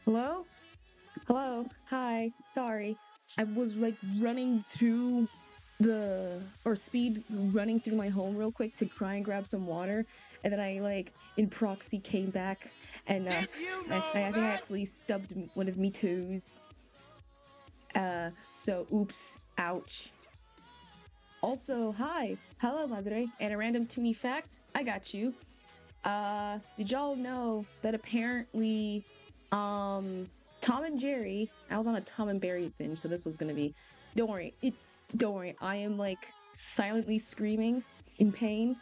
Hello? Hello? Hi. Sorry. I was like running through or speed running through my home real quick to try and grab some water. And then I like in proxy came back and Did you I know think I that? actually stubbed one of me toes. So oops, ouch. Also, hi. Hello, madre. And a random to me fact, I got you. Did y'all know that apparently, um, Tom and Jerry, I was on a Tom and Jerry binge, so this was gonna be, don't worry, I am like silently screaming in pain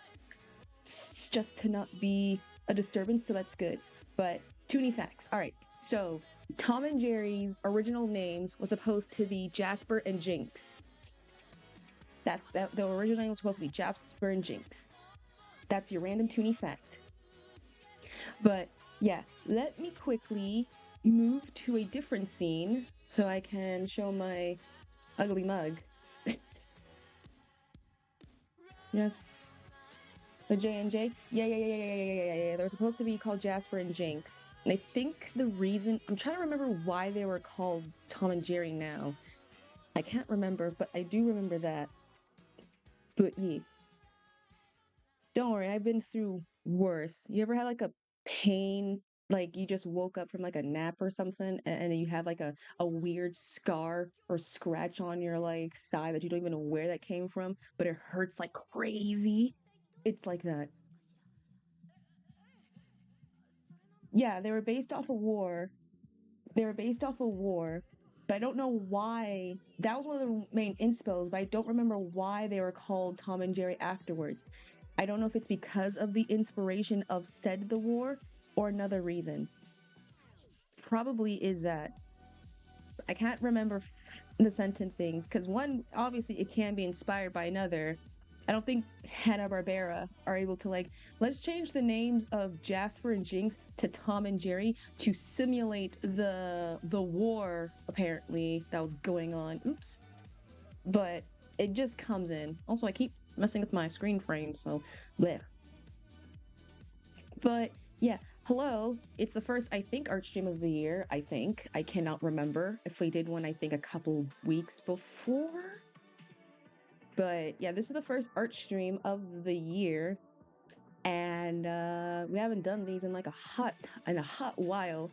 just to not be a disturbance, so that's good. But Toonie facts. All right, so Tom and Jerry's original names was supposed to be Jasper and Jinx. The original name was supposed to be Jasper and Jinx. That's your random Toonie fact. But yeah, let me quickly move to a different scene so I can show my ugly mug. Yes, the J and J. Yeah. They're supposed to be called Jasper and Jinx. And I think the reason I'm trying to remember why they were called Tom and Jerry now. I can't remember, but I do remember that. But yeah, don't worry, I've been through worse. You ever had like a pain, like you just woke up from like a nap or something, and you have like a weird scar or scratch on your like side that you don't even know where that came from, but it hurts like crazy? It's like that. Yeah, they were based off a war. They were based off a war, but I don't know why. That was one of the main inspos, but I don't remember why they were called Tom and Jerry afterwards. I don't know if it's because of the inspiration of said the war or another reason. Probably is that. I can't remember the sentencings because one, obviously, it can be inspired by another. I don't think Hanna-Barbera are able to like, let's change the names of Jasper and Jinx to Tom and Jerry to simulate the war apparently that was going on. Oops. But it just comes in. Also, I keep messing with my screen frame, so bleh. But yeah, hello. It's the first, I think, art stream of the year. I think. I cannot remember if we did one, I think, a couple weeks before. But yeah, this is the first art stream of the year. And we haven't done these in like a hot while.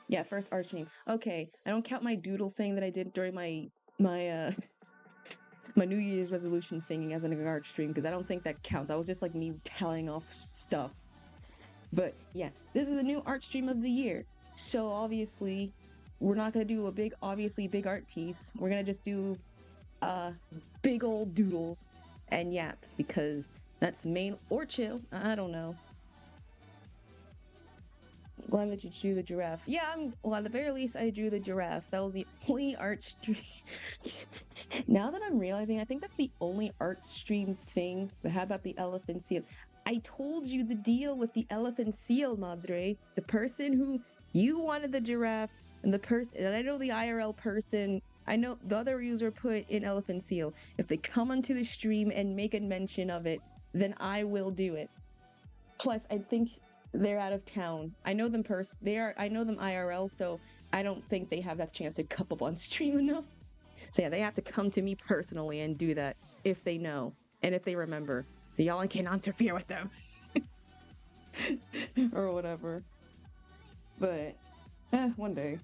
Yeah, first art stream. Okay, I don't count my doodle thing that I did during my my New Year's resolution thing as an art stream because I don't think that counts. I was just like me telling off stuff. But yeah, this is a new art stream of the year. So obviously, we're not gonna do a obviously big art piece. We're gonna just do uh big old doodles and yap because that's main or chill. I don't know. Glad that you drew the giraffe. Yeah, well, at the very least, I drew the giraffe. That was the only art stream. Now that I'm realizing, I think that's the only art stream thing. But how about the elephant seal? I told you the deal with the elephant seal, Madre. The person who you wanted the giraffe, and the person, and I know the IRL person. I know the other user put in elephant seal. If they come onto the stream and make a mention of it, then I will do it. Plus, I think they're out of town. I know them I know them IRL, so I don't think they have that chance to come up on stream enough. So yeah, they have to come to me personally and do that if they know and if they remember. So y'all can't interfere with them or whatever. But one day.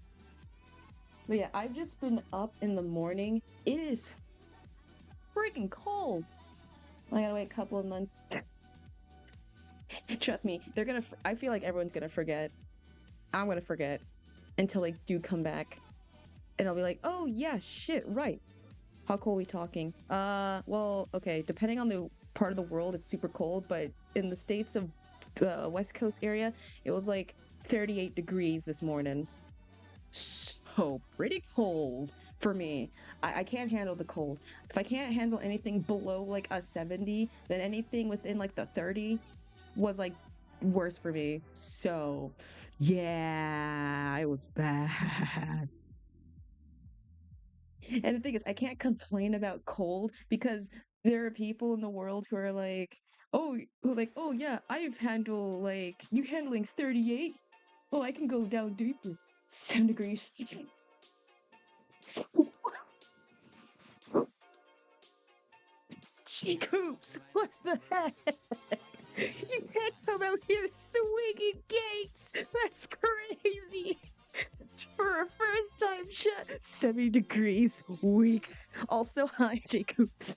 But yeah, I've just been up in the morning. It is freaking cold. I gotta wait a couple of months. Trust me, they're gonna. I feel like everyone's gonna forget. I'm gonna forget until they do come back, and I'll be like, oh yeah, shit, right. How cold are we talking? Well, okay, depending on the part of the world, it's super cold, but in the states of West Coast area, it was like 38 degrees this morning. So pretty cold for me. I can't handle the cold. If I can't handle anything below like a 70, then anything within like the 30 was like worse for me. So yeah, it was bad. And the thing is, I can't complain about cold because there are people in the world who are like, oh yeah, I've handled like you handling 38. Oh, I can go down deeper. 7 degrees. Cheek hoops! What the heck? You can't come out here swinging gates! That's crazy! For a first time shot, 70 degrees, weak. Also, hi, Jake Hoops.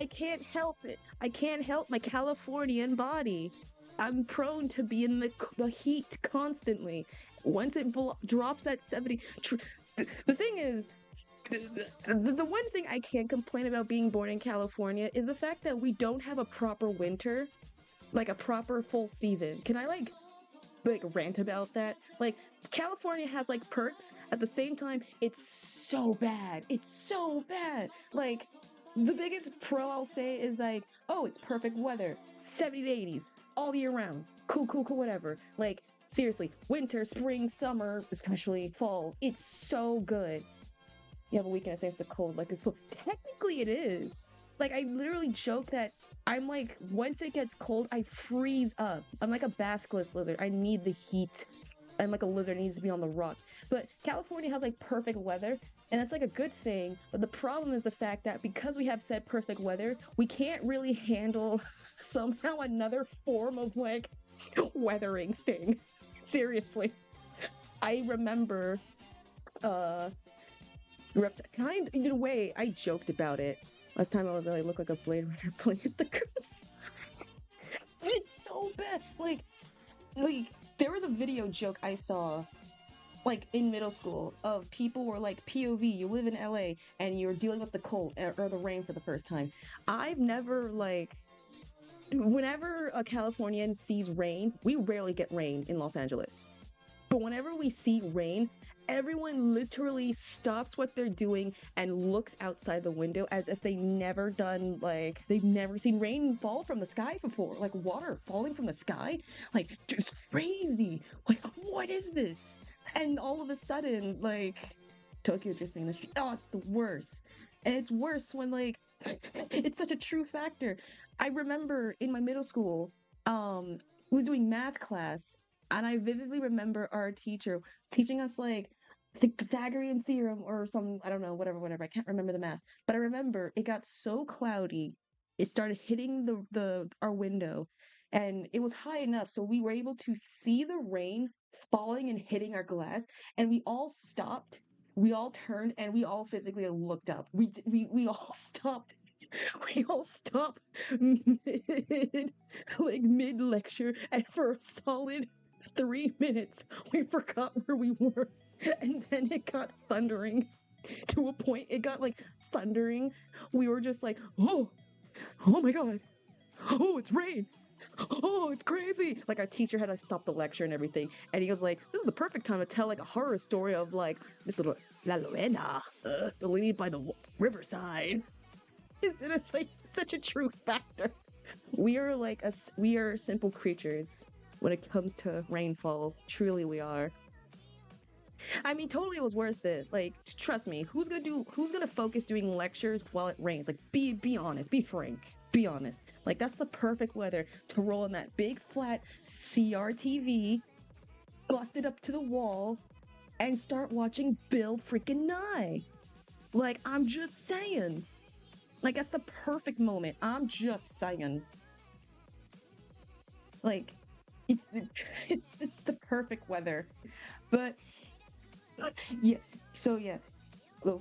I can't help it. I can't help my Californian body. I'm prone to be in the heat constantly. Once it drops that 70... the thing is, the one thing I can't complain about being born in California is the fact that we don't have a proper winter, like a proper full season. Can I like rant about that? Like, California has like perks. At the same time, it's so bad. It's so bad. Like, the biggest pro I'll say is like, oh, it's perfect weather, 70 to 80s all year round. Cool, whatever. Like, seriously, winter, spring, summer, especially fall, it's so good. You have a weakness against the cold, like it's cool. Technically it is. Like, I literally joke that I'm like, once it gets cold, I freeze up. I'm like a basilisk lizard. I need the heat. I'm like a lizard, needs to be on the rock. But California has like perfect weather, and that's like a good thing. But the problem is the fact that because we have said perfect weather, we can't really handle somehow another form of like weathering thing. Seriously. I remember, kind in a way, I joked about it. Last time I looked like a Blade Runner playing with the goose. It's so bad. Like, there was a video joke I saw, like, in middle school of people were like, POV, you live in LA and you're dealing with the cold or the rain for the first time. I've never, like, whenever a Californian sees rain, we rarely get rain in Los Angeles. But whenever we see rain, everyone literally stops what they're doing and looks outside the window as if they've never seen rain fall from the sky before. Like, water falling from the sky? Like, it's crazy. Like, what is this? And all of a sudden, like, Tokyo drifting in the street. Oh, it's the worst. And it's worse when, like, it's such a true factor. I remember in my middle school, we was doing math class, and I vividly remember our teacher teaching us, like, I think Pythagorean theorem or some, I don't know, whatever. I can't remember the math. But I remember it got so cloudy, it started hitting our window, and it was high enough so we were able to see the rain falling and hitting our glass, and we all stopped. We all turned and we all physically looked up. We all stopped. We all stopped mid lecture, and for a solid 3 minutes we forgot where we were, and then it got thundering to a point. It got like thundering. We were just like, oh my god, oh, it's rain, oh, it's crazy. Like, our teacher had to stop the lecture and everything, and he was like, this is the perfect time to tell like a horror story of like Miss Little La Lorena, the lady by the riverside. It's like such a true factor. We are simple creatures when it comes to rainfall. Truly, we are. I mean, totally, it was worth it. Like, trust me. Who's gonna focus doing lectures while it rains? Like, be honest. Be frank. Be honest. Like, that's the perfect weather to roll in that big flat CRTV, bust it up to the wall, and start watching Bill freaking Nye. Like, I'm just saying. Like, that's the perfect moment. I'm just saying. Like, it's the perfect weather. But yeah, so yeah. Well,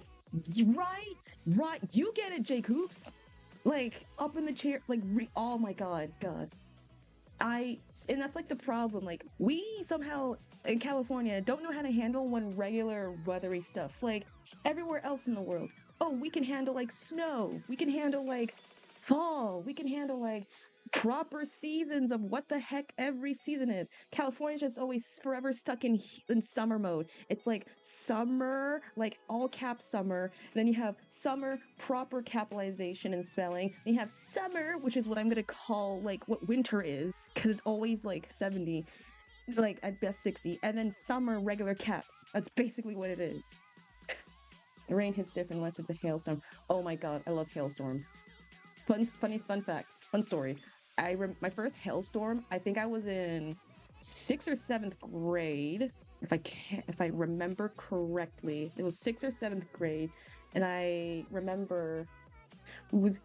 right. You get it, Jake Hoops. Like, up in the chair, like, oh my god. And that's like the problem. Like, we somehow in California don't know how to handle when regular weathery stuff. Like, everywhere else in the world, oh, we can handle like snow, we can handle like fall, we can handle like proper seasons of what the heck every season is. California's just always forever stuck in summer mode. It's like summer, like all cap summer, then you have summer proper capitalization and spelling, then you have summer, which is what I'm gonna call like what winter is, because it's always like 70, like at best 60, and then summer regular caps. That's basically what it is. The rain hits different unless it's a hailstorm. Oh my god, I love hailstorms. Fun fact, fun story. My first hailstorm, I think I was in 6th or 7th grade, if I remember correctly. It was 6th or 7th grade, and I remember it was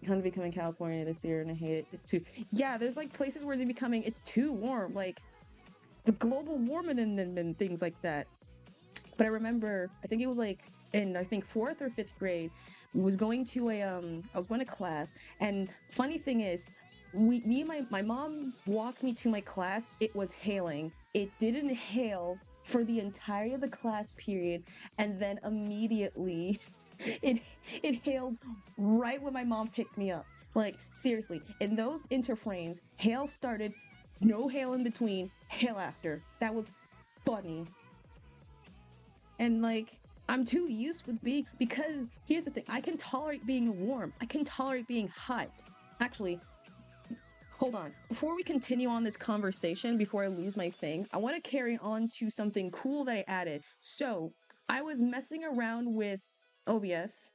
going to be coming California this year, and I hate it. It's too there's like places where it's too warm, like the global warming and things like that. But I remember, I think it was like in, I think 4th or 5th grade, was going to I was going to class, and funny thing is, me and my mom walked me to my class. It was hailing. It didn't hail for the entirety of the class period, and then immediately it it hailed right when my mom picked me up. Like, seriously, in those interframes, hail started, no hail in between, hail after. That was funny. And like, I'm too used with being, because here's the thing, I can tolerate being warm. I can tolerate being hot. Actually, hold on. Before we continue on this conversation, before I lose my thing, I want to carry on to something cool that I added. So, I was messing around with OBS,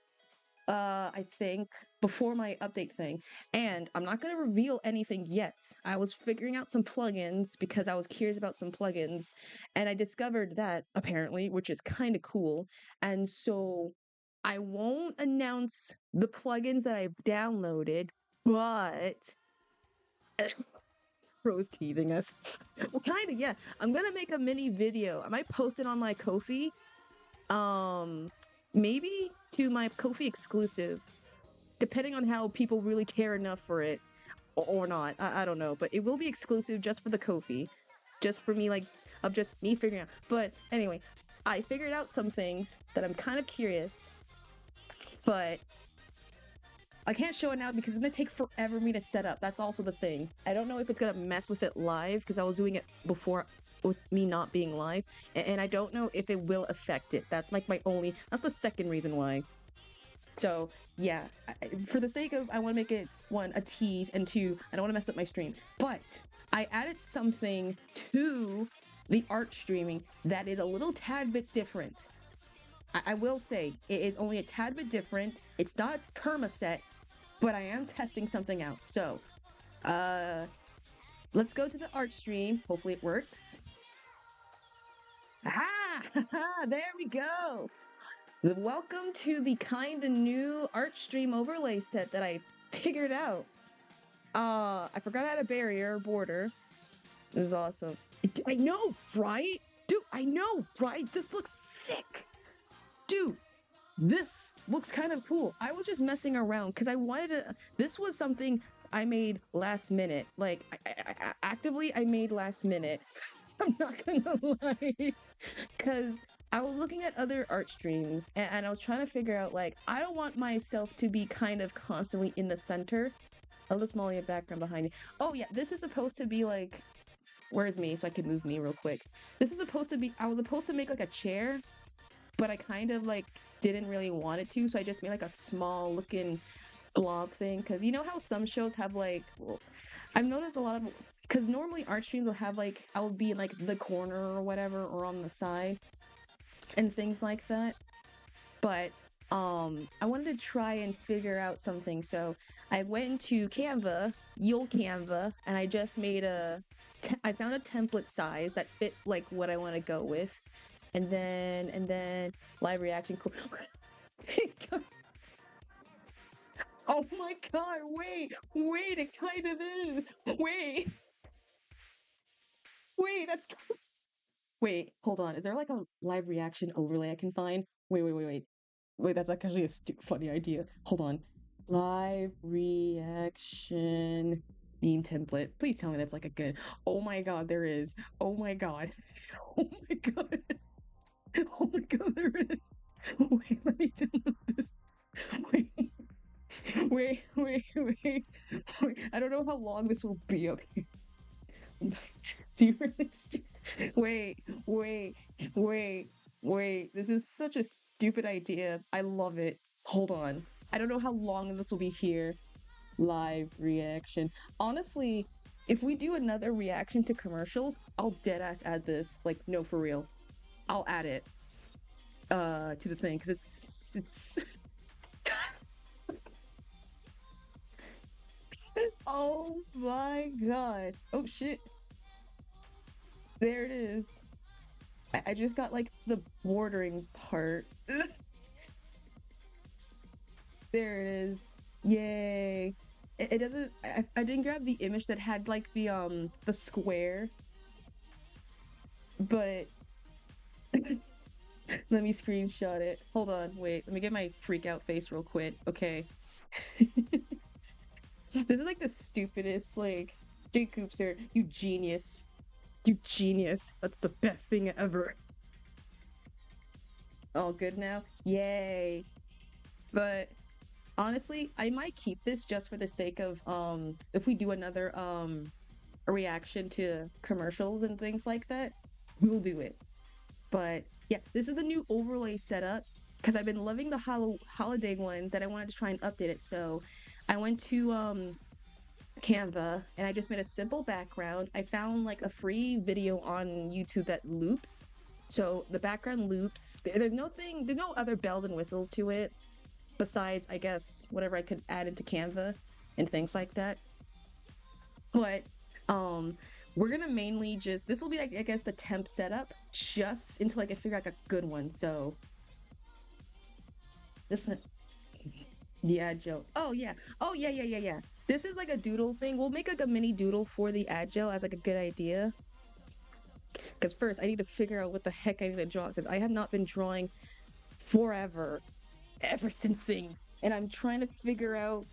I think, before my update thing, and I'm not going to reveal anything yet. I was figuring out some plugins because I was curious about some plugins, and I discovered that, apparently, which is kind of cool, and so I won't announce the plugins that I've downloaded, but Rose teasing us. Well, kind of, yeah. I'm gonna make a mini video. I might post it on my Ko-fi. Maybe to my Ko-fi exclusive, depending on how people really care enough for it or not. I don't know, but it will be exclusive just for the Ko-fi, just for me, like, of just me figuring out. But anyway, I figured out some things that I'm kind of curious, but I can't show it now because it's gonna take forever me to set up. That's also the thing. I don't know if it's gonna mess with it live because I was doing it before with me not being live, and I don't know if it will affect it. That's like that's the second reason why. So yeah, for the sake of, I want to make it, one, a tease, and two, I don't want to mess up my stream. But I added something to the art streaming that is a little tad bit different. I will say, it is only a tad bit different. It's not permaset, but I am testing something out. So, let's go to the art stream. Hopefully it works. Ah, there we go. Welcome to the kinda new art stream overlay set that I figured out. I forgot I had a barrier border. This is awesome. I know, right? Dude, I know, right? This looks sick. Dude, this looks kind of cool. I was just messing around because I wanted to. This was something I made last minute. Like, I actively I made last minute. I'm not gonna lie. Because I was looking at other art streams and I was trying to figure out, like, I don't want myself to be kind of constantly in the center. A little small background behind me. Oh, yeah, this is supposed to be like. Where's me? So I can move me real quick. This is supposed to be. I was supposed to make like a chair, but I kind of like didn't really want it to, so I just made like a small looking blob thing. Because you know how some shows have like, well, I've noticed a lot of, because normally art streams will have like, I will be in like the corner or whatever, or on the side and things like that. But I wanted to try and figure out something, so I went to Canva, Canva, and I just made I found a template size that fit like what I want to go with. And then live reaction. Oh my god, wait, it kind of is. Wait, wait, hold on. Is there like a live reaction overlay I can find? Wait, that's actually a funny idea. Hold on. Live reaction meme template. Please tell me that's like a good. Oh my god, there is. Oh my god. Oh my god. Oh my god, there is. Wait, let me download this. Wait. Wait. I don't know how long this will be up here. Do you really? Wait. This is such a stupid idea. I love it. Hold on. I don't know how long this will be here. Live reaction. Honestly, if we do another reaction to commercials, I'll deadass add this. Like, no, for real. I'll add it to the thing, because it's oh my god. Oh shit. There it is. I just got like the bordering part. There it is. Yay. It doesn't I didn't grab the image that had like the square, but let me screenshot it. Hold on, wait. Let me get my freak out face real quick. Okay. This is like the stupidest, like, Jake Coopster, you genius. You genius. That's the best thing ever. All good now? Yay. But honestly, I might keep this just for the sake of if we do another a reaction to commercials and things like that, we'll do it. But yeah, this is the new overlay setup because I've been loving the holiday one that I wanted to try and update it. So I went to Canva and I just made a simple background. I found like a free video on YouTube that loops. So the background loops. There's no other bells and whistles to it besides, I guess, whatever I could add into Canva and things like that. But we're gonna mainly just, this will be like, I guess, the temp setup just until I can figure out like a good one. So this, yeah, Joe. Oh yeah. This is like a doodle thing. We'll make like a mini doodle for the agile as like a good idea. Because first, I need to figure out what the heck I need to draw because I have not been drawing forever, ever since thing, and I'm trying to figure out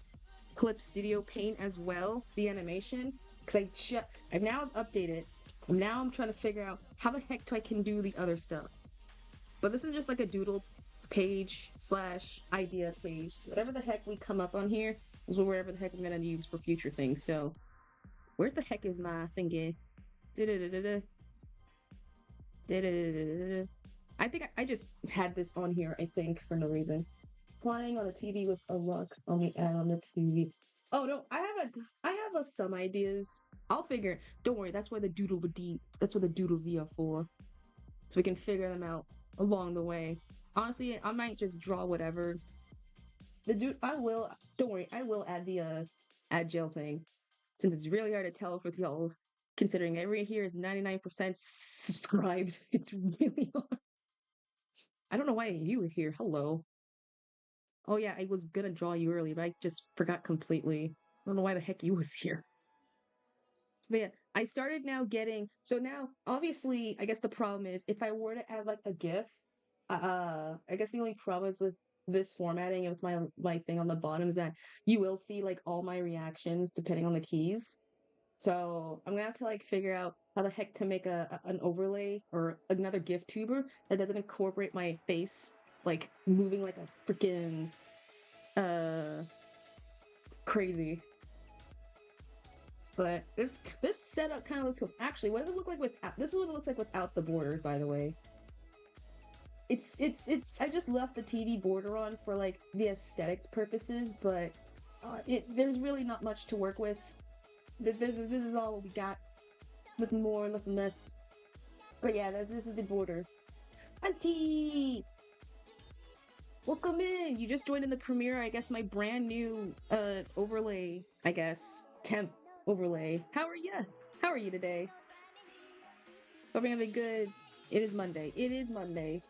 Clip Studio Paint as well, the animation, because I've now updated. Now I'm trying to figure out how the heck I can do the other stuff. But this is just like a doodle page slash idea page. Whatever the heck we come up on here is wherever the heck I'm gonna use for future things. So where the heck is my thingy? I think I just had this on here, I think, for no reason. Flying on a TV with a rock on the ad on the TV. Oh no, I have some ideas. I'll figure. Don't worry, that's why the that's what the doodles are for. So we can figure them out along the way. Honestly, I might just draw whatever. Don't worry, I will add the agile thing. Since it's really hard to tell for y'all, considering everyone here is 99% subscribed. It's really hard. I don't know why you were here. Hello. Oh yeah, I was gonna draw you earlier, but I just forgot completely. I don't know why the heck you was here. But yeah, I started now getting, so now obviously I guess the problem is if I were to add like a GIF, I guess the only problem is with this formatting and with my like thing on the bottom is that you will see like all my reactions depending on the keys. So I'm gonna have to like figure out how the heck to make an overlay or another GIF tuber that doesn't incorporate my face like moving like a freaking uh crazy. But this setup kind of looks cool. Actually, what does it look like without? This is what it looks like without the borders, by the way. It's. I just left the TV border on for like the aesthetics purposes, but there's really not much to work with. This is all we got. Nothing more, nothing less. But yeah, this is the border. Auntie, welcome in. You just joined in the premiere. I guess my brand new overlay. I guess temp overlay. How are you? How are you today? Hope you're having good. It is Monday. It is Monday.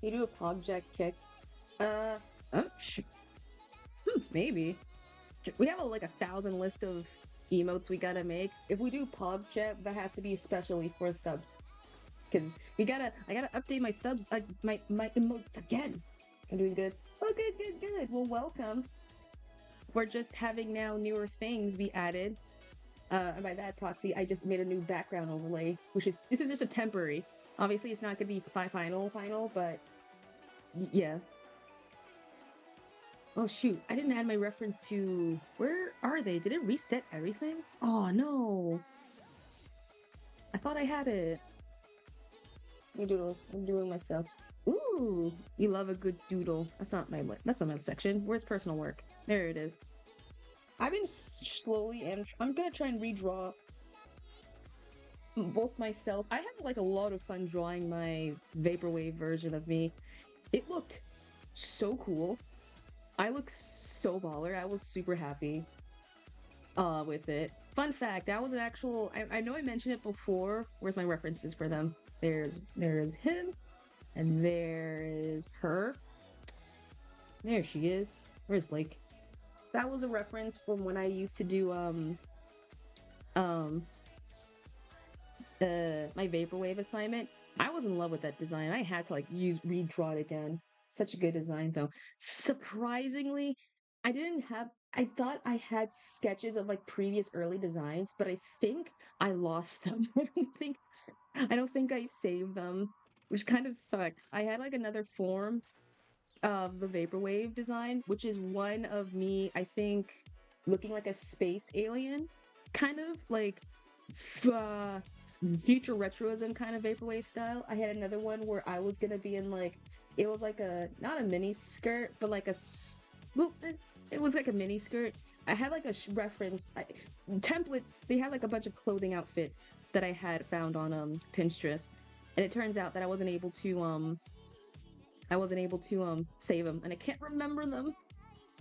You do a project kick. Oh, maybe. We have like 1,000 list of emotes we gotta make. If we do PobChat, that has to be especially for subs. Cause I gotta update my subs, my emotes again. I'm doing good. Oh, good. Well, welcome. We're just having now newer things be added. And by that proxy, I just made a new background overlay, this is just a temporary. Obviously, it's not gonna be final, but yeah. Oh shoot, I didn't add my reference to, where are they? Did it reset everything? Oh no. I thought I had it. You doodles, I'm doing myself. Ooh, you love a good doodle. That's not my section. Where's personal work? There it is. I've been slowly, and I'm gonna try and redraw both myself. I had like a lot of fun drawing my vaporwave version of me. It looked so cool. I look so baller. I was super happy. with it. Fun fact, that was an actual I know I mentioned it before. Where's my references for them? There's him and there is her. There she is. Where's Lake? That was a reference from when I used to do um my vaporwave assignment. I was in love with that design. I had to like redraw it again. Such a good design though. Surprisingly, I thought I had sketches of like previous early designs, but I think I lost them. I don't think I saved them, which kind of sucks. I had like another form of the vaporwave design, which is one of me, I think, looking like a space alien, kind of like uh, future retroism kind of vaporwave style. I had another one where I was gonna be in like it was like a not a mini skirt, but like well, it was like a mini skirt. I had like a reference templates. They had like a bunch of clothing outfits that I had found on Pinterest, and it turns out that I wasn't able to save them, and I can't remember them.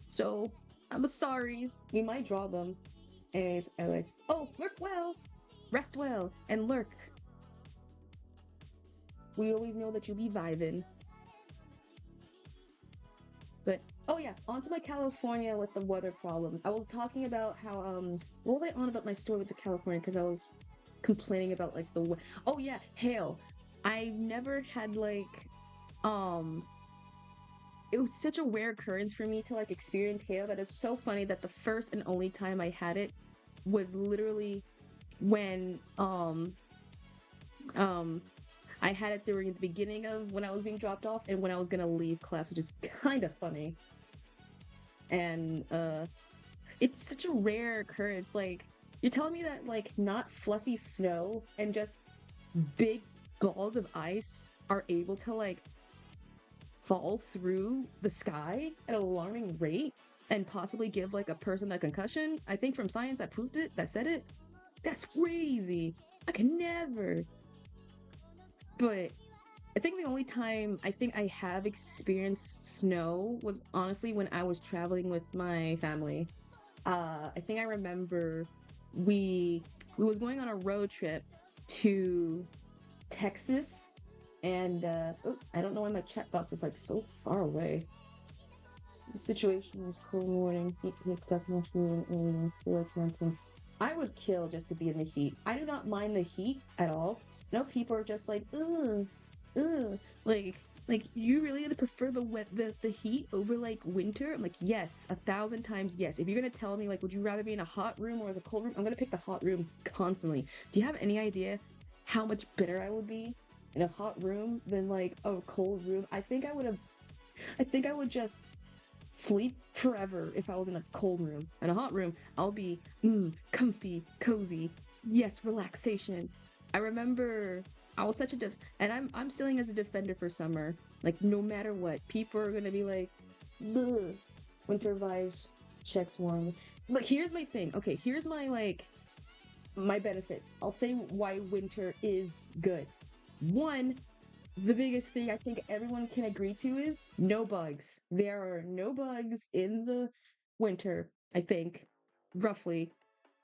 So I'm sorry. We might draw them. Anyways, anyway. Oh, lurk well, rest well, and lurk. We always know that you'll be vibing. But oh yeah, on to my California with the weather problems. I was talking about how what was I on about my story with the California because I was complaining about like oh yeah, hail. I never had like um it was such a rare occurrence for me to like experience hail that it's so funny that the first and only time I had it was literally when um I had it during the beginning of when I was being dropped off and when I was gonna leave class, which is kind of funny. And it's such a rare occurrence. Like you're telling me that like not fluffy snow and just big balls of ice are able to like fall through the sky at an alarming rate and possibly give like a person a concussion. I think from science that proved it, that said it. That's crazy. I can never. But I think the only time I think I have experienced snow was honestly when I was traveling with my family. I think I remember we we was going on a road trip to Texas and oh, I don't know why my chat box is like so far away. The situation is cold morning, heat I would kill just to be in the heat. I do not mind the heat at all. No, people are just like, ugh, ugh. Like you really gonna prefer the heat over like winter? I'm like, yes, 1,000 times yes. If you're gonna tell me like, would you rather be in a hot room or the cold room? I'm gonna pick the hot room constantly. Do you have any idea how much better I would be in a hot room than like a cold room? I think I would just sleep forever if I was in a cold room. In a hot room, I'll be comfy, cozy. Yes, relaxation. I remember I was such a and I'm still as a defender for summer. Like no matter what, people are gonna be like, ugh, winter vibes, checks warm. But here's my thing. Okay, here's my like my benefits. I'll say why winter is good. One, the biggest thing I think everyone can agree to is no bugs. There are no bugs in the winter, I think, roughly,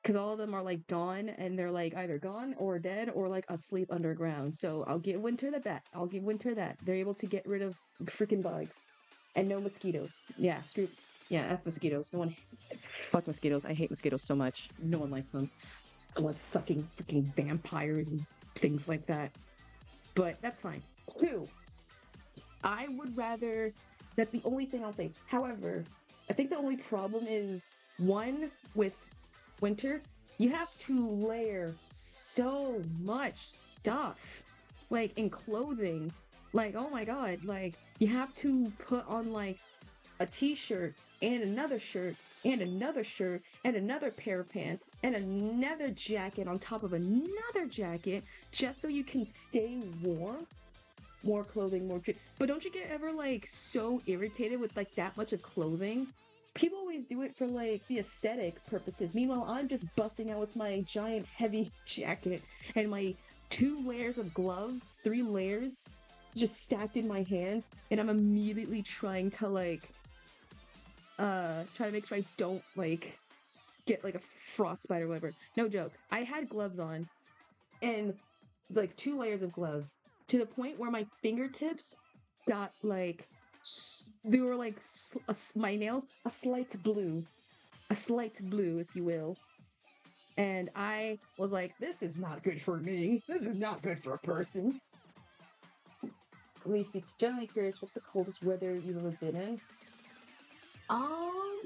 because all of them are like gone and they're like either gone or dead or like asleep underground. So I'll give winter that. I'll give winter that. They're able to get rid of freaking bugs and no mosquitoes. Yeah, screw. Yeah, F mosquitoes. No one. Fuck mosquitoes. I hate mosquitoes so much. No one likes them. Blood sucking freaking vampires and things like that. But that's fine. Two, I would rather. That's the only thing I'll say. However, I think the only problem is one with winter, you have to layer so much stuff, like in clothing. Like, oh my god, like you have to put on like a t-shirt and another shirt and another shirt and another pair of pants and another jacket on top of another jacket just so you can stay warm. More clothing, but don't you get ever like so irritated with like that much of clothing? People always do it for like the aesthetic purposes. Meanwhile, I'm just busting out with my giant heavy jacket and my 2 layers of gloves, 3 layers just stacked in my hands, and I'm immediately trying to like try to make sure I don't like get like a frostbite or whatever. No joke. I had gloves on and like 2 layers of gloves to the point where my fingertips got like they were like my nails a slight blue, if you will. And I was like, this is not good for me. This is not good for a person. Lacey, generally curious, what's the coldest weather you've ever been in? Um,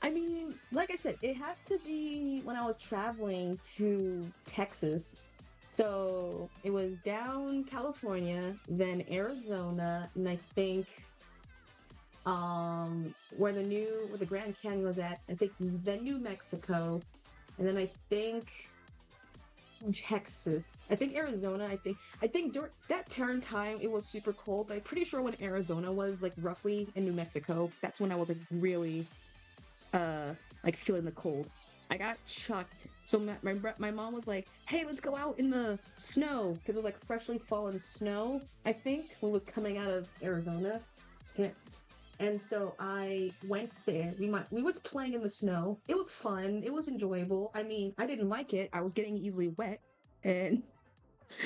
I mean, like I said, it has to be when I was traveling to Texas. So it was down California, then Arizona, and I think where the Grand Canyon was at, I think then New Mexico, and then I think Texas. I think Arizona. I think during that turn time it was super cold, but I'm pretty sure when Arizona was like roughly in New Mexico, that's when I was like really like feeling the cold. I got chucked. So my mom was like, "Hey, let's go out in the snow," because it was like freshly fallen snow. I think when it was coming out of Arizona, and so I went there. We was playing in the snow. It was fun. It was enjoyable. I mean, I didn't like it. I was getting easily wet, and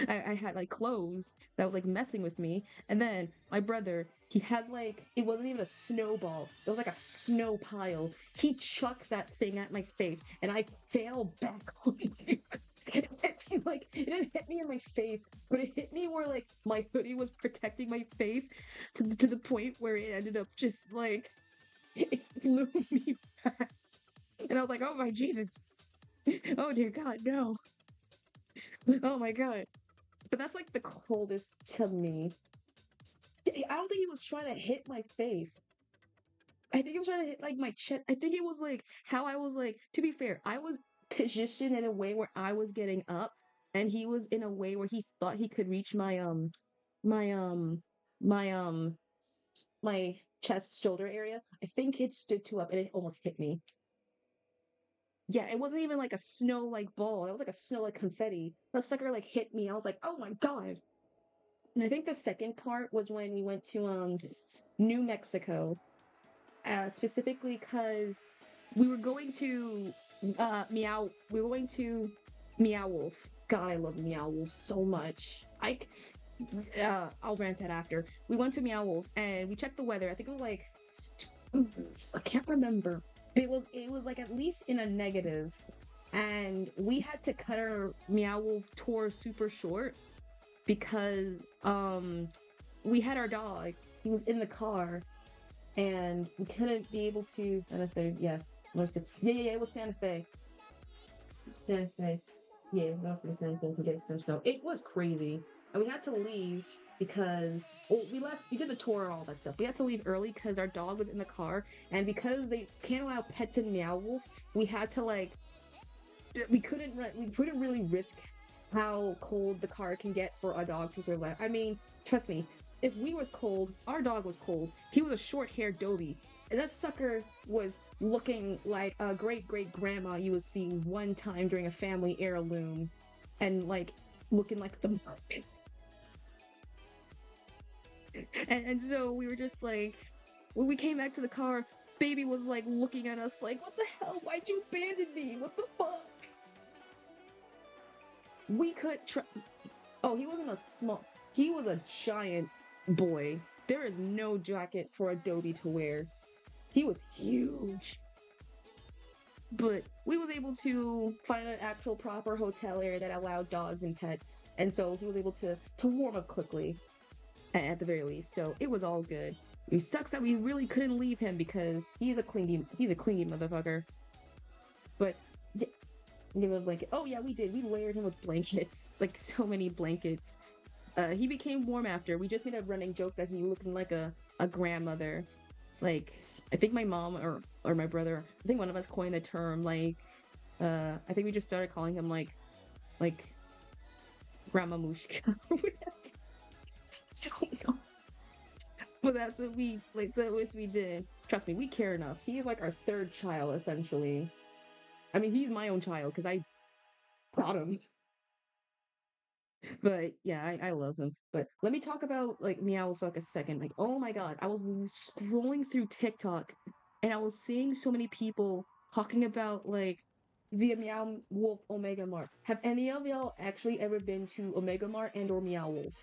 I had like clothes that was like messing with me. And then my brother, he had like it wasn't even a snowball. It was like a snow pile. He chucked that thing at my face, and I fell back on it. It hit me like it didn't hit me in my face, but it hit me where like my hoodie was protecting my face to the point where it ended up just like it flew me back. And I was like, oh my Jesus. Oh dear God, no. Oh my God. But that's like the coldest to me. I don't think he was trying to hit my face. I think he was trying to hit like my chest. I think it was like how I was like, to be fair, I was positioned in a way where I was getting up and he was in a way where he thought he could reach my my my chest shoulder area. I think it stood two up and it almost hit me. Yeah, it wasn't even like a snow like ball. It was like a snow like confetti. The sucker like hit me. I was like, oh my God. And I think the second part was when we went to New Mexico, specifically because we were going to we were going to Meow Wolf. God, I love Meow Wolf so much. I'll rant that after. We went to Meow Wolf and we checked the weather. I think it was like I can't remember. But it was like at least in a negative, and we had to cut our Meow Wolf tour super short because we had our dog. He was in the car, and we couldn't be able to. Santa Fe, yeah, yeah, it was Santa Fe. Santa Fe, yeah, most of Santa Fe can get some snow. It was crazy, and we had to leave because we left. We did the tour and all that stuff. We had to leave early because our dog was in the car, and because they can't allow pets in Meow Wolf, we had to like we couldn't really risk how cold the car can get for a dog to survive. I mean, trust me, if we was cold, our dog was cold. He was a short-haired Dobie. And that sucker was looking like a great grandma you would see one time during a family heirloom, and like looking like the and so we were just like when we came back to the car, baby was like looking at us like, what the hell? Why'd you abandon me? What the fuck? We could try. Oh, he wasn't a small. He was a giant boy. There is no jacket for Adobe to wear. He was huge. But we was able to find an actual proper hotel area that allowed dogs and pets, and so he was able to warm up quickly, at the very least. So it was all good. It sucks that we really couldn't leave him because he's a clingy motherfucker. But yeah, give him a blanket. Oh yeah, we did. We layered him with blankets, like so many blankets. He became warm after. We just made a running joke that he looked like a grandmother. Like I think my mom or my brother, I think one of us coined the term like I think we just started calling him like Grandma Mushka or whatever. Don't know. But that's what we did. Trust me, we care enough. He is like our third child essentially. I mean, he's my own child because I brought him. But yeah, I love him. But let me talk about like Meow for like a second. Like, oh my God, I was scrolling through TikTok and I was seeing so many people talking about like the Meow Wolf Omega Mart. Have any of y'all actually ever been to Omega Mart and or Meow Wolf?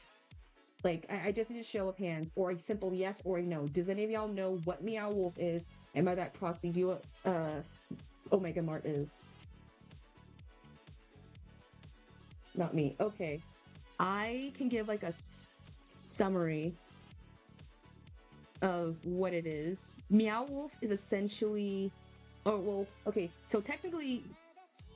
Like, I just need a show of hands, or a simple yes or a no. Does any of y'all know what Meow Wolf is, and by that proxy, do what Omega Mart is? Not me. Okay. I can give like a summary of what it is. Meow Wolf is essentially, oh well, okay. So technically,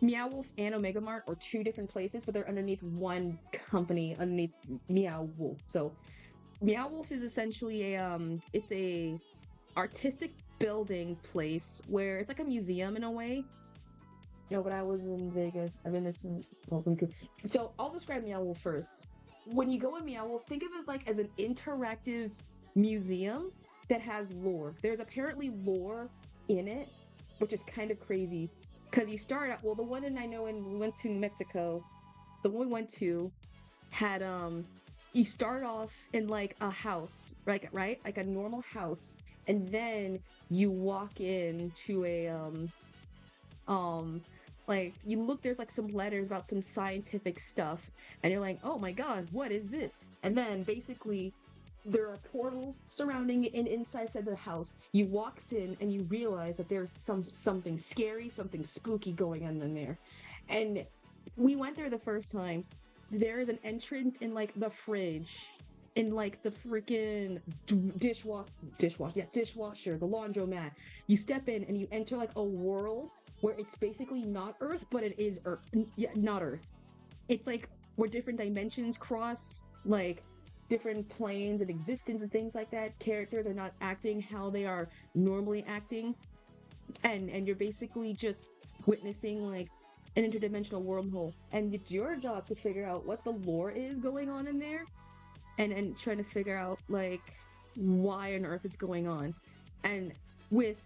Meow Wolf and Omega Mart are two different places, but they're underneath one company, underneath Meow Wolf. So Meow Wolf is essentially it's a artistic building place where it's like a museum in a way. You know, when I was in Vegas, I've been this. Well, so I'll describe Meow Wolf first. When you go in Meow Wolf, think of it like as an interactive museum that has lore. There's apparently lore in it, which is kind of crazy. Because you start out, well, the one in I know when we went to Mexico, the one we went to had you start off in like a house, like right, like a normal house, and then you walk into a like you look, there's like some letters about some scientific stuff, and you're like, oh my god, what is this? And then basically there are portals surrounding it and inside the house. You walks in and you realize that there's something scary, something spooky going on in there. And we went there the first time. There is an entrance in like the fridge, in like the freaking dishwasher, the laundromat. You step in and you enter like a world where it's basically not Earth, but it is Earth. Yeah, not Earth. It's like where different dimensions cross, like different planes of existence and things like that. Characters are not acting how they are normally acting, and you're basically just witnessing like an interdimensional wormhole, and it's your job to figure out what the lore is going on in there, and trying to figure out like why on earth it's going on. And with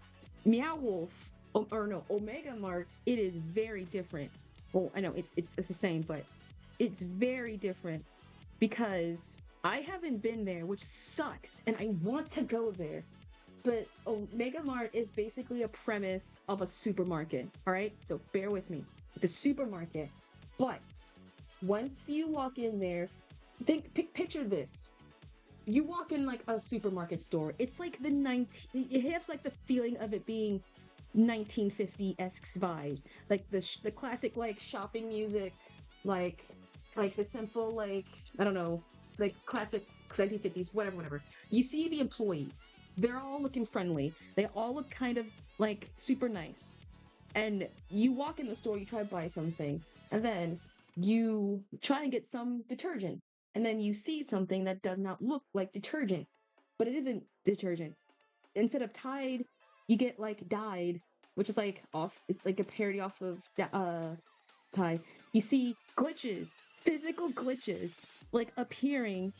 Meow Wolf, or no, Omega Mart, it is very different. Well, I know it's the same, but it's very different because I haven't been there, which sucks, and I want to go there. But Omega Mart is basically a premise of a supermarket, all right? So bear with me. It's a supermarket, but once you walk in there, picture this. You walk in like a supermarket store. It's like it has like the feeling of it being 1950-esque vibes, like the classic like shopping music, like the simple like I don't know, like classic 1950s, whatever. You see the employees. They're all looking friendly. They all look kind of like super nice. And you walk in the store, you try to buy something, and then you try and get some detergent. And then you see something that does not look like detergent, but it isn't detergent. Instead of Tide, you get like Dyed, which is like it's like a parody off of Tide. You see glitches, physical glitches, like appearing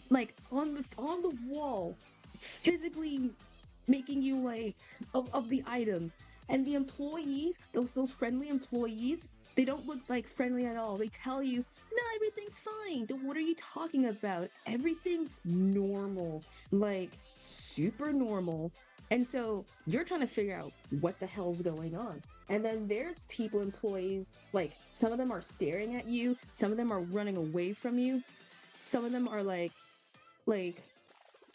like on the wall, physically making you like of the items. And the employees, those friendly employees, they don't look like friendly at all. They tell you, no, everything's fine. What are you talking about? Everything's normal, like super normal. And so you're trying to figure out what the hell's going on. And then there's employees, like some of them are staring at you, some of them are running away from you, some of them are like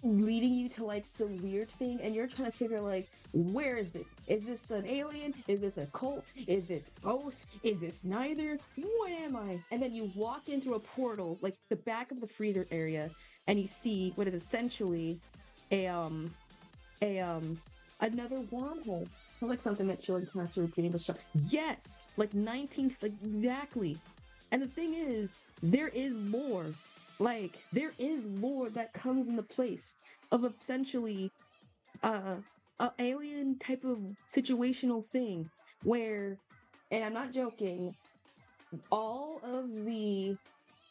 leading you to like some weird thing, and you're trying to figure like, where is this? Is this an alien? Is this a cult? Is this both? Is this neither? What am I? And then you walk into a portal, like the back of the freezer area, and you see what is essentially a another wormhole. Like something that you'll encounter repeating the show. Yes, like 19, like exactly. And the thing is, there is lore. Like, there is lore that comes in the place of essentially a alien type of situational thing where, and I'm not joking, all of the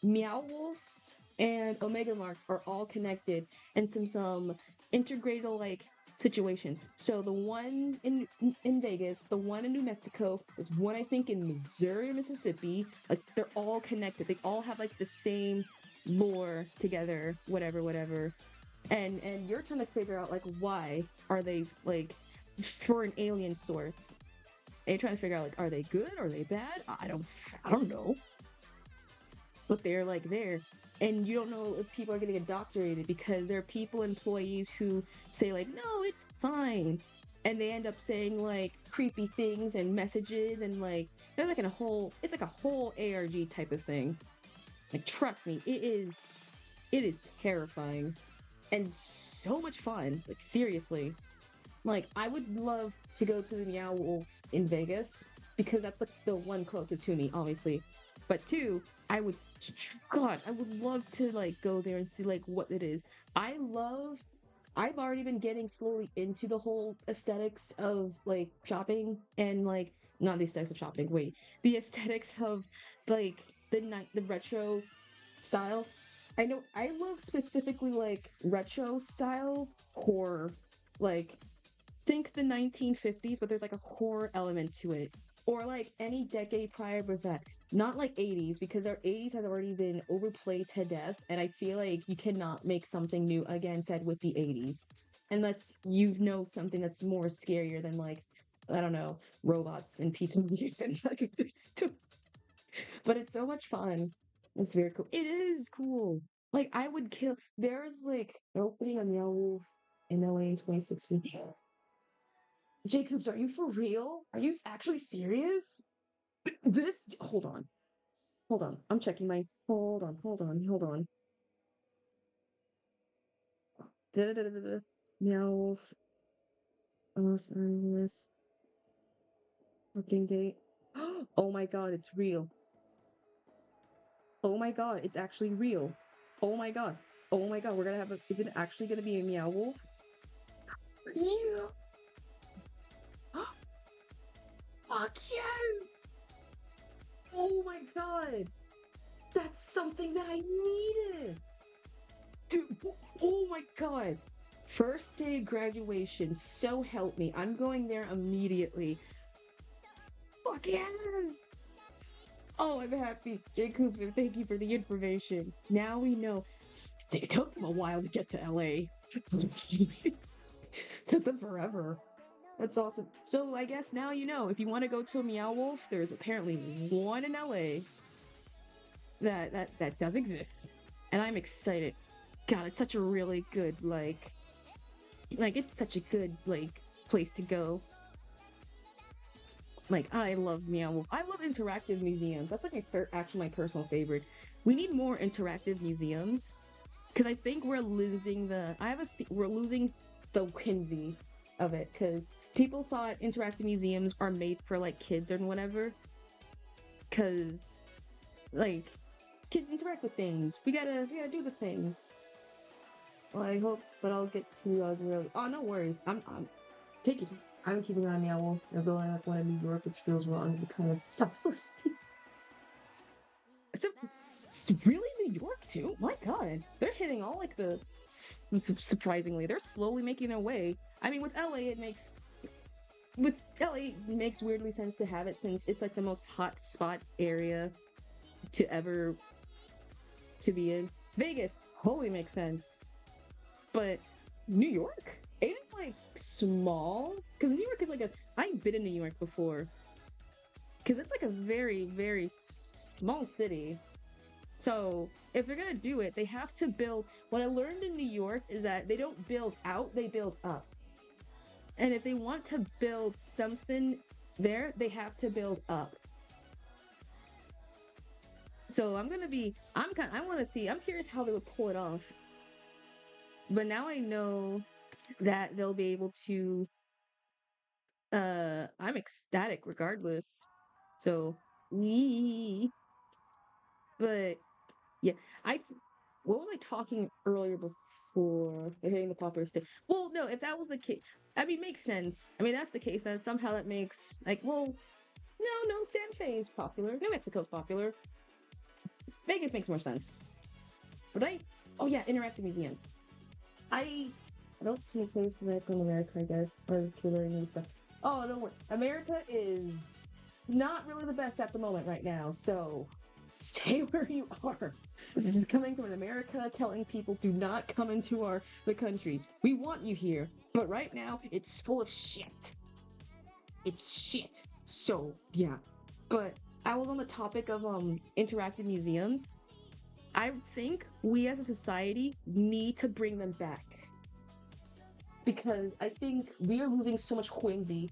Meow Wolves and Omega Marks are all connected in some integrated like situation. So the one in Vegas, the one in New Mexico, there's one I think in Missouri or Mississippi. Like they're all connected. They all have like the same lore together, whatever. And you're trying to figure out like why are they like for an alien source. And you're trying to figure out like, are they good? Are they bad? I don't know. But they're like there. And you don't know if people are getting indoctrinated because there are people, employees who say like, no, it's fine. And they end up saying like creepy things and messages and like they're like in a whole it's like a whole ARG type of thing. Like trust me, it is terrifying and so much fun. Like seriously. Like I would love to go to the Meow Wolf in Vegas because that's the one closest to me, obviously. But two, I would God, I would love to like go there and see like what it is. I've already been getting slowly into the whole aesthetics of like shopping and like not the aesthetics of shopping, wait. The aesthetics of like the retro style. I know I love specifically like retro style horror. Like think the 1950s, but there's like a horror element to it. Or like any decade prior with that. Not like 80s, because our 80s has already been overplayed to death, and I feel like you cannot make something new again said with the 80s. Unless you know something that's more scarier than like, I don't know, robots and pizza movies and like stuff. But it's so much fun. It's very cool. It is cool. Like I would kill there's like an opening on Meow Wolf in LA in 2016. Jacobs, are you for real? Are you actually serious? This, hold on. Hold on. I'm checking my, hold on. Da-da-da-da-da. Meow, Los Angeles, booking date. Oh my god, it's real. Oh my god, it's actually real. Oh my god. Oh my god, we're gonna have a, is it actually gonna be a Meow Wolf? Yeah. Fuck yes! Oh my god! That's something that I needed! Dude, oh my god! First day of graduation, so help me. I'm going there immediately. Fuck yes! Oh, I'm happy. Jay Coopser, thank you for the information. Now we know. It took them a while to get to LA. Took them forever. That's awesome. So I guess now you know, if you want to go to a Meow Wolf, there's apparently one in LA that does exist. And I'm excited. God, it's such a really good like it's such a good like place to go. Like I love Meow Wolf. I love interactive museums. That's like actually my personal favorite. We need more interactive museums because I think we're losing the. We're losing the whimsy of it because people thought interactive museums are made for like kids and whatever. Because like kids interact with things. We gotta do the things. Well, I hope, but I'll get to you really. Oh, no worries. I'm taking. I'm keeping an eye on Meow Wolf. They're going like one in New York, which feels wrong. It's kind of selfless. So, really New York too? My God, they're hitting all like the. Surprisingly, they're slowly making their way. I mean, with LA, it makes weirdly sense to have it since it's like the most hot spot area to ever to be in. Vegas totally makes sense. But New York? Ain't it like small? Because New York is like I've been in New York before. Because it's like a very, very small city. So if they're gonna do it, they have to build. What I learned in New York is that they don't build out, they build up. And if they want to build something there, they have to build up. So I want to see, I'm curious how they would pull it off. But now I know that they'll be able to, I'm ecstatic regardless. So, but yeah, what was I talking earlier before hitting the popular state? Well, no, if that was the case, I mean, makes sense. I mean, that's the case, then somehow that makes, like, well, no, Santa Fe is popular. New Mexico's popular. Vegas makes more sense. But oh yeah, interactive museums. I don't see a place for that in America, I guess, or learning new stuff. Oh, no, America is not really the best at the moment right now, so stay where you are. This is coming from an America telling people do not come into the country. We want you here, but right now it's full of shit. It's shit. So yeah. But I was on the topic of interactive museums. I think we as a society need to bring them back because I think we are losing so much whimsy.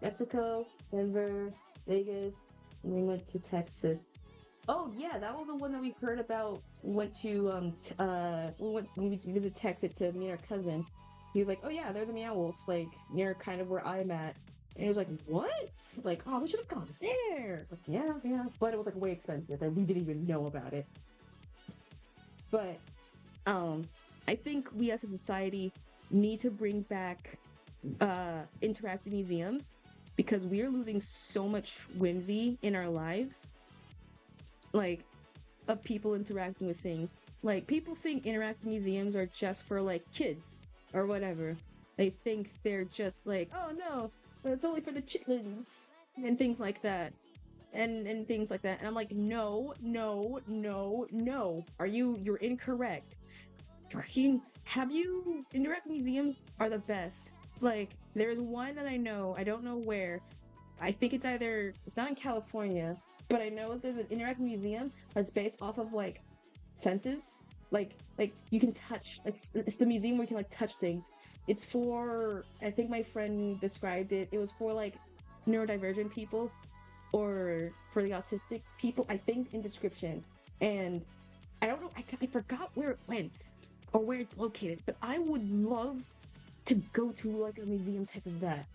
Mexico, Denver, Vegas, and we went to Texas. Oh yeah, that was the one that we heard about. We went to we visit Texas to meet our cousin. He was like, "Oh yeah, there's a meow wolf like near kind of where I'm at." And he was like, "What?" Like, "Oh, we should have gone there." It's like, "Yeah, yeah," but it was like way expensive, and we didn't even know about it. But I think we as a society need to bring back interactive museums because we are losing so much whimsy in our lives. Like of people interacting with things. Like people think interactive museums are just for like kids or whatever. They think they're just like, oh no, it's only for the chitlins and things like that. And things like that. And I'm like, no, no, no, no. You're incorrect. Fucking have you interactive museums are the best. Like there's one that I know, I don't know where, I think it's not in California, but I know there's an interactive museum that's based off of like senses. Like you can touch, like it's the museum where you can like touch things. It's for, I think my friend described it. It was for like neurodivergent people or for the autistic people. I think in description, and I don't know. I forgot where it went or where it's located, but I would love to go to like a museum type of that.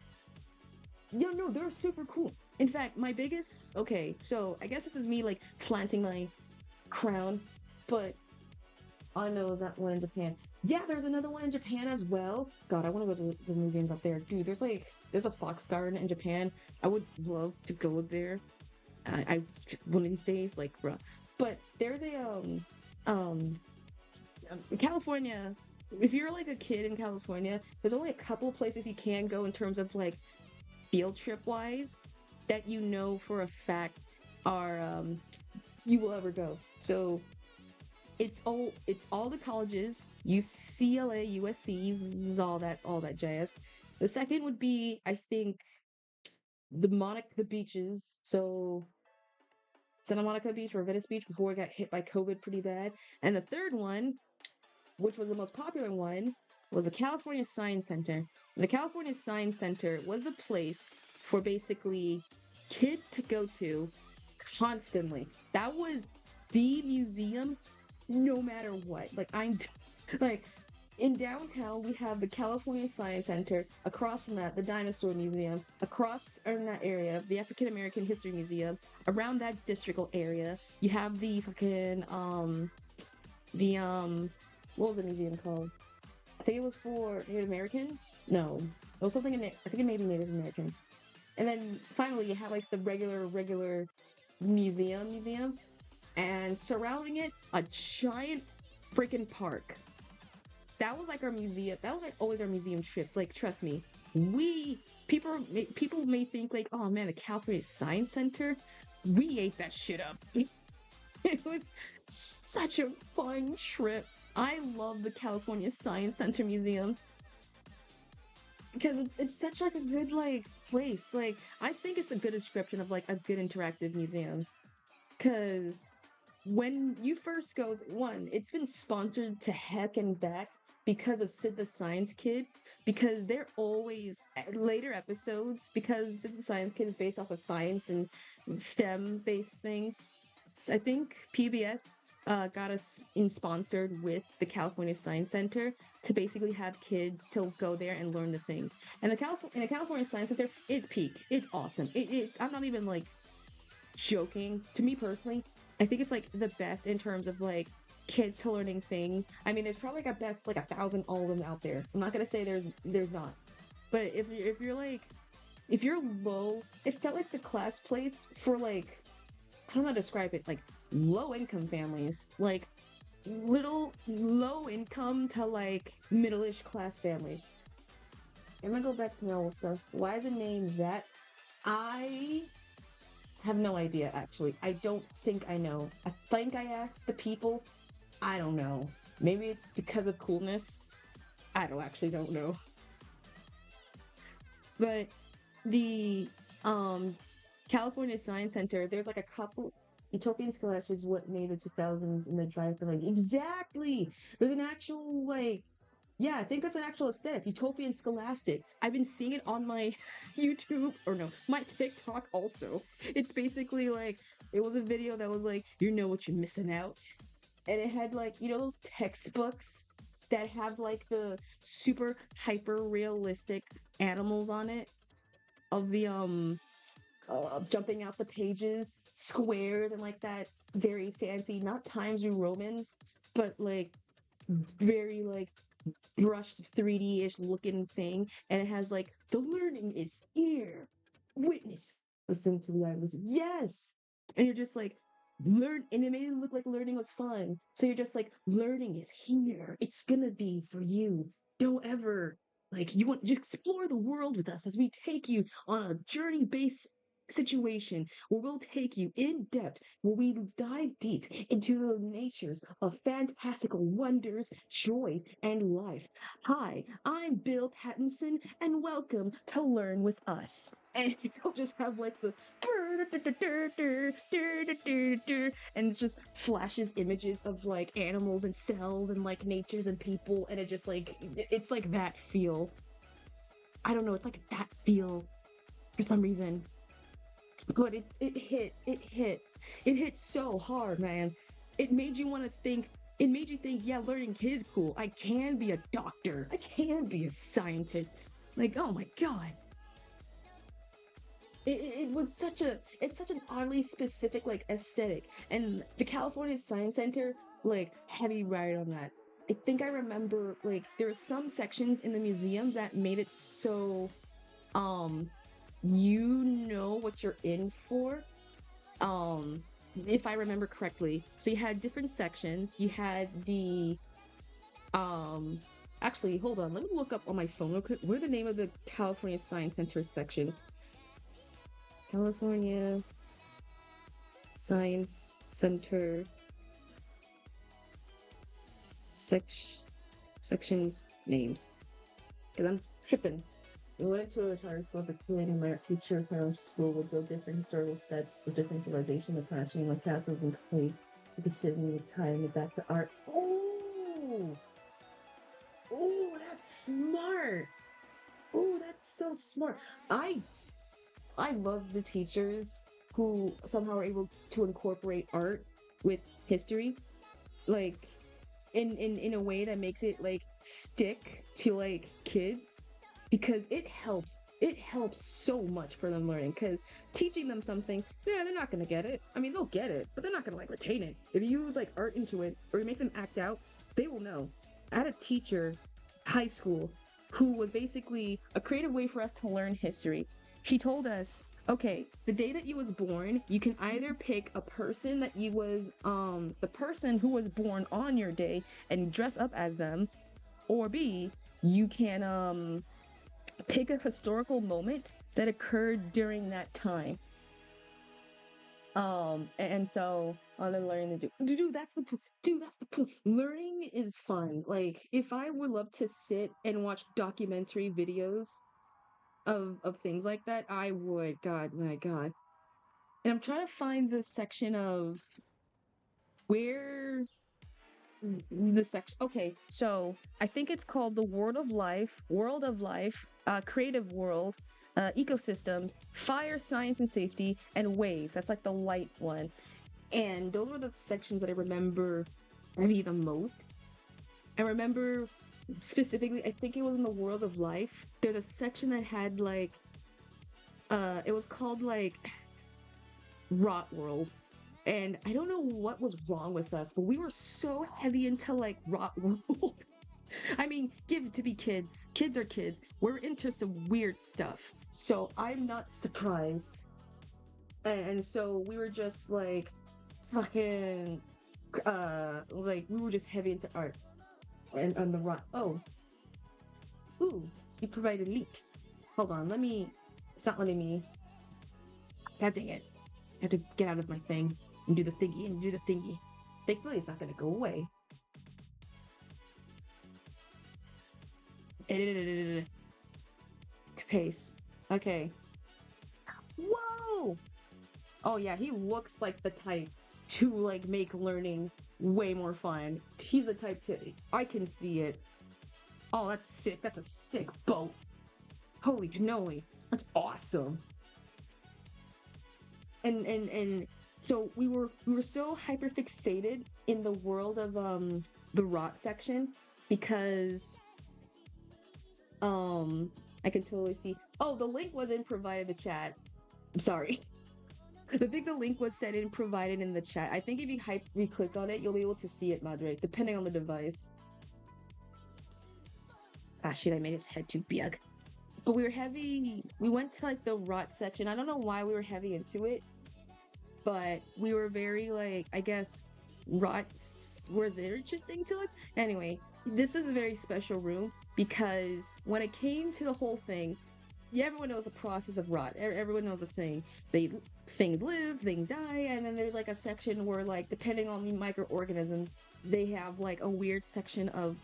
Yeah, no, they're super cool. In fact, my biggest okay, so I guess this is me like planting my crown, but all I know is that one in Japan. Yeah, there's another one in Japan as well. God, I want to go to the museums up there, dude. There's a fox garden in Japan. I would love to go there. I one of these days, like, bruh. But there's a California. If you're like a kid in California, there's only a couple places you can go in terms of like field trip wise that you know for a fact are you will ever go. So it's all the colleges, UCLA, USC, all that jazz. The second would be I think the beaches. So Santa Monica Beach or Venice Beach before it got hit by COVID pretty bad. And the third one, which was the most popular one, was the California Science Center. And the California Science Center was the place for basically kids to go to constantly. That was the museum no matter what. Like I'm like in downtown we have the California Science Center, across from that the Dinosaur Museum, across in that area the African American History Museum, around that districtal area you have the fucking the what was the museum called? I think it was for Native Americans. No, it was something I think it may be Native Americans. And then finally you have like the regular museum, and surrounding it a giant freaking park. That was like our museum. That was like always our museum trip. Like trust me, we people may think like, oh man, the California Science Center. We ate that shit up. It was such a fun trip. I love the California Science Center Museum because it's such like a good like place. Like I think it's a good description of like a good interactive museum. Because when you first go, one, it's been sponsored to heck and back because of Sid the Science Kid. Because they're always later episodes, because Sid the Science Kid is based off of science and STEM based things. I think PBS got us in sponsored with the California Science Center to basically have kids to go there and learn the things. And in the California Science Center, it's peak. It's awesome. It's I'm not even like joking. To me personally, I think it's like the best in terms of like kids to learning things. I mean, there's probably like a best like 1,000 all of them out there. I'm not gonna say there's not, but if you're low, it felt like the class place for like I don't know how to describe it, like low income families, like little low income to like middle-ish class families. I'm gonna go back to normal stuff. Why is it named that? I have no idea actually. I don't think I know. I think I asked the people. I don't know. Maybe it's because of coolness. I don't know. But the um California Science Center, there's like a couple. Utopian Splash is what made the 2000s in the drive for like exactly. There's an actual like yeah, I think that's an actual aesthetic. Utopian Scholastics. I've been seeing it on my YouTube or no, my TikTok also. It's basically like it was a video that was like, you know what you're missing out. And it had like, you know those textbooks that have like the super hyper realistic animals on it of the jumping out the pages, squares and like that very fancy, not Times New Romans, but like very like brushed 3D-ish looking thing, and it has like the learning is here. Witness. Listen to the listen. Yes. And you're just like learn and it made it look like learning was fun. So you're just like learning is here. It's gonna be for you. Don't ever like you want just explore the world with us as we take you on a journey based situation where we'll take you in depth, where we dive deep into the natures of fantastical wonders, joys, and life. Hi, I'm Bill Pattinson, and welcome to Learn with Us. And you'll just have like the and it just flashes images of like animals and cells and like natures and people, and it just like it's like that feel. I don't know, it's like that feel for some reason. But it hit so hard, man. It made you want to think. It made you think, yeah, learning is cool. I can be a doctor. I can be a scientist. Like, oh my god, it was it's such an oddly specific like aesthetic, and the California Science Center like heavy right on that. I think I remember like there were some sections in the museum that made it so um you know what you're in for, um if I remember correctly. So you had different sections. You had the um actually hold on, let me look up on my phone real quick. What are the name of the California Science Center sections? California Science Center sections names, because I'm tripping. We went into a retired school as a Canadian merit teacher. Primary school would build different historical sets of different civilization. The classroom like castles and caves. You could sit and tying it back to art. Oh, oh, that's smart. Oh, that's so smart. I I love the teachers who somehow are able to incorporate art with history, like in a way that makes it like stick to like kids, because it helps so much for them learning, because teaching them something, yeah, they're not going to get it. I mean, they'll get it, but they're not going to like retain it. If you use like art into it or you make them act out, they will know. I had a teacher, high school, who was basically a creative way for us to learn history. She told us, okay, the day that you was born, you can either pick a person that you was the person who was born on your day and dress up as them, or B, you can pick a historical moment that occurred during that time. And so on then learning to dude, that's the dude, that's the point. Learning is fun. Like if I would love to sit and watch documentary videos of things like that, I would. God, my God. And I'm trying to find the section of where the section. Okay, so I think it's called the World of Life, Creative World, Ecosystems, Fire, Science and Safety, and Waves. That's like the light one. And those were the sections that I remember maybe the most. I remember specifically, I think it was in the World of Life. There's a section that had like, it was called like Rot World. And I don't know what was wrong with us, but we were so heavy into like Rot World. I mean, give it to be kids. Kids are kids. We're into some weird stuff. So I'm not surprised. And so we were just like fucking like we were just heavy into art. And on the Rot. Oh. Ooh, you provided a link. Hold on, let me it's not letting me. God dang it. I have to get out of my thing and do the thingy and do the thingy. Thankfully, it's not going to go away. Pace. Okay. Oh yeah, he looks like the type to like make learning way more fun. He's the type to. I can see it. Oh, that's sick. That's a sick boat. Holy cannoli. That's awesome. And so we were so hyper fixated in the world of the rot section because um I can totally see. Oh, the link wasn't provided in the chat. I'm sorry. I think the link was set in provided in the chat. I think if you click on it, you'll be able to see it, Madre, depending on the device. Ah shit, I made his head too big. But we were heavy. We went to like the rot section. I don't know why we were heavy into it, but we were very like, I guess rot was interesting to us. Anyway, this is a very special room because when it came to the whole thing, yeah, everyone knows the process of rot. Everyone knows the thing. Things live, things die, and then there's like a section where like depending on the microorganisms, they have like a weird section of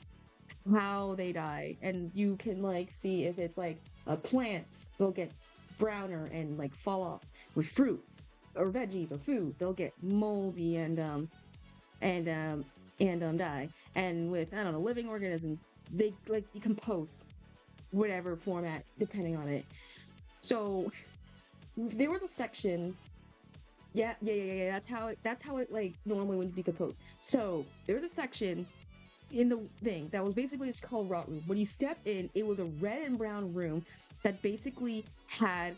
how they die, and you can like see if it's like plants, they'll get browner and like fall off. With fruits or veggies or food, they'll get moldy and die. And with, I don't know, living organisms, they like decompose, whatever format depending on it. So there was a section. Yeah. That's how it like normally when you decompose. So there was a section in the thing that was basically just called rot room. When you step in, it was a red and brown room that basically had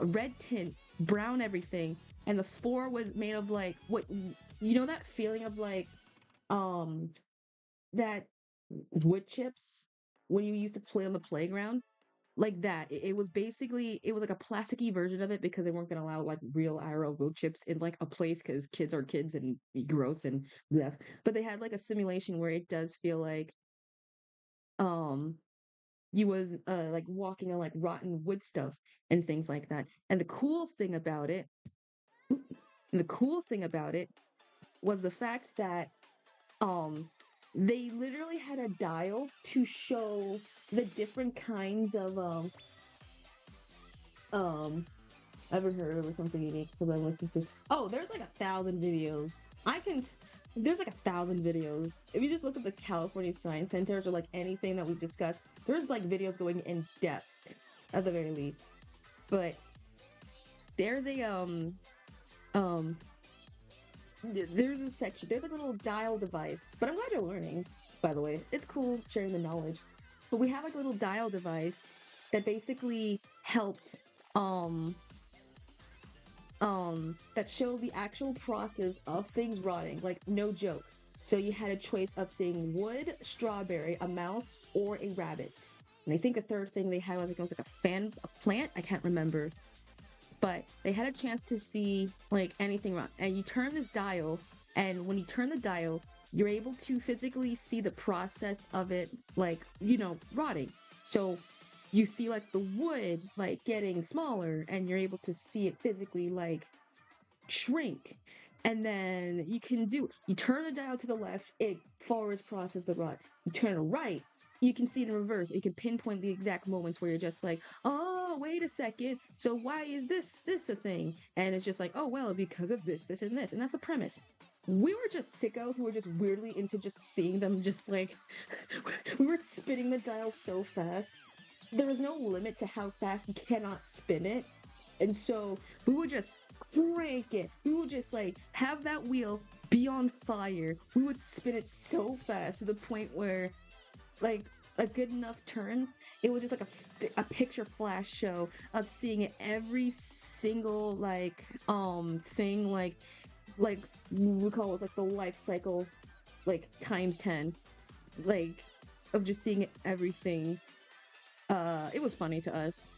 a red tint, brown everything, and the floor was made of like what, you know, that feeling of like um that wood chips when you used to play on the playground, like that. It was basically, it was like a plasticky version of it because they weren't going to allow like real IRL wood chips in like a place because kids are kids and gross and left. But they had like a simulation where it does feel like um you was like walking on like rotten wood stuff and things like that. And the cool thing about it was the fact that um they literally had a dial to show the different kinds of um ever heard of or something unique because I listened to. Oh, there's like 1,000 videos. There's like 1,000 videos. If you just look at the California Science Centers or like anything that we've discussed, there's like videos going in depth at the very least. But there's a um there's a section, there's like a little dial device. But I'm glad you're learning, by the way. It's cool sharing the knowledge. But we have like a little dial device that basically helped that showed the actual process of things rotting, like no joke. So you had a choice of seeing wood, strawberry, a mouse, or a rabbit. And I think a third thing they had was like, it was like a plant. I can't remember, but they had a chance to see like anything rot. And you turn this dial, and when you turn the dial, you're able to physically see the process of it, like, you know, rotting. So you see like the wood like getting smaller, and you're able to see it physically like shrink. And then you turn the dial to the left, it forwards process the rot. You turn it right, you can see it in reverse. You can pinpoint the exact moments where you're just like, oh, wait a second, so why is this a thing? And it's just like, oh well, because of this and this. And that's the premise. We were just sickos who were just weirdly into just seeing them just like we were spinning the dial so fast. There was no limit to how fast you cannot spin it. And so we would just crank it. We would just like have that wheel be on fire. We would spin it so fast to the point where like a good enough turns, it was just like a picture flash show of seeing every single like thing like we call it like the life cycle like times 10, like of just seeing everything. It was funny to us.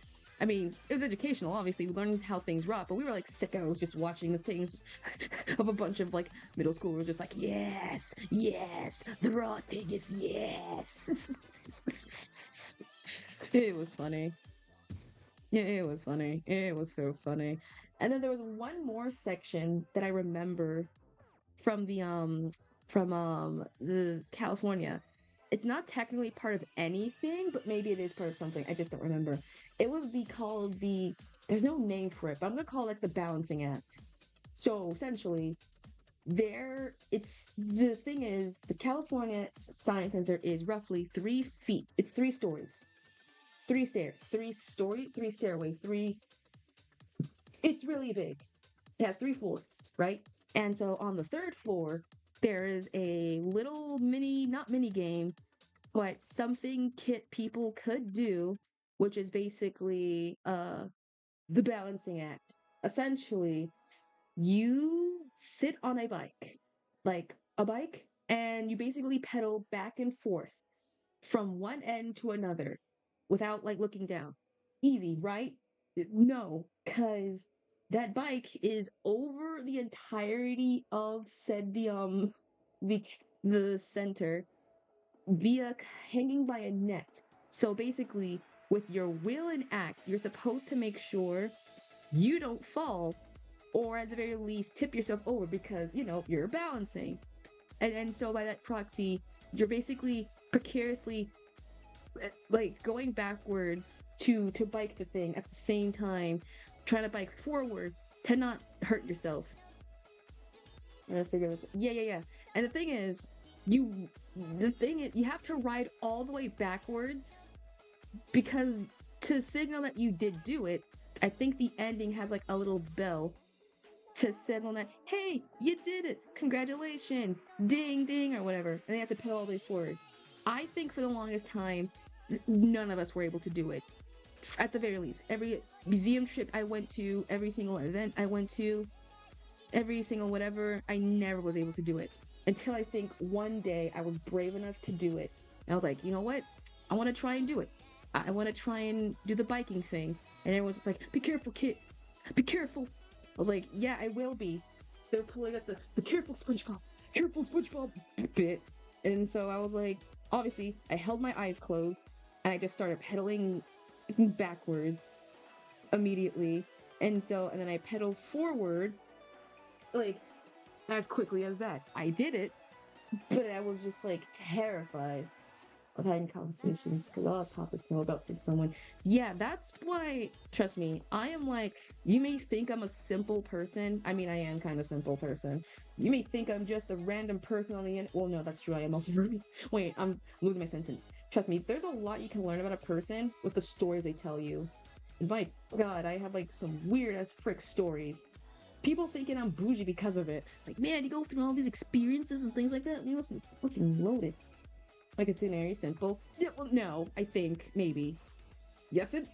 I mean, it was educational, obviously. We learned how things rot, but we were like sickos just watching the things of a bunch of like middle schoolers just like, yes, the rotting is yes. It was funny. Yeah, it was funny. It was so funny. And then there was one more section that I remember from the California. it's not technically part of anything, but maybe it is part of something. I just don't remember. It would be called the, there's no name for it, but I'm gonna call it like the balancing act. So essentially, the thing is, the California Science Center is roughly 3 feet. It's 3 stories, 3 stairs, three stairways, it's really big. It has 3 floors, right? And so on the third floor, there is a little not mini game, but something people could do, which is basically the balancing act. Essentially, you sit on a bike, like a bike, and you basically pedal back and forth from one end to another without like looking down. Easy, right? No, because that bike is over the entirety of said the the center via hanging by a net. So basically, with your will and act, you're supposed to make sure you don't fall, or at the very least tip yourself over because you're balancing. And so by that proxy, you're basically precariously like going backwards to bike the thing at the same time, trying to bike forward to not hurt yourself. I'm gonna figure this. Yeah. And the thing is, you have to ride all the way backwards because to signal that you did do it, I think the ending has like a little bell to signal that, hey, you did it, congratulations, ding ding, or whatever, and they have to pedal all the way forward. I think for the longest time, none of us were able to do it. At the very least, every museum trip I went to, every single event I went to, every single whatever, I never was able to do it. Until I think one day I was brave enough to do it. And I was like, you know what? I want to try and do it. I want to try and do the biking thing. And everyone's just like, be careful, Kit. Be careful. I was like, yeah, I will be. They're pulling up the careful SpongeBob bit. And so I was like, obviously, I held my eyes closed and I just started pedaling backwards immediately. And then I pedaled forward, like, as quickly as that. I did it, but I was just like terrified of having conversations because I'll have topics to know about with someone. Yeah, that's why, trust me, I am like, you may think I'm a simple person. I mean, I am kind of a simple person. You may think I'm just a random person on the internet. Well, no, that's true. I am also really. Wait, I'm losing my sentence. Trust me, there's a lot you can learn about a person with the stories they tell you. And my God, I have like some weird as frick stories. People thinking I'm bougie because of it. Like, man, you go through all these experiences and things like that. You must be fucking loaded. Like, it's very simple. Yeah, well, no, I think, maybe. Yes, it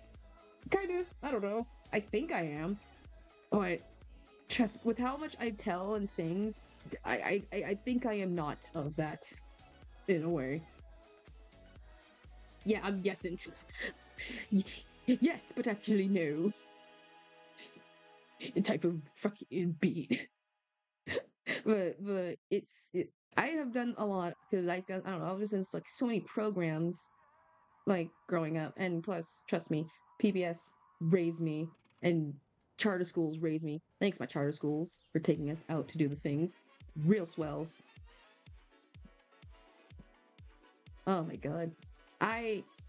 kinda, I don't know. I think I am. But, trust, with how much I tell and things, I think I am not of that, in a way. Yeah, I'm guessing. Yes, but actually no. Type of fucking beat. but I have done a lot because I don't know, I was in like so many programs like growing up, and plus, trust me, PBS raised me, and charter schools raised me. Thanks, my charter schools, for taking us out to do the things. Real swells. Oh my God,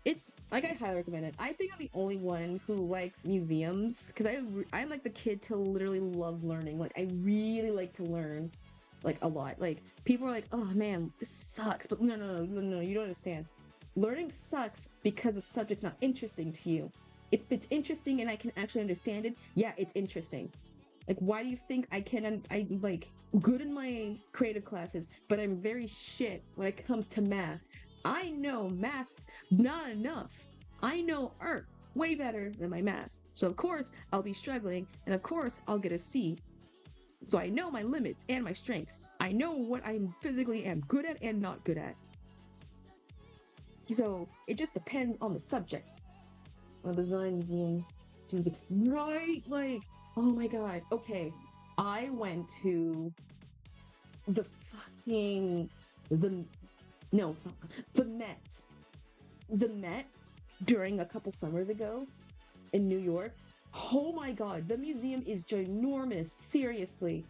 it's like I highly recommend it. I think I'm the only one who likes museums because I'm like the kid to literally love learning. Like I really like to learn, like a lot. Like people are like, oh man, this sucks, but no, you don't understand. Learning sucks because the subject's not interesting to you. If it's interesting and I can actually understand it, yeah, it's interesting. Like, why do you think I'm like good in my creative classes, but I'm very shit when it comes to math? I know math not enough. I know art way better than my math. So of course I'll be struggling, and of course I'll get a C. So I know my limits and my strengths. I know what I physically am good at and not good at. So it just depends on the subject. On design museums, right? Like, oh my God. Okay, I went to the fucking the no, it's not the Met. The Met during a couple summers ago in New York. Oh my God, the museum is ginormous. Seriously,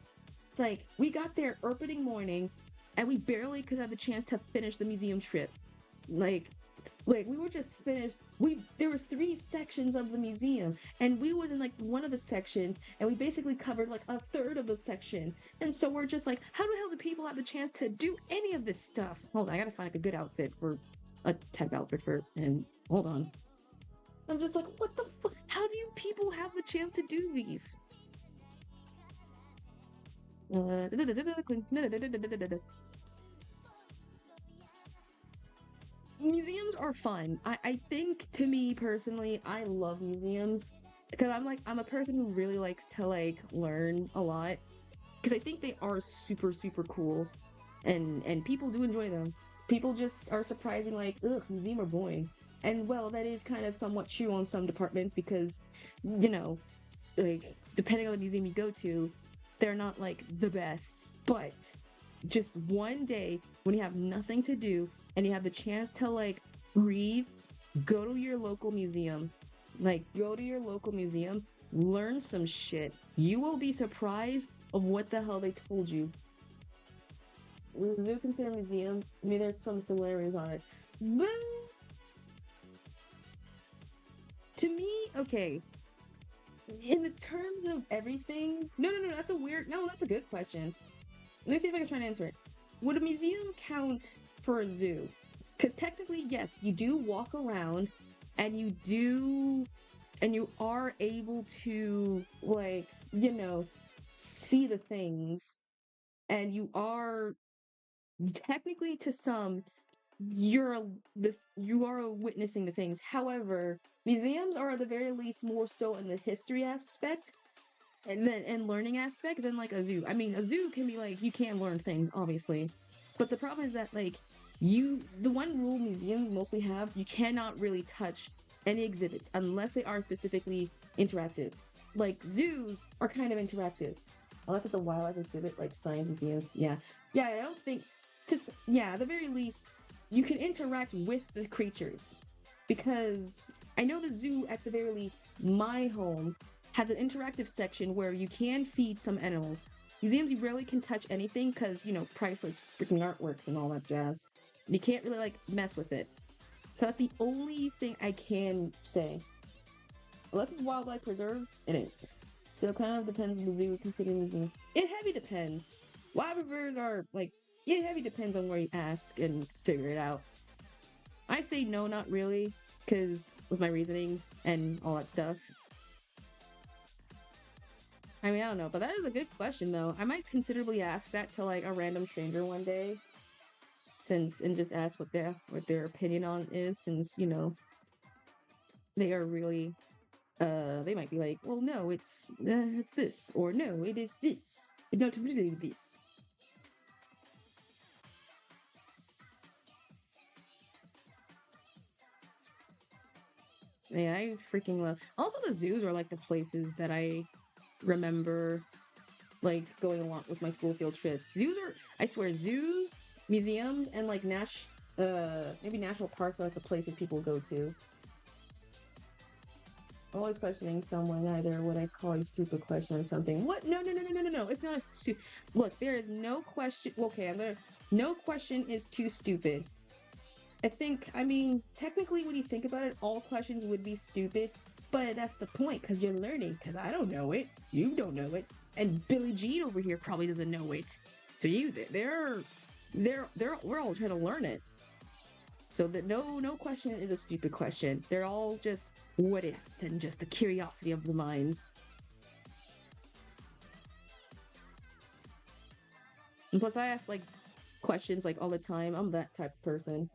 like we got there opening morning, and we barely could have the chance to finish the museum trip. like we were just finished. There was 3 sections of the museum, and we was in like one of the sections, and we basically covered like a third of the section. And so we're just like, how the hell do people have the chance to do any of this stuff? Hold on, I gotta find like a good outfit for a tech outfit for. And hold on, I'm just like, what the fuck? How do you people have the chance to do these? Museums are fun. I think, to me personally, I love museums because I'm a person who really likes to like learn a lot because I think they are super super cool, and people do enjoy them. People just are surprising like, ugh, museum are boring. And well, that is kind of somewhat true on some departments because, you know, like depending on the museum you go to, they're not like the best. But just one day when you have nothing to do and you have the chance to like breathe, go to your local museum. Like go to your local museum, learn some shit. You will be surprised of what the hell they told you. The zoo consider museum. I mean, there's some similarities on it. But to me, okay, in the terms of everything, no, that's a good question. Let me see if I can try and answer it. Would a museum count for a zoo? Because technically, yes, you do walk around and you are able to, like, see the things, and you are technically to some, you are witnessing the things. However, museums are at the very least more so in the history aspect and learning aspect than like a zoo. I mean, a zoo can be like you can learn things, obviously, but the problem is that like the one rule museums mostly have, you cannot really touch any exhibits unless they are specifically interactive. Like zoos are kind of interactive, unless it's a wildlife exhibit like science museums. Yeah, I don't think yeah, at the very least, you can interact with the creatures because I know the zoo, at the very least, my home has an interactive section where you can feed some animals. Museums, you rarely can touch anything because, priceless freaking artworks and all that jazz. You can't really, like, mess with it. So that's the only thing I can say. Unless it's wildlife preserves, it ain't. So it kind of depends on the zoo considering the zoo. It heavy depends. Wildlife preserves are, like, it heavy depends on where you ask and figure it out. I say no, not really, because with my reasonings and all that stuff. I mean, I don't know, but that is a good question, though. I might considerably ask that to like a random stranger one day, and just ask what their opinion on is, since they are really they might be like, well, no, it's this, or no, it is this, no, it's really this. Yeah, I freaking love. Also, the zoos are like the places that I remember like going a lot with my school field trips. Zoos are, I swear, zoos, museums, and like maybe national parks are like the places people go to. Always questioning someone, either what I call a stupid question or something. What? No. It's not stupid. Look, there is no question. Okay, no question is too stupid. I mean, technically, when you think about it, all questions would be stupid, but that's the point, because you're learning, because I don't know it, you don't know it, and Billie Jean over here probably doesn't know it. So we're all trying to learn it. So that no question is a stupid question. They're all just what ifs and just the curiosity of the minds. And plus, I ask like questions like all the time. I'm that type of person.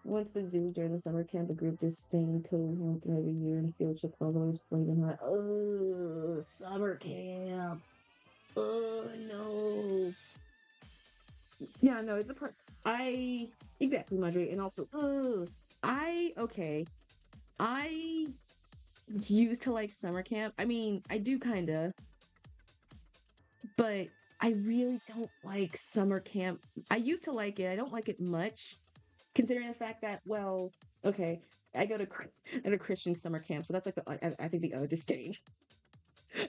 Once the zoo during the summer camp, a group just staying totally home through every year, and field trip was always flaming hot. Oh, summer camp. Oh no. Yeah, no, it's a part. I exactly, Madre, and also, okay. I used to like summer camp. I mean, I do kinda, but I really don't like summer camp. I used to like it. I don't like it much, considering the fact that, well, okay, I go to at a Christian summer camp, so that's like I think the other disdain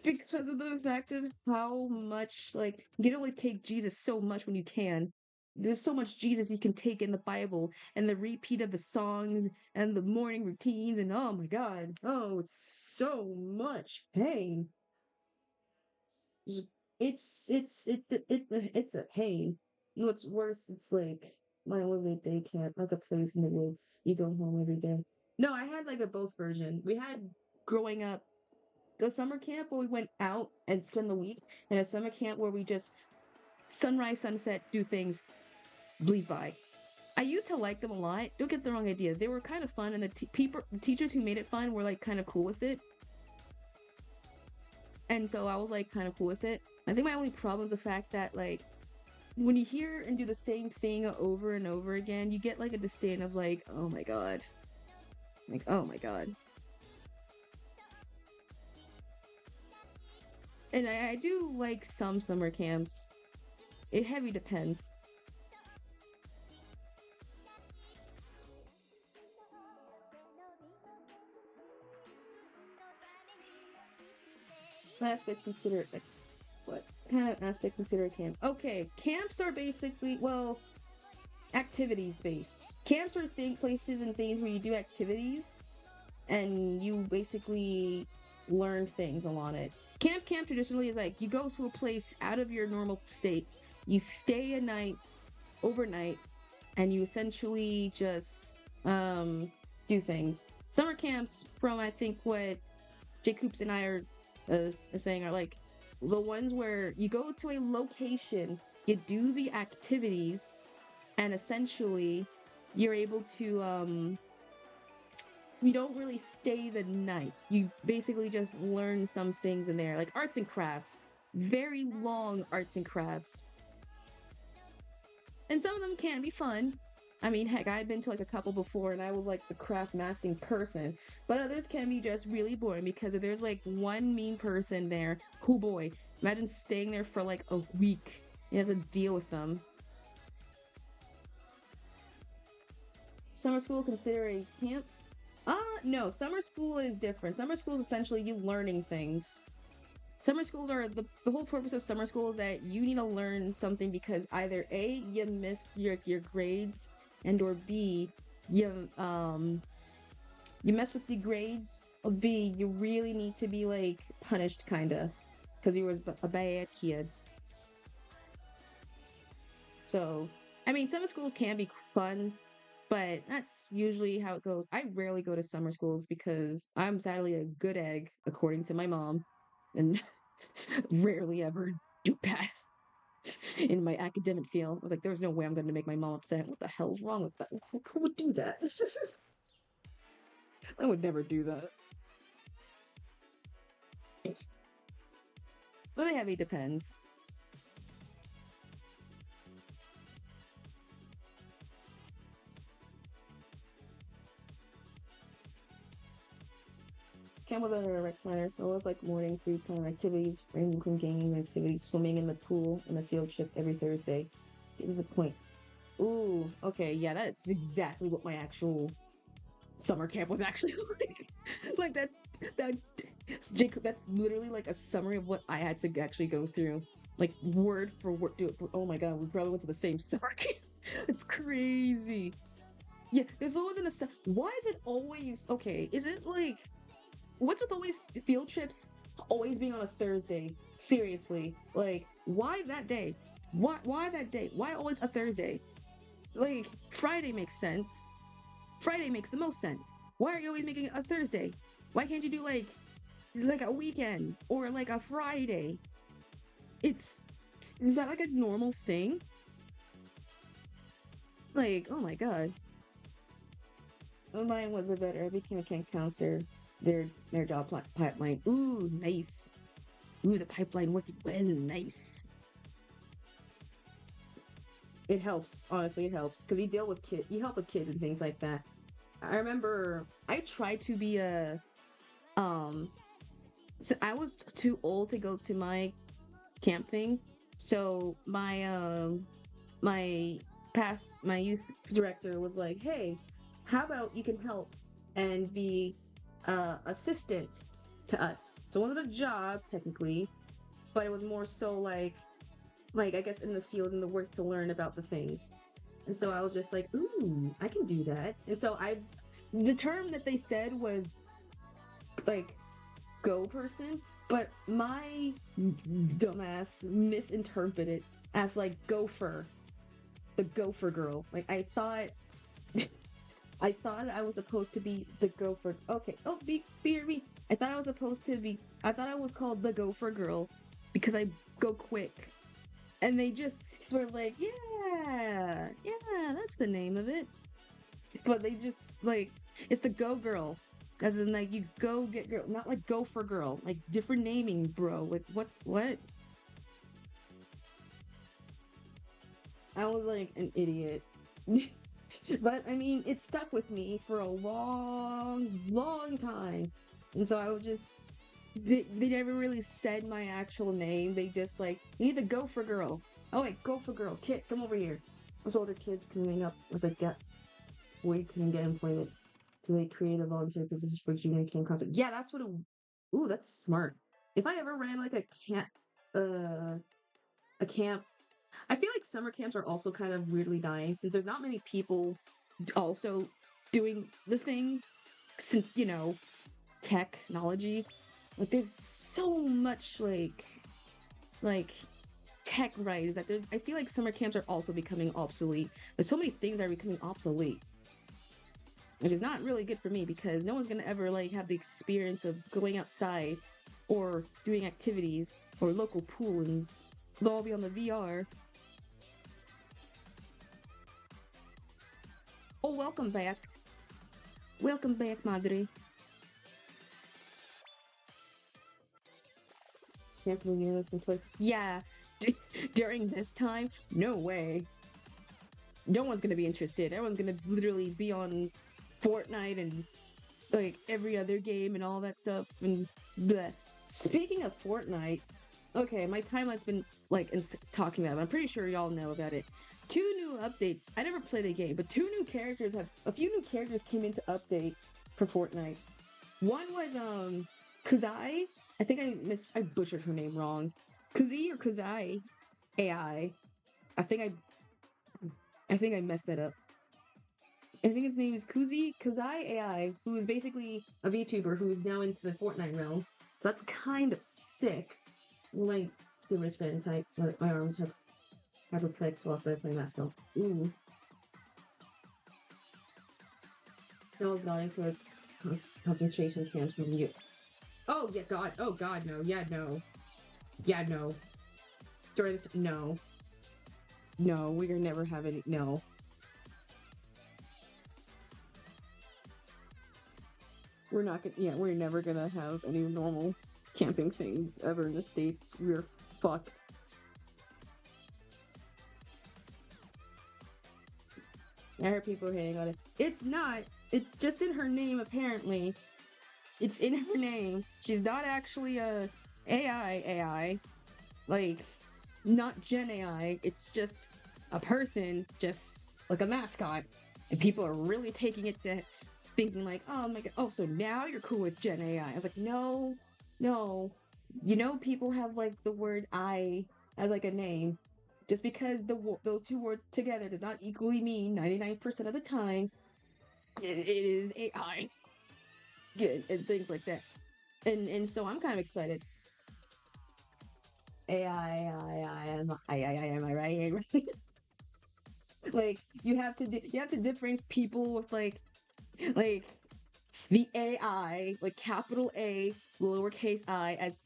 because of the fact of how much like you can only take Jesus so much when you can. there's so much Jesus you can take in the Bible, and the repeat of the songs and the morning routines, and oh my God, oh, it's so much pain. It's a pain. What's worse, it's like mine was a day camp, like a place in the woods. You go home every day. No, I had like a both version. We had growing up the summer camp where we went out and spend the week, and a summer camp where we just sunrise, sunset, do things, bleed by. I used to like them a lot. Don't get the wrong idea. They were kind of fun, and the teachers who made it fun were like kind of cool with it. And so I was like kind of cool with it. I think my only problem is the fact that like when you hear and do the same thing over and over again, you get like a disdain of like, oh my God. Like, oh my God. And I do like some summer camps. It heavy depends. What aspects consider like, what kind of aspect consider a camp? Okay, camps are basically, well, activities based. Camps are places and things where you do activities and you basically learn things along it. Camp traditionally is like you go to a place out of your normal state, you stay a night overnight, and you essentially just do things. Summer camps, from I think what Jake Coops and I are saying, are like the ones where you go to a location, you do the activities, and essentially you're able to you don't really stay the night. You basically just learn some things in there, like arts and crafts, very long arts and crafts. And some of them can be fun. I mean, heck, I've been to like a couple before and I was like the craft mastering person. But others can be just really boring because if there's like one mean person there, oh boy, imagine staying there for like a week. You have to deal with them. Summer school consider a camp? No, summer school is different. Summer school is essentially you learning things. Summer schools are the whole purpose of summer school is that you need to learn something because either A, you miss your grades, and or B, you mess with the grades, or B, you really need to be like punished kinda because you were a bad kid. So, I mean, summer schools can be fun, but that's usually how it goes. I rarely go to summer schools because I'm sadly a good egg, according to my mom, and rarely ever do bad in my academic field. I was like, there's no way I'm going to make my mom upset. What the hell's wrong with that? Who would do that? I would never do that. But it heavy depends. Camp with other rec liners, so it was like morning free time activities, random gaming activities, swimming in the pool, and a field trip every Thursday. Get to the point. Ooh, okay, yeah, that's exactly what my actual summer camp was actually like. Like that's Jacob. That's literally like a summary of what I had to actually go through, like word for word. Dude, oh my god, we probably went to the same summer camp. It's crazy. Yeah, there's always why is it always okay? Is it like what's with always field trips always being on a Thursday? Seriously, like why that day? Why that day? Why always a Thursday? Like Friday makes sense. Friday makes the most sense. Why are you always making it a Thursday? Why can't you do like a weekend or like a Friday? It's is that like a normal thing? Like, oh my god. Mine was a better. I became a camp counselor. Their job pipeline. Ooh, nice. Ooh, the pipeline working well. Nice. It helps. Honestly, it helps because you deal with you help with kids and things like that. I remember I tried to be a so I was too old to go to my camp thing. So my youth director was like, "Hey, how about you can help and be assistant to us?" So it wasn't a job technically, but it was more so like like I guess in the field and the work to learn about the things. And so I was just like, ooh, I can do that. And so the term that they said was like go person, but my dumbass misinterpreted it as like gopher, the gopher girl. Like I thought I thought I was supposed to be the gopher. Okay. Oh, be. I thought I was supposed to be. I thought I was called the gopher girl because I go quick. And they just sort of like, yeah, that's the name of it. But they just like, it's the go girl. As in like, you go get girl, not like gopher girl. Like different naming, bro. Like what? I was like an idiot. But I mean, it stuck with me for a long time. And so I was just, they never really said my actual name. They just like, you need the gopher girl. Oh wait, gopher girl. Kit, come over here. Those older kids coming up as like, get, where you can get employment to like create a volunteer position for junior camp concert. Yeah, that's what it, ooh, that's smart. If I ever ran like a camp, I feel like summer camps are also kind of weirdly dying since there's not many people also doing the thing since, you know, technology. Like there's so much like tech rise that there's, I feel like summer camps are also becoming obsolete. There's so many things that are becoming obsolete. Which is not really good for me because no one's gonna ever like have the experience of going outside or doing activities or local poolings. They'll all be on the VR. Oh, welcome back. Welcome back, Madre. Can't believe you listen twice. Yeah, during this time, no way. No one's gonna be interested. Everyone's gonna literally be on Fortnite and like every other game and all that stuff and bleh. Speaking of Fortnite, okay, my timeline's been like talking about it. I'm pretty sure y'all know about it. 2 new updates. I never played the game, but 2 new characters a few new characters came into update for Fortnite. One was Kuzai. I think I butchered her name wrong. Kuzi or Kuzai AI. I think I messed that up. I think his name is Kuzai AI, who is basically a VTuber who is now into the Fortnite realm. So that's kind of sick. Like the wristband type, my arms have hyperplex whilst I'm playing that stuff. Ooh. I was going to a concentration camps in you. Oh yeah, God. Oh God, no. Yeah, no. Yeah, no. During this, no. No, we are never having no. We're not gonna, yeah, we're never gonna have any normal camping things ever in the States. We're fucked. I heard people hating on it. It's not. It's just in her name, apparently. It's in her name. She's not actually a AI. Like, not Gen AI. It's just a person, just like a mascot. And people are really taking it to thinking like, oh my god, oh, so now you're cool with Gen AI. I was like, no. You know, people have like the word I as like a name. Just because those 2 words together does not equally mean 99% of the time it is AI. Good, and things like that. And so I'm kind of excited. Am I right? Like you have to differentiate people with like the AI, like capital A, lowercase I as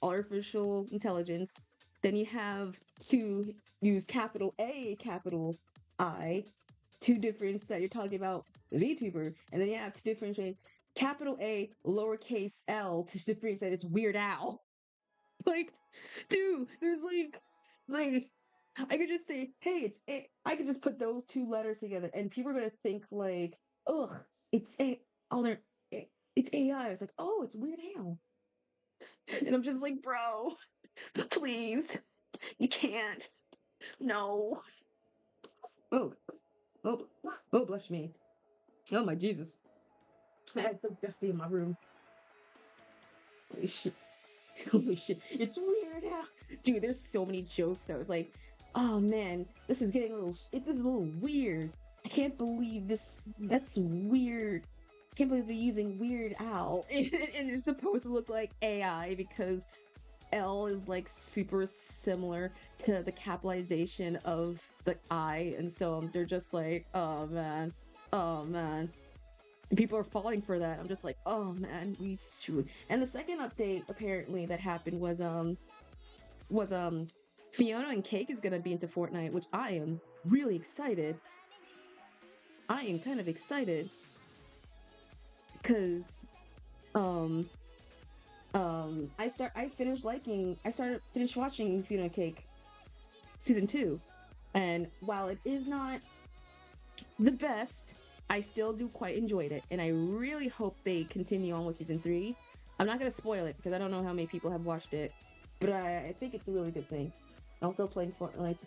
artificial intelligence. Then you have to use capital A, capital I to differentiate that you're talking about the VTuber. And then you have to differentiate capital A, lowercase L to differentiate it's Weird Al. Like, dude, there's like, I could just say, hey, it's A. I could just put those 2 letters together and people are going to think like, ugh, it's A. It's AI. I was like, oh, it's Weird Al. And I'm just like, bro, please, you can't. No. Oh, bless me. Oh my Jesus. It's so dusty in my room. Holy shit. Holy shit, it's weird now. Dude, there's so many jokes that was like, oh man, this is getting a little, this is a little weird. I can't believe this, that's weird. I can't believe they're using Weird Al. And it's supposed to look like AI because L is like super similar to the capitalization of the I. And so they're just like, oh man, oh man. And people are falling for that. I'm just like, oh man, we should. And the second update apparently that happened was Fiona and Cake is gonna be into Fortnite, which I am really excited. I am kind of excited because um I finished watching Fiona and Cake season 2, and while it is not the best, I still do quite enjoyed it, and I really hope they continue on with season 3. I'm not gonna spoil it because I don't know how many people have watched it, but I think it's a really good thing. Also playing Fortnite.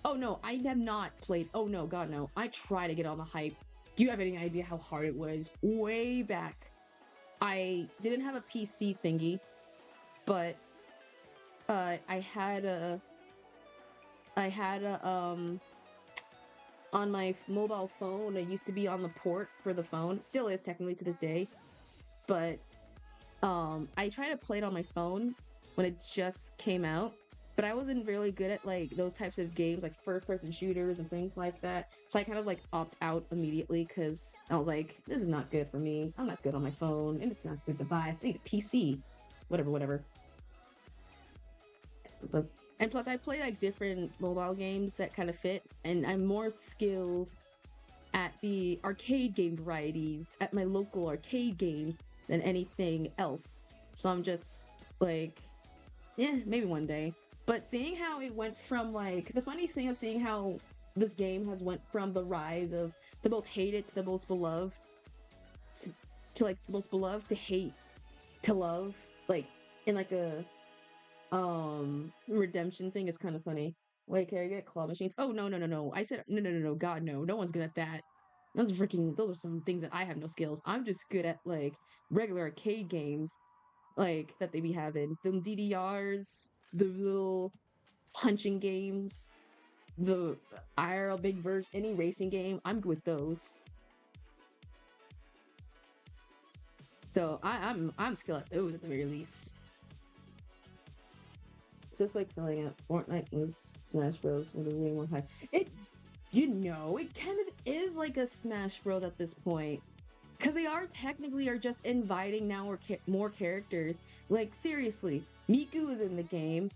Oh no, I have not played. Oh no, God no. I try to get on the hype. Do you have any idea how hard it was way back? I didn't have a PC thingy, but I had a on my mobile phone. It used to be on the port for the phone. It still is technically to this day, but I tried to play it on my phone when it just came out, but I wasn't really good at like those types of games, like first person shooters and things like that. So I kind of like opt out immediately because I was like, this is not good for me. I'm not good on my phone, and it's not a good device. I need a PC. Whatever. And plus, I play like different mobile games that kind of fit, and I'm more skilled at the arcade game varieties at my local arcade games than anything else. So I'm just like, yeah, maybe one day. But seeing how it went from like the funny thing of seeing how this game has went from the rise of the most hated to the most beloved to like the most beloved to hate to love, like in like a redemption thing is kind of funny. Wait, can I get claw machines? Oh no. I said no, God no. No one's good at that. Those are some things that I have no skills. I'm just good at like regular arcade games like that they be having. Them DDRs, the little punching games, the IRL big version, any racing game, I'm good with those. So I'm skilled at those at the very least. It's just like selling out Fortnite was Smash Bros. With a way more high. It kind of is like a Smash Bros. At this point. Because they are technically just inviting now more characters. Like, seriously, Miku is in the game.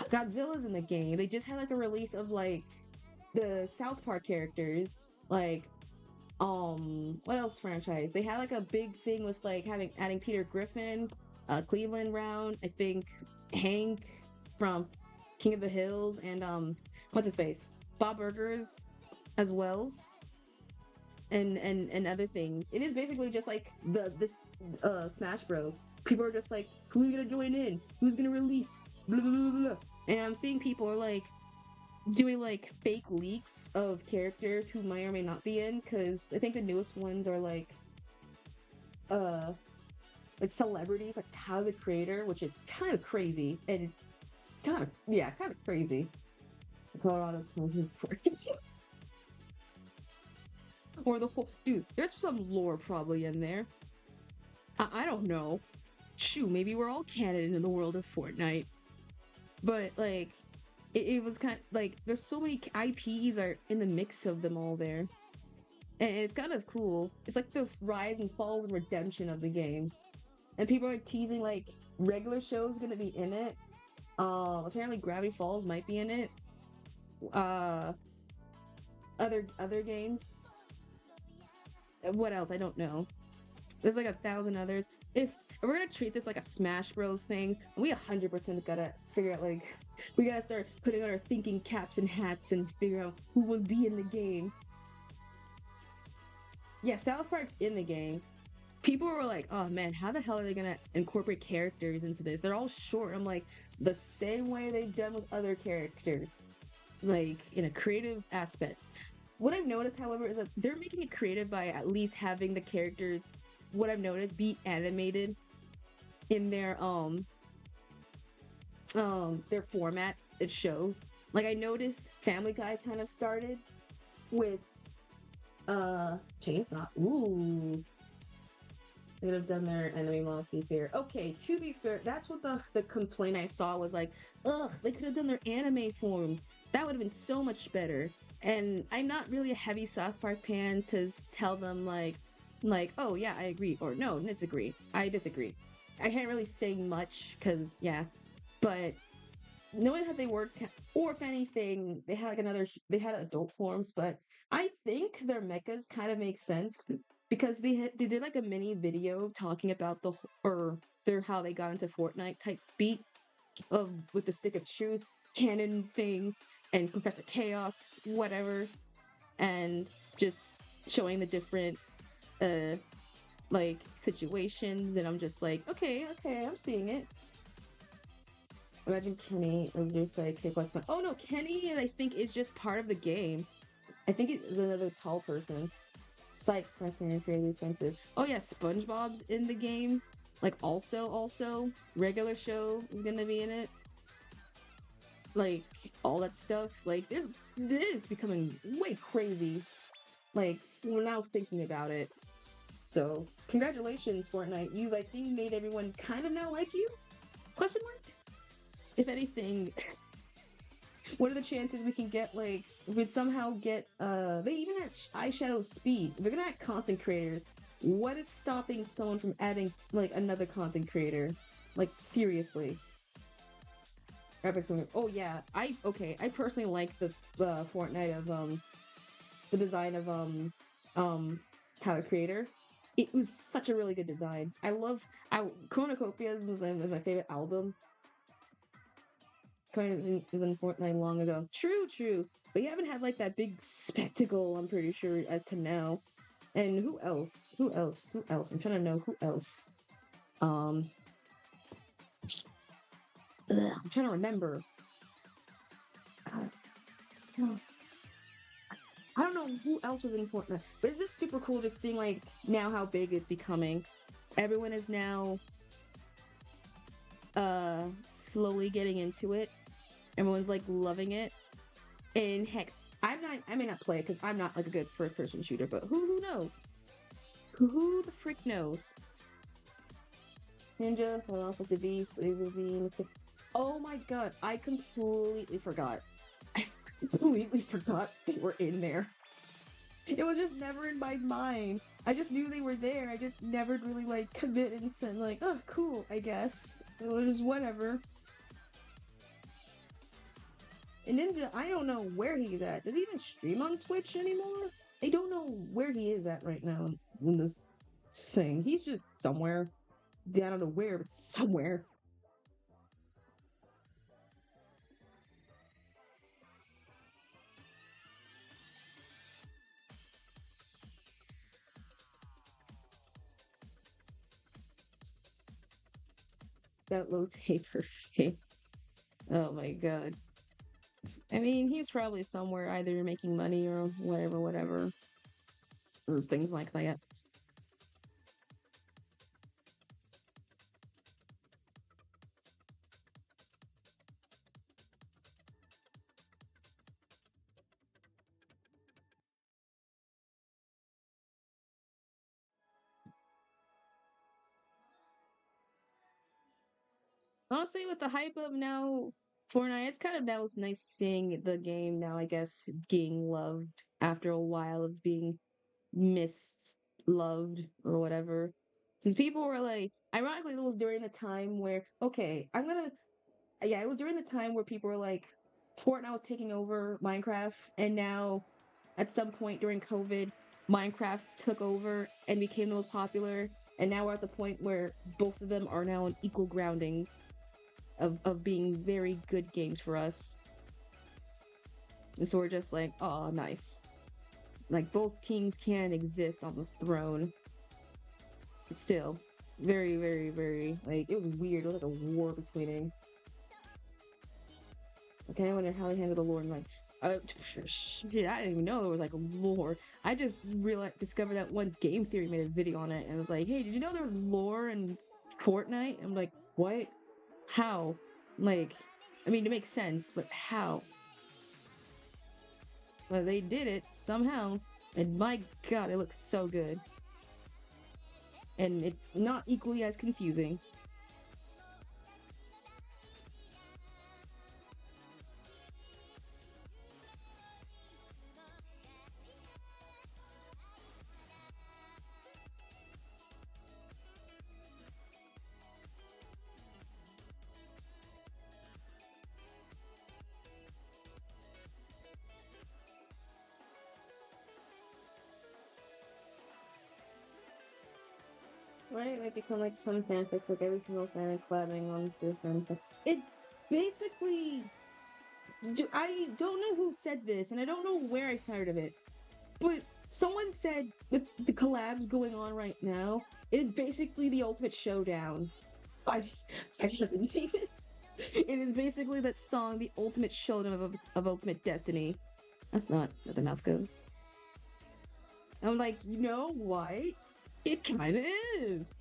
Godzilla's in the game. They just had like a release of like the South Park characters. Like, what else franchise? They had like a big thing with like adding Peter Griffin, Cleveland Round, I think Hank from King of the Hills, and what's his face? Bob Burgers as well. And other things. It is basically just like this Smash Bros. People are just like, who are you gonna join in? Who's gonna release? Blah blah blah blah. And I'm seeing people are like doing like fake leaks of characters who may or may not be in, because I think the newest ones are like celebrities like Tyler the Creator, which is kind of crazy and kind of crazy. Colorado's 2040. Or the whole dude, there's some lore probably in there. I don't know. Shoot, maybe we're all canon in the world of Fortnite. But like, it was kind of like there's so many IPs are in the mix of them all there, and it's kind of cool. It's like the rise and falls and redemption of the game, and people are like, teasing like regular shows gonna be in it. Apparently Gravity Falls might be in it. Other games. What else? I don't know. There's like 1,000 others. If we're gonna treat this like a Smash Bros thing, we 100% gotta figure out like we gotta start putting on our thinking caps and hats and figure out who will be in the game. Yeah, South Park's in the game. People were like, oh man, how the hell are they gonna incorporate characters into this? They're all short. I'm like, the same way they've done with other characters, like in a creative aspect. What I've noticed, however, is that they're making it creative by at least having the characters, what I've noticed, be animated in their their format it shows. Like I noticed Family Guy kind of started with Chainsaw. Ooh. They would have done their enemy mod, to be fair. Okay, to be fair, that's what the complaint I saw was like, ugh, they could have done their anime forms. That would have been so much better. And I'm not really a heavy South Park fan to tell them like, oh yeah, I agree, or no, disagree. I disagree. I can't really say much, because, yeah. But knowing how they work, or if anything, they had like they had adult forms, but I think their mechas kind of make sense because they did like a mini video talking about or their how they got into Fortnite type beat of with the Stick of Truth canon thing and Professor Chaos, whatever, and just showing the different uh like situations, and I'm just like, okay, I'm seeing it. Imagine Kenny or just like say what's fun. Oh no, Kenny I think is just part of the game. I think it's another tall person. Sykes, I think fairly expensive. Oh yeah, SpongeBob's in the game. Like also regular show is gonna be in it. Like all that stuff. Like this is becoming way crazy. Like we're now thinking about it. So congratulations, Fortnite. You I think made everyone kind of now like you? Question mark? If anything, what are the chances we can get like we somehow get they even had eyeshadow speed. They're gonna add content creators. What is stopping someone from adding like another content creator? Like seriously. Oh yeah, I personally like the Fortnite of the design of Tyler Creator. It was such a really good design. I Cornucopias was my favorite album. Kind of in Fortnite long ago. True. But you haven't had like that big spectacle, I'm pretty sure, as to now. And who else? I'm trying to know who else. I'm trying to remember. I don't know who else was in Fortnite, but it's just super cool just seeing like now how big it's becoming. Everyone is now slowly getting into it. Everyone's like loving it. And heck, I may not play it because I'm not like a good first person shooter, but who knows? Who the frick knows? Ninja, fell off with the beast, oh my god, I completely forgot. I completely forgot they were in there. It was just never in my mind. I just knew they were there. I just never really like committed and said like, oh cool, I guess. It was just whatever. And Ninja, I don't know where he's at. Does he even stream on Twitch anymore? I don't know where he is at right now in this thing. He's just somewhere. I don't know where, but somewhere. That low taper fade. Oh my god. I mean, he's probably somewhere either making money or whatever. Or things like that. Honestly, with the hype of now Fortnite, it's kind of now it's nice seeing the game now, I guess, being loved after a while of being misloved or whatever. Since people were like, ironically, it was during the time where, okay, it was during the time where people were like, Fortnite was taking over Minecraft, and now at some point during COVID, Minecraft took over and became the most popular, and now we're at the point where both of them are now on equal groundings of being very good games for us. And so we're just like, oh, nice. Like, both kings can exist on the throne. But still, very, very, very, like, it was weird. It was like a war between them. Okay, I wonder how he handled the lore. And like, shit, I didn't even know there was like a lore. I just discovered that once Game Theory made a video on it, and it was like, hey, did you know there was lore in Fortnite? I'm like, what? How? Like, I mean, it makes sense, but how? Well, they did it somehow, and my god, it looks so good. And it's not equally as confusing. Right, they become like some fanfics, like every single fan collabing on the fanfic. It's basically, I don't know who said this, and I don't know where I heard of it, but someone said with the collabs going on right now, it is basically the ultimate showdown. I, I haven't seen it. It is basically that song, the ultimate showdown of Ultimate Destiny. That's not where the mouth goes. I'm like, you know what? It kind of is.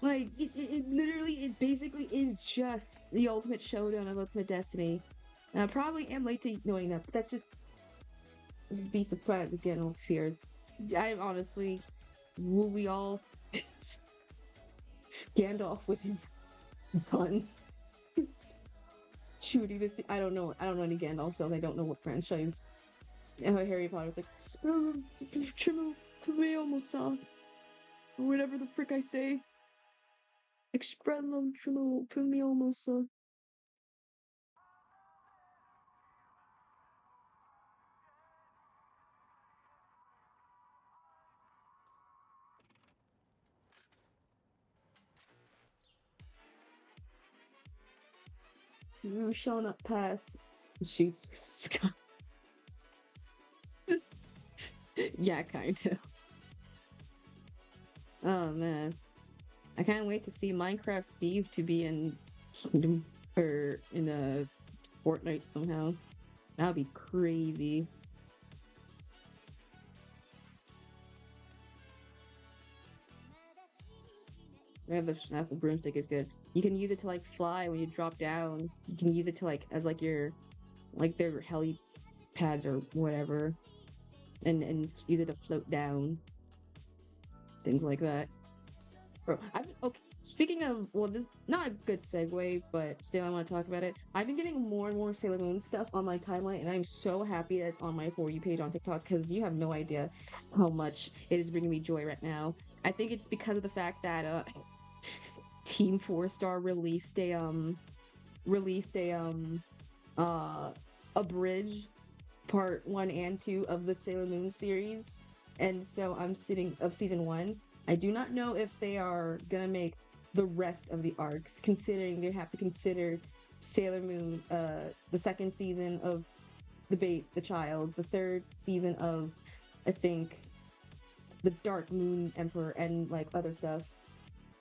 Like, it literally, it basically is just the ultimate showdown of Ultimate Destiny. And I probably am late to knowing that, but that's just be surprised again with fears. I honestly, will we all Gandalf with his gun shooting the I don't know. I don't know any Gandalf spells. I don't know what franchise. Harry Potter's like Trimosa, or whatever the frick I say. Exprellum Trimosa. You shall not pass. Shoots with Scott. Yeah, kinda. Oh man. I can't wait to see Minecraft Steve to be in Kingdom or in a Fortnite somehow. That would be crazy. The broomstick is good. You can use it to like fly when you drop down. You can use it to like as like your like their heli pads or whatever, and use it to float down. Things like that. Bro, okay. Speaking of, well, this not a good segue, but still, I want to talk about it. I've been getting more and more Sailor Moon stuff on my timeline, and I'm so happy that it's on my For You page on TikTok because you have no idea how much it is bringing me joy right now. I think it's because of the fact that Team Four Star released uh a bridge part 1 and 2 of the Sailor Moon series, and so I'm sitting of season 1. I do not know if they are gonna make the rest of the arcs, considering they have to consider Sailor Moon, the second season of the Child, the third season of, I think, the Dark Moon Emperor, and like other stuff.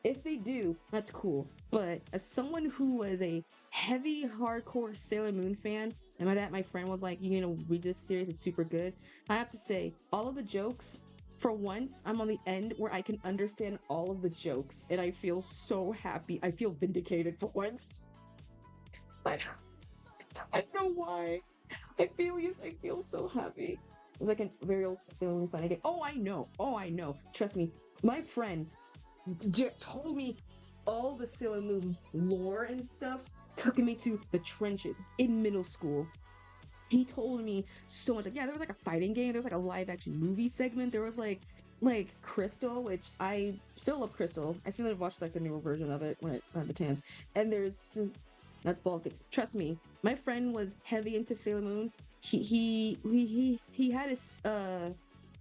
If they do, that's cool. But as someone who was a heavy, hardcore Sailor Moon fan, and by that my friend was like, "You know, read this series, it's super good." I have to say, all of the jokes, for once, I'm on the end where I can understand all of the jokes, and I feel so happy. I feel vindicated for once. I don't know why. I feel so happy. It was like a very old Sailor Moon fan again. Oh, I know. Oh, I know. Trust me. My friend told me all the Sailor Moon lore and stuff, took me to the trenches in middle school. He told me so much. Like, yeah, there was like a fighting game. There was like a live action movie segment. There was like Crystal, which I still love Crystal. I still have watched like the newer version of it when it had the chance. And there's that's Balkan. Trust me, my friend was heavy into Sailor Moon. He had his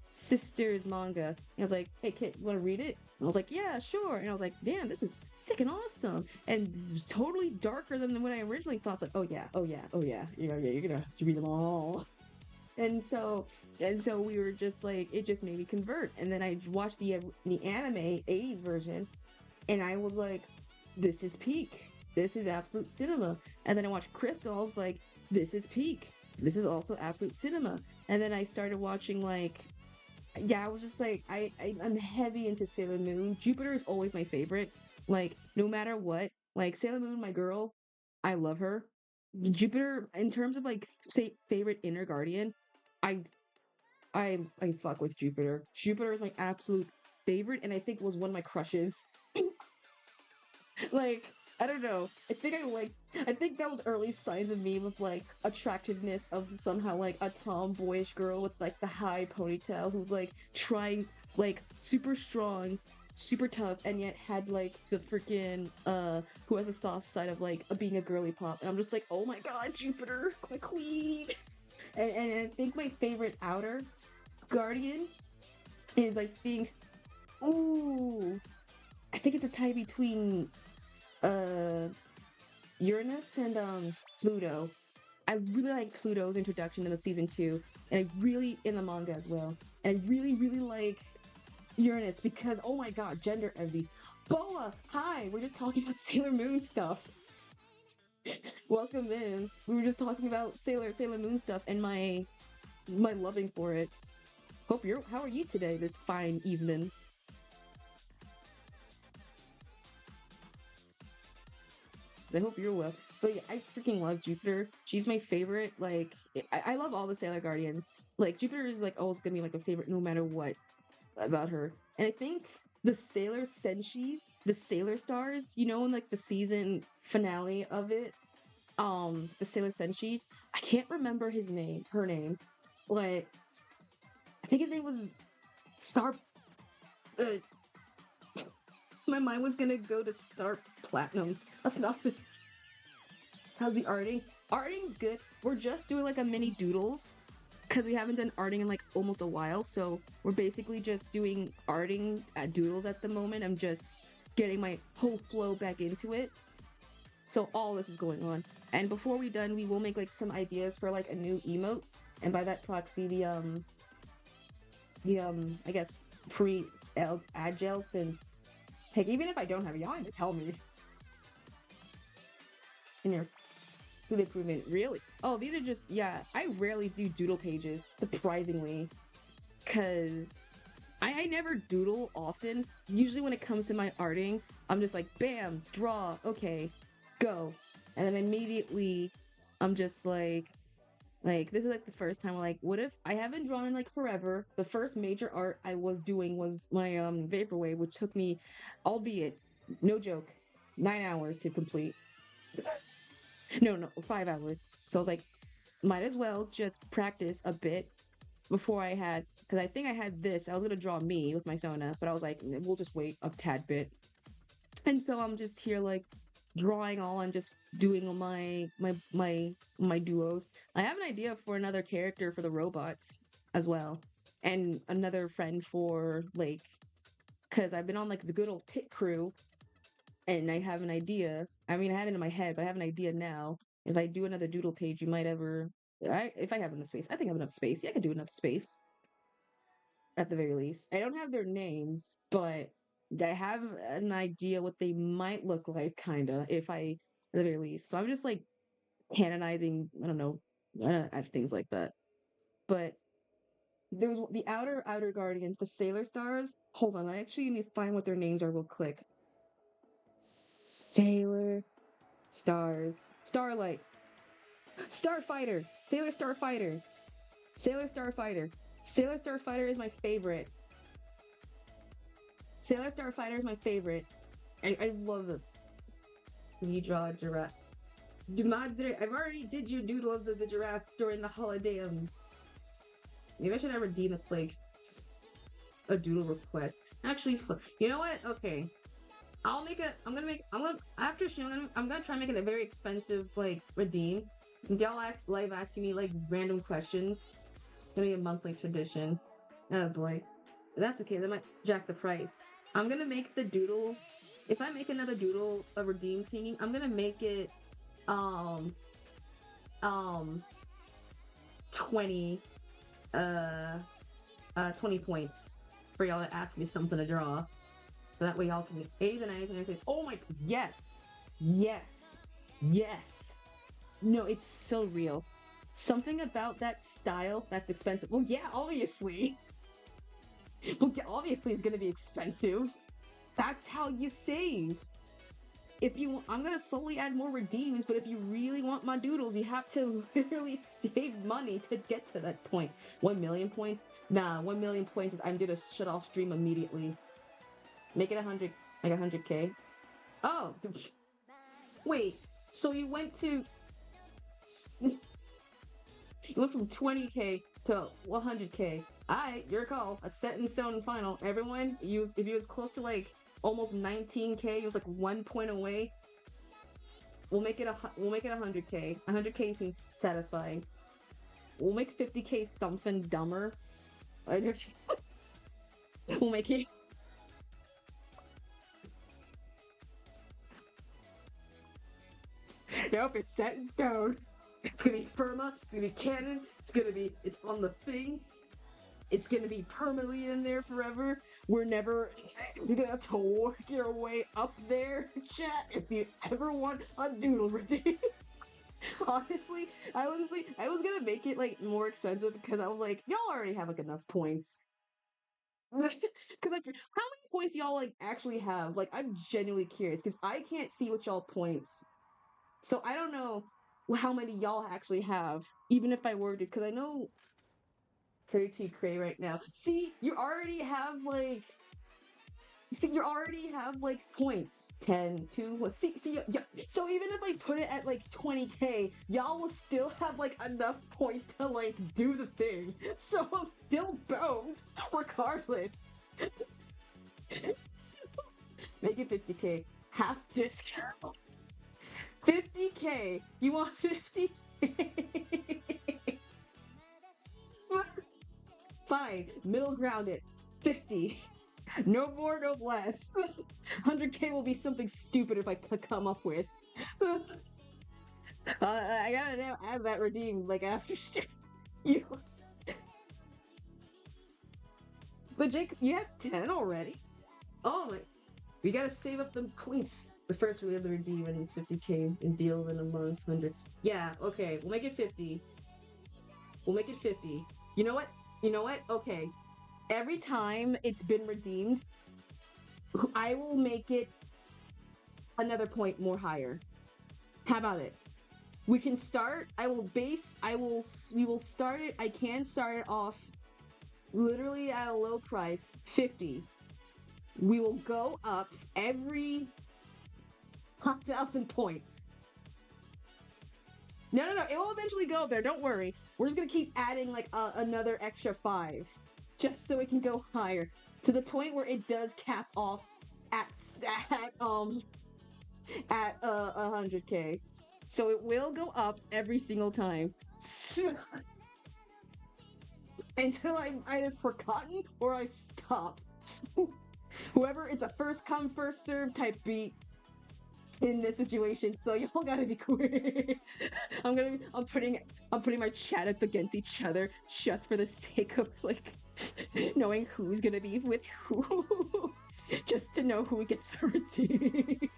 sister's manga. And I was like, "Hey kid, you want to read it?" And I was like, "Yeah, sure." And I was like, "Damn, this is sick and awesome," and it was totally darker than what I originally thought. It's like, "Oh yeah, oh yeah, oh yeah, yeah, you're gonna have to read them all." And so we were just like, it just made me convert. And then I watched the anime '80s version, and I was like, "This is peak. This is absolute cinema." And then I watched Crystal. I was like, "This is peak. This is also absolute cinema." And then I started watching like, yeah, I was just like, I'm heavy into Sailor Moon. Jupiter is always my favorite. Like, no matter what, like Sailor Moon, my girl. I love her. Jupiter, in terms of like say favorite inner guardian, I I fuck with Jupiter. Jupiter is my absolute favorite, and I think was one of my crushes. Like, I don't know. I think that was early signs of me with like attractiveness of somehow like a tomboyish girl with like the high ponytail who's like trying like super strong, super tough, and yet had like the freaking who has a soft side of like being a girly pop. And I'm just like, oh my god, Jupiter, my queen. And I think my favorite outer guardian is ooh, I think it's a tie between uh Uranus and Pluto. I really like Pluto's introduction in the season 2, and I really in the manga as well. And I really like Uranus because oh my god, gender envy. Boa, hi, we're just talking about Sailor Moon stuff. Welcome in. We were just talking about Sailor Moon stuff and my loving for it. How are you today this fine evening? I hope you're well. But yeah, I freaking love Jupiter. She's my favorite. Like, I love all the Sailor Guardians. Like, Jupiter is like always gonna be like a favorite no matter what about her. And I think the Sailor Senshis, the Sailor Stars, you know, in like the season finale of it, the Sailor Senshis. I can't remember her name, but I think his name was Star. Uh, my mind was gonna go to Star Platinum. That's not this. How's the arting? Arting's good. We're just doing like a mini doodles because we haven't done arting in like almost a while. So we're basically just doing arting at doodles at the moment. I'm just getting my whole flow back into it. So all this is going on. And before we're done, we will make like some ideas for like a new emote. And by that proxy, I guess agile since heck, even if I don't have it, y'all need to tell me. In your food improvement, really? Oh, these are just yeah. I rarely do doodle pages, surprisingly, because I never doodle often. Usually, when it comes to my arting, I'm just like, bam, draw, okay, go, and then immediately, I'm just like this is like the first time. I'm like, what if I haven't drawn in like forever? The first major art I was doing was my vaporwave, which took me, albeit no joke, 9 hours to complete. No, 5 hours. So I was like, might as well just practice a bit before because I think I had this. I was gonna draw me with my Sona, but I was like, we'll just wait a tad bit. And so I'm just here like drawing all and just doing my duos. I have an idea for another character for the robots as well, and another friend for like, because I've been on like the good old pit crew and I have an idea. I mean, I had it in my head, but I have an idea now. If I do another doodle page, you might if I have enough space, I think I have enough space. Yeah, I can do enough space at the very least. I don't have their names, but I have an idea what they might look like, kinda, if I, at the very least. So I'm just like canonizing, I don't know, things like that. But there was the outer guardians, the Sailor Stars. Hold on, I actually need to find what their names are real quick. Sailor Stars. Starlights. Starfighter. Sailor Starfighter. Sailor Starfighter. Sailor Starfighter is my favorite. Sailor Starfighter is my favorite. I love it. You draw a giraffe. Madre, I've already did your doodle of the giraffe during the holidays. Maybe I should have redeemed it's like a doodle request. Actually, you know what? Okay. I'm gonna try making a very expensive like redeem. Since y'all live asking me like random questions, it's gonna be a monthly tradition. Oh boy, if that's the case, I might jack the price. I'm gonna make the doodle. If I make another doodle a redeem thingy, I'm gonna make it 20 20 points for y'all to ask me something to draw. So that way y'all can 80s and 90s and say, oh my, yes, yes, yes. No, it's so real. Something about that style that's expensive. Well, yeah, obviously. Well, yeah, obviously it's gonna be expensive. That's how you save. if you, I'm gonna slowly add more redeems, but if you really want my doodles, you have to literally save money to get to that point. 1 million points? Nah, 1 million points is I'm gonna shut off stream immediately. Make it 100, like 100k. Oh, wait. So you went to, you went from 20k to 100k. Alright, your call. A set in stone final. Everyone, if you was close to like almost 19k, you was like 1 point away. We'll make it 100k. 100k seems satisfying. We'll make 50k something dumber. We'll make it. Nope, it's set in stone. It's gonna be perma, it's gonna be canon, it's on the thing. It's gonna be permanently in there forever. You're gonna have to work your way up there, chat, if you ever want a doodle redeem. Honestly, I was gonna make it like more expensive because I was like, y'all already have like enough points. Because like, how many points y'all like actually have? Like, I'm genuinely curious because I can't see what y'all points. So I don't know how many y'all actually have, even if I were to, because I know 32 cray right now. See, you already have points. 10, 2, 1. See, yeah. So even if I put it at like 20k, y'all will still have like enough points to like do the thing. So I'm still boned, regardless. Make it 50k. Half discount. 50k. You want 50k? Fine. Middle ground it. 50. No more, no less. 100k will be something stupid if I come up with. I gotta now add that redeem like after you. But Jake, you have 10 already. Oh my! We gotta save up them points. But first, we have the redeem and it's 50k and deal in a month. 100. Yeah. Okay. We'll make it 50. We'll make it 50. You know what? Okay. Every time it's been redeemed, I will make it another point more higher. How about it? We can start. We will start it. I can start it off literally at a low price, 50. We will go up every 1,000 points. No. It will eventually go up there. Don't worry. We're just gonna keep adding like another extra 5, just so it can go higher to the point where it does cap off at 100k. So it will go up every single time until I'm either forgotten or I stop. Whoever, it's a first come first serve type beat in this situation, so y'all gotta be quick. I'm putting my chat up against each other just for the sake of like knowing who's gonna be with who, just to know who gets the redeem.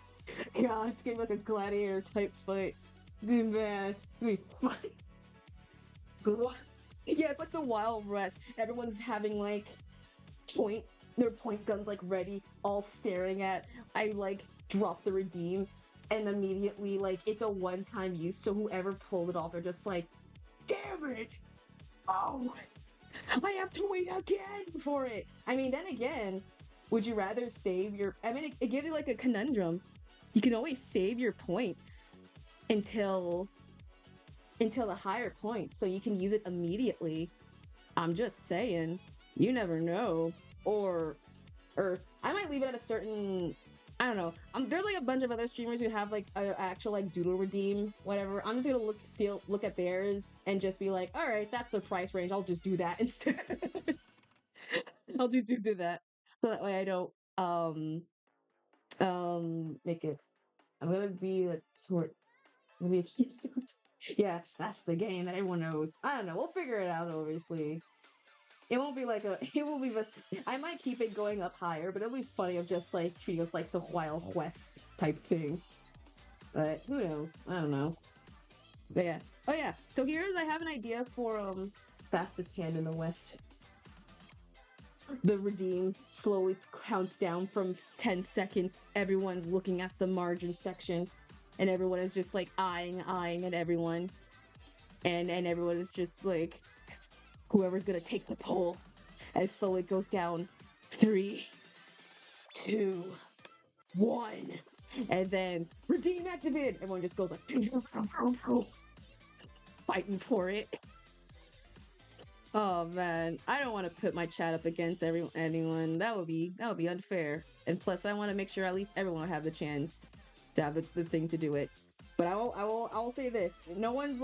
God, it's gonna be like a gladiator type fight. Dude, man, it's gonna be fun. Yeah, it's like the Wild West. Everyone's having like their point guns like ready, all staring at. I like drop the redeem, and immediately like it's a one-time use. So whoever pulled it off, they're just like, "Damn it! Oh, I have to wait again for it." I mean, then again, would you rather save your? I mean, it gives you like a conundrum. You can always save your points until the higher points, so you can use it immediately. I'm just saying, you never know. Or I might leave it at a certain, I don't know. There's like a bunch of other streamers who have like an actual like doodle redeem, whatever. I'm just gonna look at theirs and just be like, all right, that's the price range. I'll just do that instead. I'll just do that, so that way I don't make it. I'm gonna be a short. Maybe it's just yeah, that's the game that everyone knows. I don't know. We'll figure it out. Obviously, it won't be like a. It will be. I might keep it going up higher, but it'll be funny of just like treating us like the Wild West type thing. But who knows? I don't know. But yeah. Oh yeah. So I have an idea for fastest hand in the West. The redeem slowly counts down from 10 seconds. Everyone's looking at the margin section, and everyone is just like eyeing at everyone. And everyone is just like, whoever's gonna take the poll. As slowly goes down. 3, 2, 1. And then redeem activated. Everyone just goes like fighting for it. Oh man, I don't want to put my chat up against anyone. That would be unfair. And plus, I want to make sure at least everyone will have the chance to have the thing to do it. But I will say this: everyone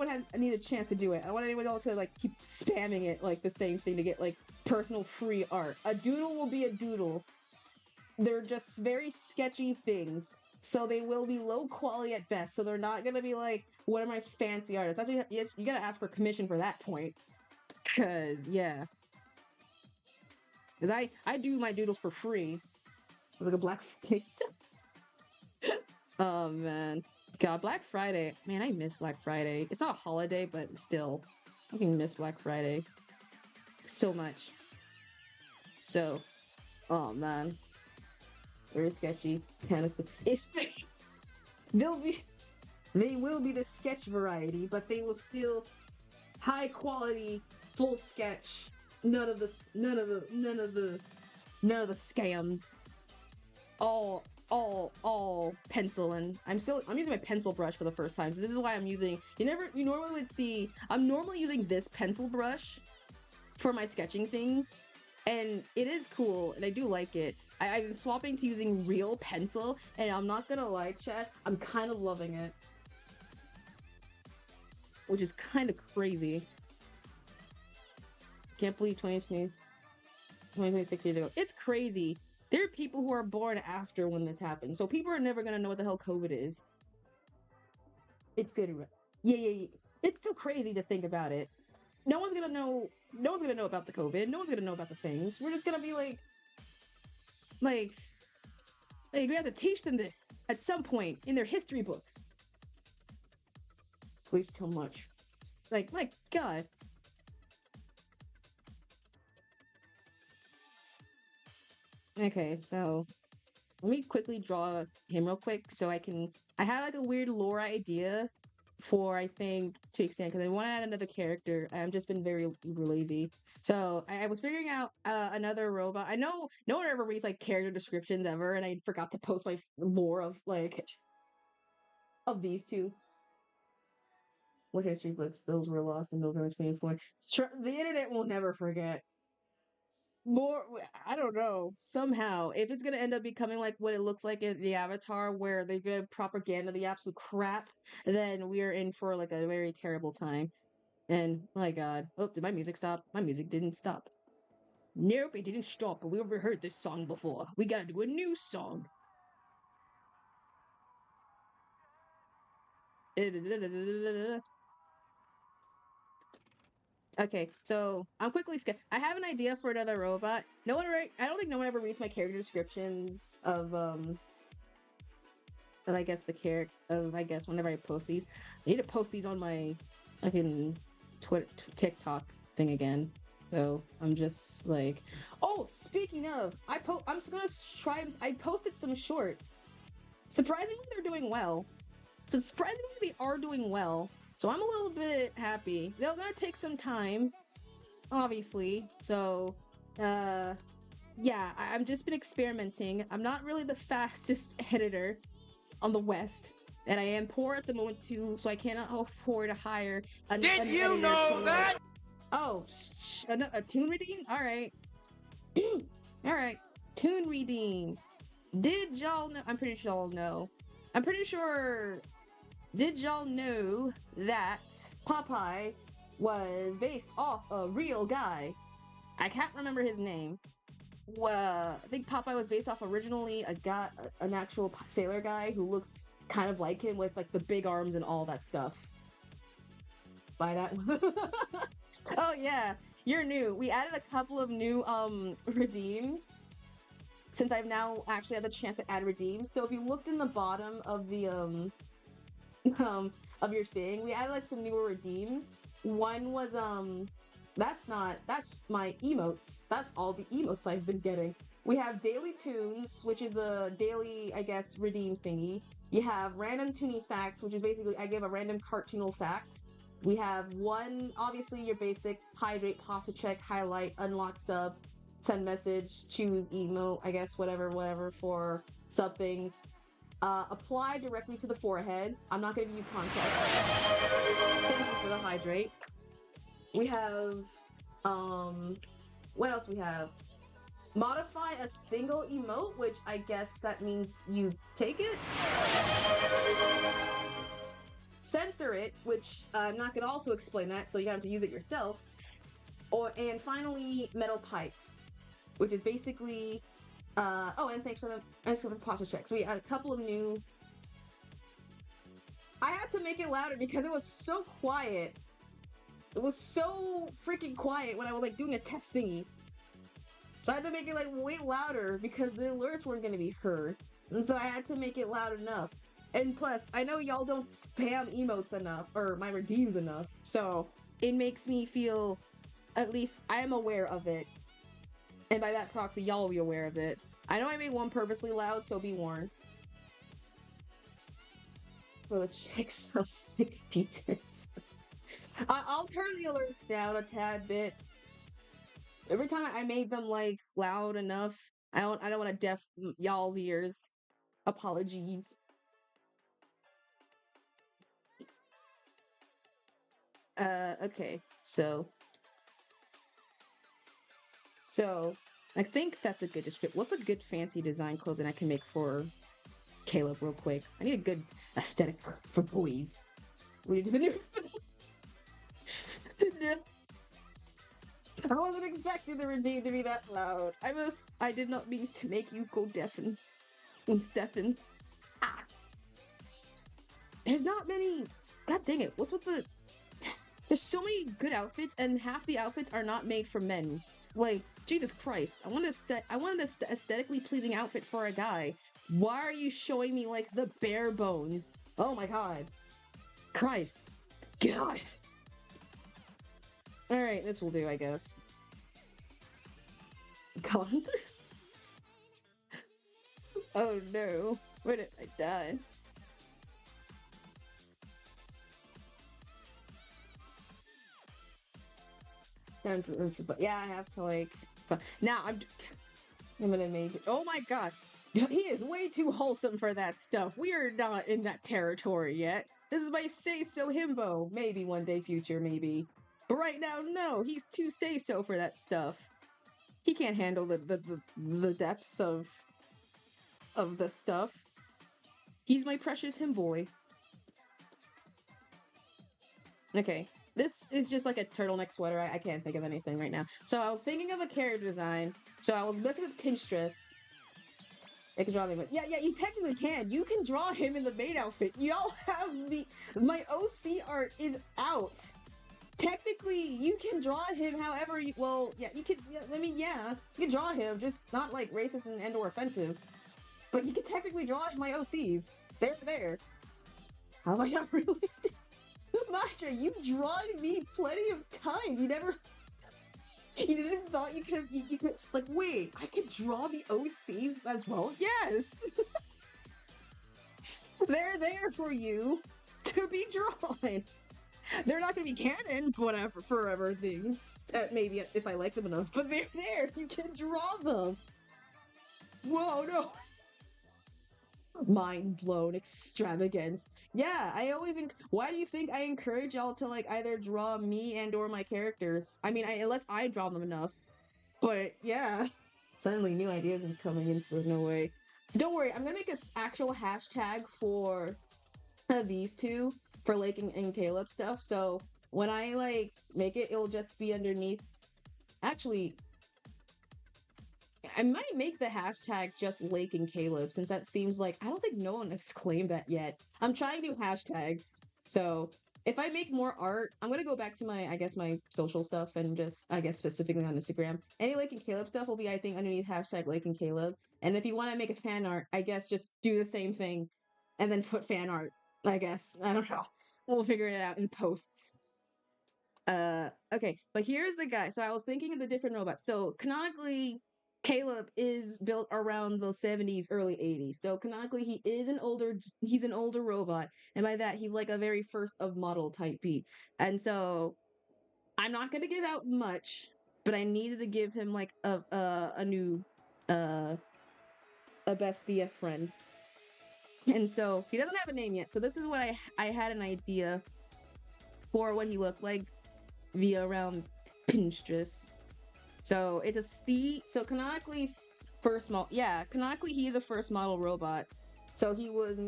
has need a chance to do it. I don't want anyone else to like keep spamming it like the same thing to get like personal free art. A doodle will be a doodle. They're just very sketchy things. So they will be low quality at best. So they're not gonna be like one of my fancy artists. Actually, yes, you gotta ask for commission for that point. Cause yeah, cause I do my doodles for free. With like a black face. Oh man, God, Black Friday. Man, I miss Black Friday. It's not a holiday, but still, I can miss Black Friday so much. So, oh man. Very sketchy, kind of. It's they will be the sketch variety, but they will still high quality, full sketch. None of the scams. All pencil, and I'm using my pencil brush for the first time. So this is why I'm using. You normally would see. I'm normally using this pencil brush for my sketching things, and it is cool, and I do like it. I've been swapping to using real pencil, and I'm not gonna lie, chat, I'm kind of loving it. Which is kind of crazy. Can't believe 2026 years ago. It's crazy. There are people who are born after when this happened, so people are never gonna know what the hell COVID is. It's good. Yeah. It's still crazy to think about it. No one's gonna know about the COVID. No one's gonna know about the things. We're just gonna be like we have to teach them this at some point in their history books. Sleeps too much. Like, my God. Okay, so let me quickly draw him real quick so I had like a weird lore idea for, I think, to extend, because I want to add another character. I've just been very lazy. So I was figuring out another robot. I know no one ever reads like character descriptions ever, and I forgot to post my lore of these two. What history books? Those were lost in November 2024. The internet will never forget. I don't know, somehow, if it's gonna end up becoming like what it looks like in the Avatar, where they give propaganda the absolute crap, then we are in for like a very terrible time. And my God, oh, did my music stop? My music didn't stop. Nope, it didn't stop, but we overheard this song before. We gotta do a new song. Okay, so I'm quickly I have an idea for another robot. I don't think no one ever reads my character descriptions of I guess whenever I post these. I need to post these on my fucking TikTok thing again. So I'm just like, oh, speaking of, I'm just gonna try. I posted some shorts. Surprisingly, they're doing well. Surprisingly, they are doing well. So I'm a little bit happy. They're gonna take some time, obviously. So, yeah, I've just been experimenting. I'm not really the fastest editor on the West, and I am poor at the moment too, so I cannot afford to hire an editor that? Oh, a tune redeem? All right. All right. Tune redeem. Did y'all know? I'm pretty sure y'all know. I'm pretty sure. Did y'all know that Popeye was based off a real guy? I can't remember his name. I think Popeye was based off originally an actual sailor guy who looks kind of like him with like the big arms and all that stuff. Buy that one. Oh yeah, you're new. We added a couple of new redeems since I've now actually had the chance to add redeems. So if you looked in the bottom of the of your thing, we added like some newer redeems. One was That's my emotes. That's all the emotes I've been getting. We have daily tunes, which is a daily, I guess, redeem thingy. You have random tuning facts, which is basically I give a random cartoonal fact. We have one, obviously your basics: hydrate, posture check, highlight, unlock sub, send message, choose emote, I guess, whatever for sub things. Apply directly to the forehead. I'm not gonna give you context. Thank you for the hydrate. We have, what else we have? Modify a single emote, which I guess that means you take it. Censor it, which I'm not gonna also explain that, so you have to use it yourself. And finally, metal pipe, which is basically, oh, and thanks for the posture check. So we had a couple of new. I had to make it louder because it was so quiet. It was so freaking quiet when I was like doing a test thingy. So I had to make it like way louder because the alerts weren't gonna be heard. And so I had to make it loud enough. And plus, I know y'all don't spam emotes enough, or my redeems enough. So it makes me feel, at least I am aware of it. And by that proxy, y'all will be aware of it. I know I made one purposely loud, so be warned. For the chicks of sick pizzas. I'll turn the alerts down a tad bit. Every time I made them like loud enough, I don't want to deaf y'all's ears. Apologies. Okay. So I think that's a good description. What's a good fancy design clothing I can make for Caleb real quick? I need a good aesthetic for boys. We need to do. I wasn't expecting the redeem to be that loud. I did not mean to make you go deafen. Deafen. Ah. There's not many. God dang it. What's with the. There's so many good outfits, and half the outfits are not made for men. Like, Jesus Christ. I want an aesthetically pleasing outfit for a guy. Why are you showing me, like, the bare bones? Oh my god. Christ. God. Alright, this will do, I guess. God. Oh no. Where did I die? But yeah, I have to like. But now I'm gonna make it. Oh my god, he is way too wholesome for that stuff. We are not in that territory yet. This is my say so himbo. Maybe one day future, maybe. But right now, no. He's too say so for that stuff. He can't handle the depths of the stuff. He's my precious himboy. Okay. This is just like a turtleneck sweater. I can't think of anything right now. So I was thinking of a character design. So I was messing with Pinterest. I can draw him. Yeah, you technically can. You can draw him in the main outfit. Y'all have my OC art is out. Technically, you can draw him however you. Well, yeah, you can. Yeah, I mean, yeah, you can draw him, just not like racist and or offensive. But you can technically draw my OCs. They're there. How am I not realistic? Masha, you've drawn me plenty of times. You didn't thought you could, like, wait, I could draw the OCs as well? Yes! They're there for you to be drawn. They're not gonna be canon, whatever, forever things. Maybe if I like them enough, but they're there. You can draw them. Whoa, no. Mind blown extravagance. Yeah, I always. Why do you think I encourage y'all to like either draw me and or my characters? I mean, unless I draw them enough. But yeah, suddenly new ideas are coming in. So there's no way. Don't worry, I'm gonna make an actual hashtag for these two for Lake and Caleb stuff. So when I like make it, it'll just be underneath. Actually, I might make the hashtag just Lake and Caleb, since that seems like I don't think no one has claimed that yet. I'm trying new hashtags, so if I make more art, I'm gonna go back to my my social stuff and just specifically on Instagram. Any Lake and Caleb stuff will be underneath hashtag Lake and Caleb. And if you want to make a fan art, just do the same thing, and then put fan art. I don't know. We'll figure it out in posts. Okay, but here's the guy. So I was thinking of the different robots. So canonically, Caleb is built around the 70s, early 80s. So canonically, he's an older robot, and by that he's like a very first of model type beat. And so I'm not gonna give out much, but I needed to give him like a new uh a best BF friend. And so he doesn't have a name yet. So this is what I had an idea for what he looked like via around Pinterest. So it's a Steve. So canonically, canonically he is a first model robot. So he was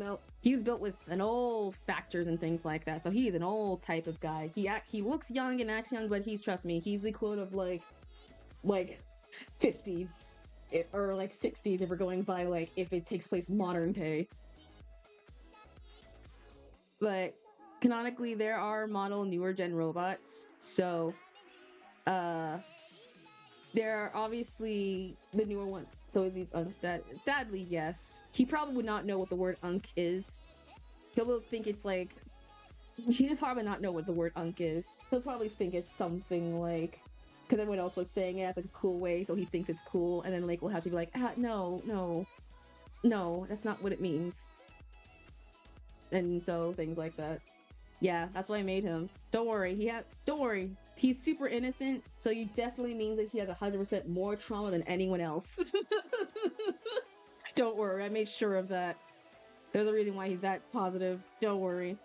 built with an old factors and things like that. So he is an old type of guy. He looks young and acts young, but trust me, he's the equivalent of like 50s or like 60s if we're going by like if it takes place modern day. But canonically there are model newer gen robots. So there are obviously the newer one. So is he's unstat? Sadly, yes. He probably would not know what the word unk is. He'll think it's like he'll probably not know what the word unk is. He'll probably think it's something like because everyone else was saying it as like a cool way, so he thinks it's cool, and then Lake will have to be like, no, that's not what it means. And so things like that. Yeah, that's why I made him. Don't worry, he's super innocent, so you definitely means that he has 100% more trauma than anyone else. Don't worry, I made sure of that. There's a reason why he's that positive. Don't worry.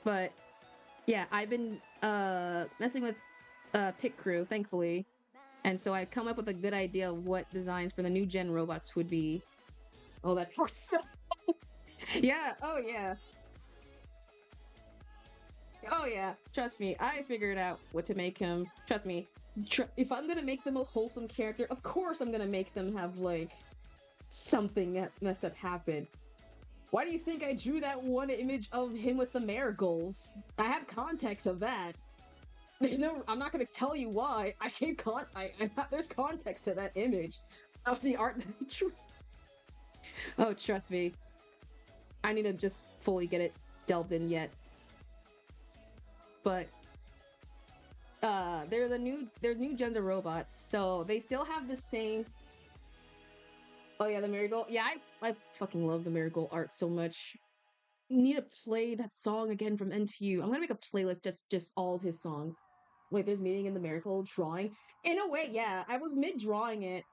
But yeah, I've been messing with Pit Crew, thankfully. And so I've come up with a good idea of what designs for the new gen robots would be. Oh, that poor stuff. Yeah, oh yeah. Oh yeah, trust me, I figured out what to make him. Trust me, if I'm gonna make the most wholesome character, of course I'm gonna make them have, like, something that messed up happen. Why do you think I drew that one image of him with the marigolds? I have context of that. I'm not gonna tell you why. There's context to that image of the art. Oh, trust me. I need to just fully get it delved in yet. But there's new gens of robots, so they still have the same. Oh yeah, the marigold. Yeah, I fucking love the marigold art so much. Need to play that song again from NTU. I'm gonna make a playlist just all of his songs. Wait, there's meaning in the marigold drawing. In a way, yeah. I was mid drawing it,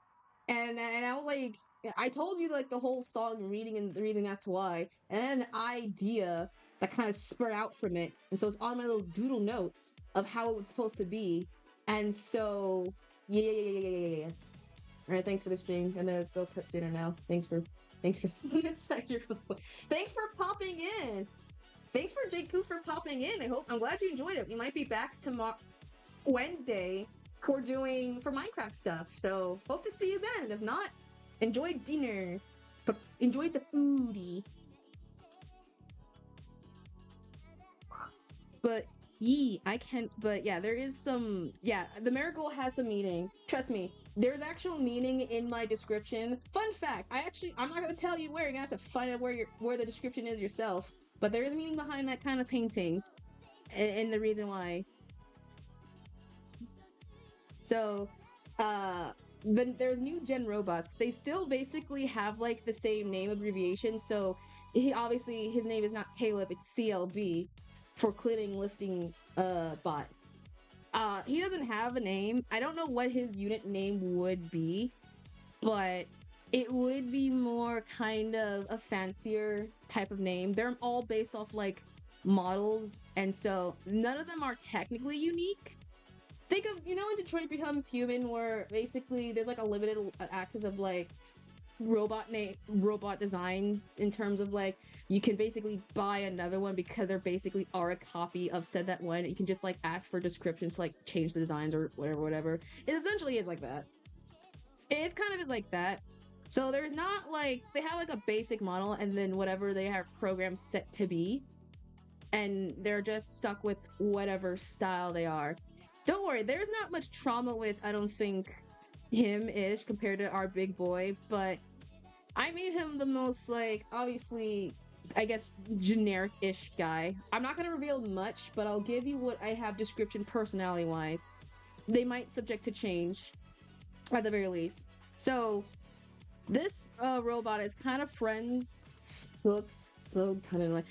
and I was like, I told you like the whole song reading and the reason as to why, and then an idea that kind of spurred out from it, and so it's on my little doodle notes of how it was supposed to be, and so yeah. All right, thanks for the stream. I'm gonna go prep dinner now. Thanks for thanks for popping in. Thanks for Jake for popping in. I'm glad you enjoyed it. We might be back tomorrow Wednesday for Minecraft stuff. So hope to see you then. If not, enjoy dinner. Enjoy the foodie. But there is some, the marigold has some meaning. Trust me, there's actual meaning in my description. Fun fact, I'm not gonna tell you where, you're gonna have to find out where the description is yourself. But there is meaning behind that kind of painting, and the reason why. So, there's new gen robots. They still basically have like the same name abbreviation. So his name is not Caleb, it's CLB. For cleaning lifting bot. He doesn't have a name. I don't know what his unit name would be, but it would be more kind of a fancier type of name. They're all based off like models, and so none of them are technically unique. Think of, in Detroit Becomes Human, where basically there's like a limited access of like robot designs in terms of like you can basically buy another one because they're basically are a copy of that one. You can just like ask for descriptions to like change the designs or whatever. It essentially is like that. It's kind of is like that. So there's not like they have like a basic model and then whatever they have programs set to be, and they're just stuck with whatever style they are. Don't worry, there's not much trauma with, I don't think, him-ish compared to our big boy, but I made him the most, like, obviously, I guess, generic-ish guy. I'm not gonna reveal much, but I'll give you what I have description personality-wise. They might subject to change at the very least. So this robot is kind of friends. Looks so kind of,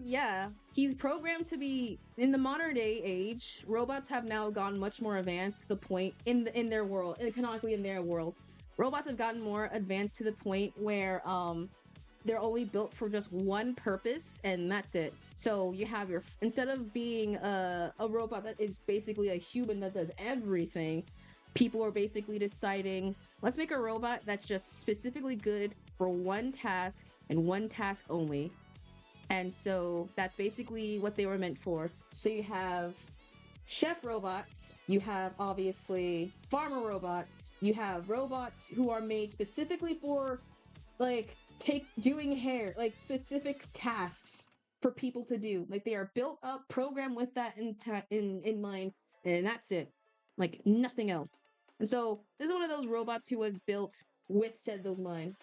yeah. He's programmed to be in the modern day age. Robots have now gone much more advanced to the point in their world, canonically in their world. Robots have gotten more advanced to the point where they're only built for just one purpose, and that's it. So you have your, instead of being a robot that is basically a human that does everything, people are basically deciding, let's make a robot that's just specifically good for one task and one task only. And so that's basically what they were meant for. So you have chef robots, you have obviously farmer robots, you have robots who are made specifically for like doing hair, like specific tasks for people to do. Like they are built up, programmed with that in mind, and that's it. Like nothing else. And so this is one of those robots who was built with said those mind.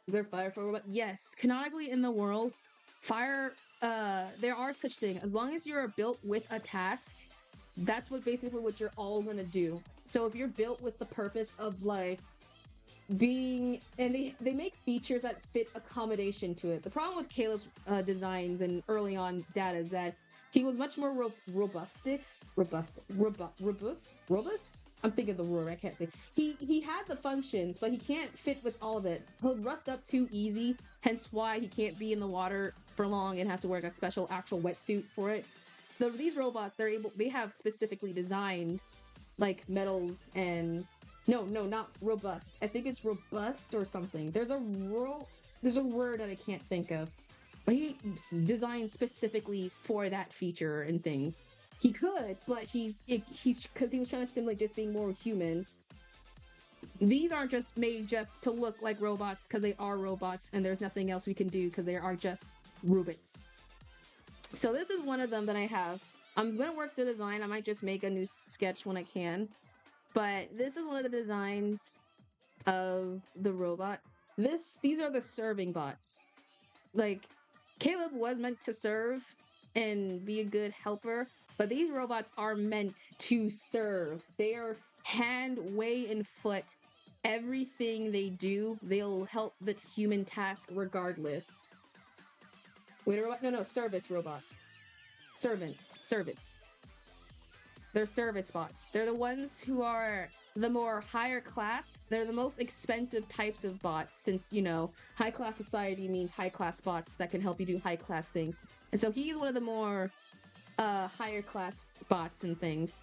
They're fire for robot. Yes, canonically in the world, fire. There are such things. As long as you're built with a task, that's what you're all gonna do. So if you're built with the purpose of like being, and they make features that fit accommodation to it. The problem with Caleb's designs and early on data is that he was much more robust. I'm thinking of the word, I can't think. He had the functions, but he can't fit with all of it. He'll rust up too easy, hence why he can't be in the water for long and has to wear a special actual wetsuit for it. So these robots, they have specifically designed like metals and no, not robust. I think it's robust or something. There's a word that I can't think of. But he designed specifically for that feature and things. He could, but he's because he was trying to simulate just being more human. These aren't just made just to look like robots because they are robots and there's nothing else we can do because they are just robots. So this is one of them that I have. I'm gonna work the design. I might just make a new sketch when I can. But this is one of the designs of the robot. These are the serving bots. Like, Caleb was meant to serve and be a good helper, but these robots are meant to serve. They are hand, way, and foot. Everything they do, they'll help the human task regardless. Wait, robot? No, service robots. Service. They're service bots. They're the ones who are the more higher class. They're the most expensive types of bots since, you know, high class society means high class bots that can help you do high class things. And so he's one of the more higher class bots and things.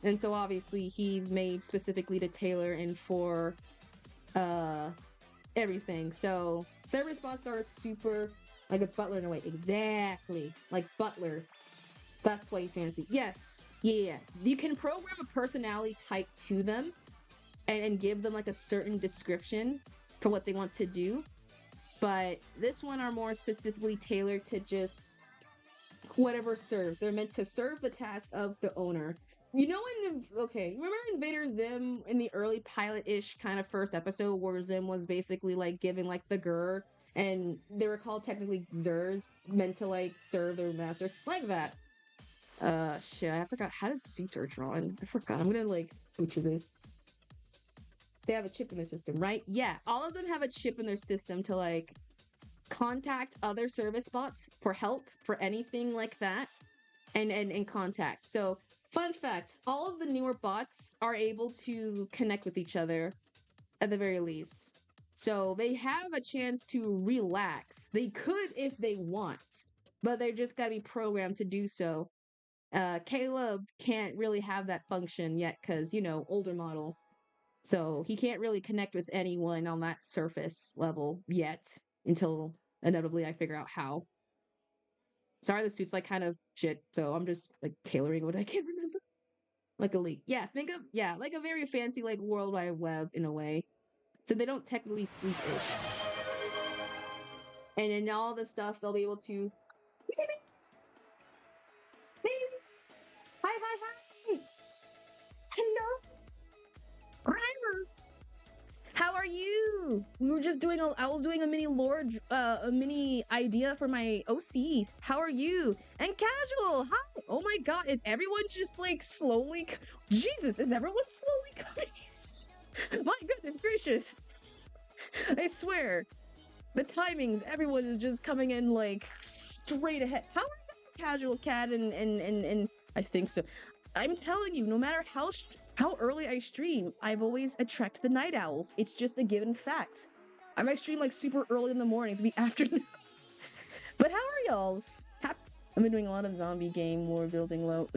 And so obviously he's made specifically to tailor and for everything. So service bots are super like a butler in a way. Exactly. Like butlers. That's why he's fancy. Yes. Yeah. You can program a personality type to them and give them like a certain description for what they want to do. But this one are more specifically tailored to just whatever serves. They're meant to serve the task of the owner. You know, remember Invader Zim in the early pilot-ish kind of first episode where Zim was basically like giving like the grr and they were called technically Zers, meant to like serve their master, like that. Shit, I forgot. How does suits are drawn? I forgot. I'm gonna like butcher this. They have a chip in their system, right? Yeah, all of them have a chip in their system to like contact other service bots for help for anything like that, and contact. So, fun fact: all of the newer bots are able to connect with each other, at the very least. So they have a chance to relax. They could if they want, but they just gotta be programmed to do so. Caleb can't really have that function yet because, you know, older model. So he can't really connect with anyone on that surface level yet until inevitably I figure out how. Sorry, the suit's like kind of shit, so I'm just like tailoring what I can remember. Like a leak. Yeah, think of, yeah, like a very fancy like World Wide Web in a way. So they don't technically sleep it. And in all the stuff, they'll be able to. Hi. Hello. How are you? you? We were just doing I was doing a mini lore, a mini idea for my OCs. How are you? And casual, hi. Oh my god, is everyone just like slowly? Jesus, is everyone slowly coming? My goodness gracious! I swear, the timings. Everyone is just coming in like straight ahead. How are you, casual cat? And I think so. I'm telling you, no matter how early I stream, I've always attracted the night owls. It's just a given fact. I might stream like super early in the morning to be afternoon. But how are y'all's? I've been doing a lot of zombie game lore building low.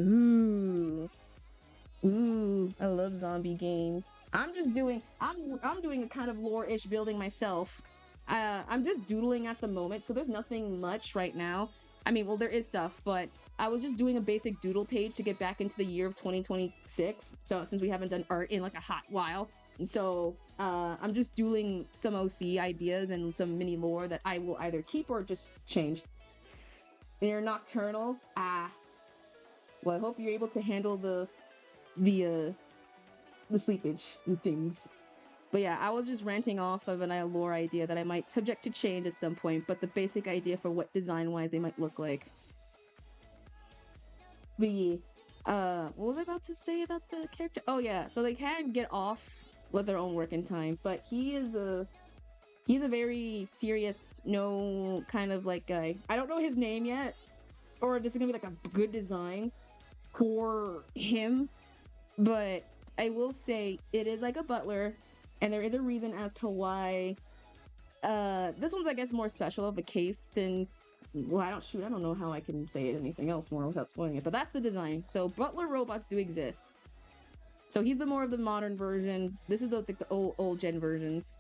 Ooh, I love zombie games. I'm doing a kind of lore-ish building myself. I'm just doodling at the moment, so there's nothing much right now. I mean, well, there is stuff, but I was just doing a basic doodle page to get back into the year of 2026. So since we haven't done art in like a hot while, so I'm just doodling some OC ideas and some mini lore that I will either keep or just change. And you're nocturnal. Well, I hope you're able to handle the sleepage and things. But yeah, I was just ranting off of an lore idea that I might subject to change at some point, but the basic idea for what design-wise they might look like. But yeah, what was I about to say about the character? Oh yeah, so they can get off with their own working time, but he's a very serious, no kind of like guy. I don't know his name yet, or this is gonna be like a good design for him, but I will say it is like a butler, and there is a reason as to why this one's, I guess, more special of a case since, well, I don't know how I can say anything else more without spoiling it, but that's the design. So butler robots do exist. So he's the more of the modern version. This is the old gen versions.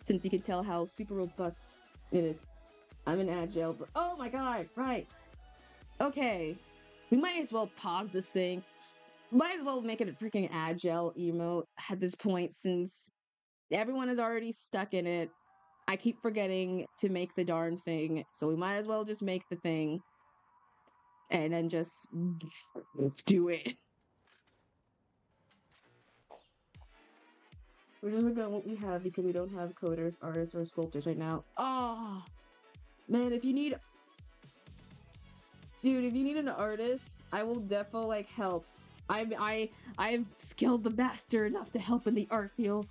Since you can tell how super robust it is. I'm an agile, oh my god, right. Okay, we might as well pause this thing. Might as well make it a freaking agile emote at this point since everyone is already stuck in it. I keep forgetting to make the darn thing, so we might as well just make the thing and then just do it. We're just working on what we have because we don't have coders, artists, or sculptors right now. Oh, man, if you need an artist, I will defo like help. I've skilled the master enough to help in the art field.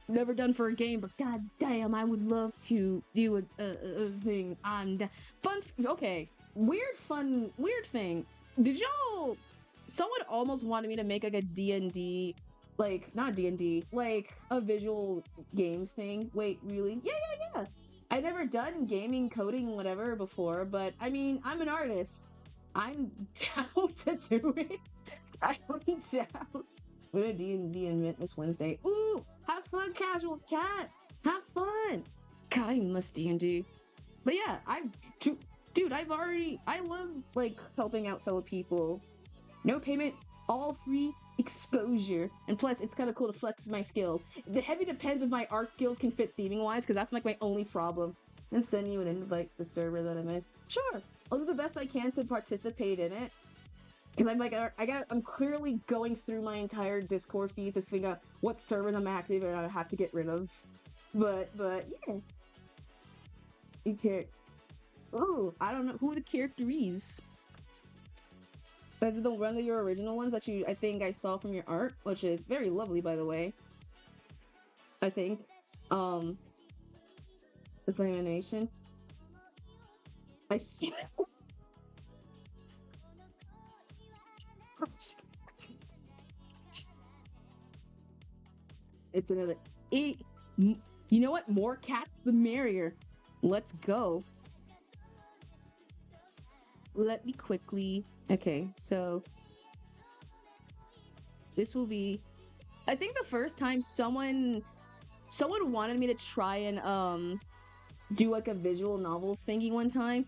Never done for a game, but god damn, I would love to do a thing on fun. Okay, weird thing. Did y'all? Someone almost wanted me to make like a D&D, like not D&D, like a visual game thing. Wait, really? Yeah. I've never done gaming, coding, whatever before, but I mean, I'm an artist. I'm down to do it. I'm down. We're gonna D&D invent this Wednesday. Ooh, have fun, casual cat. Have fun. God, I miss D&D. But yeah, dude, I love like helping out fellow people. No payment, all free exposure. And plus, it's kind of cool to flex my skills. The heavy depends if my art skills can fit theming wise, because that's like my only problem. And send you an invite to the server that I'm in. Sure, I'll do the best I can to participate in it. Because I'm like, I'm clearly going through my entire Discord feeds to figure out what servers I'm active and I have to get rid of. But yeah. You care. Ooh, I don't know who the character is. Is it one of your original ones that I think I saw from your art, which is very lovely, by the way. I think. The animation. I see. It's another. You know what? More cats, the merrier. Let's go. Let me quickly. Okay, so this will be. I think the first time someone wanted me to try and do like a visual novel thingy one time.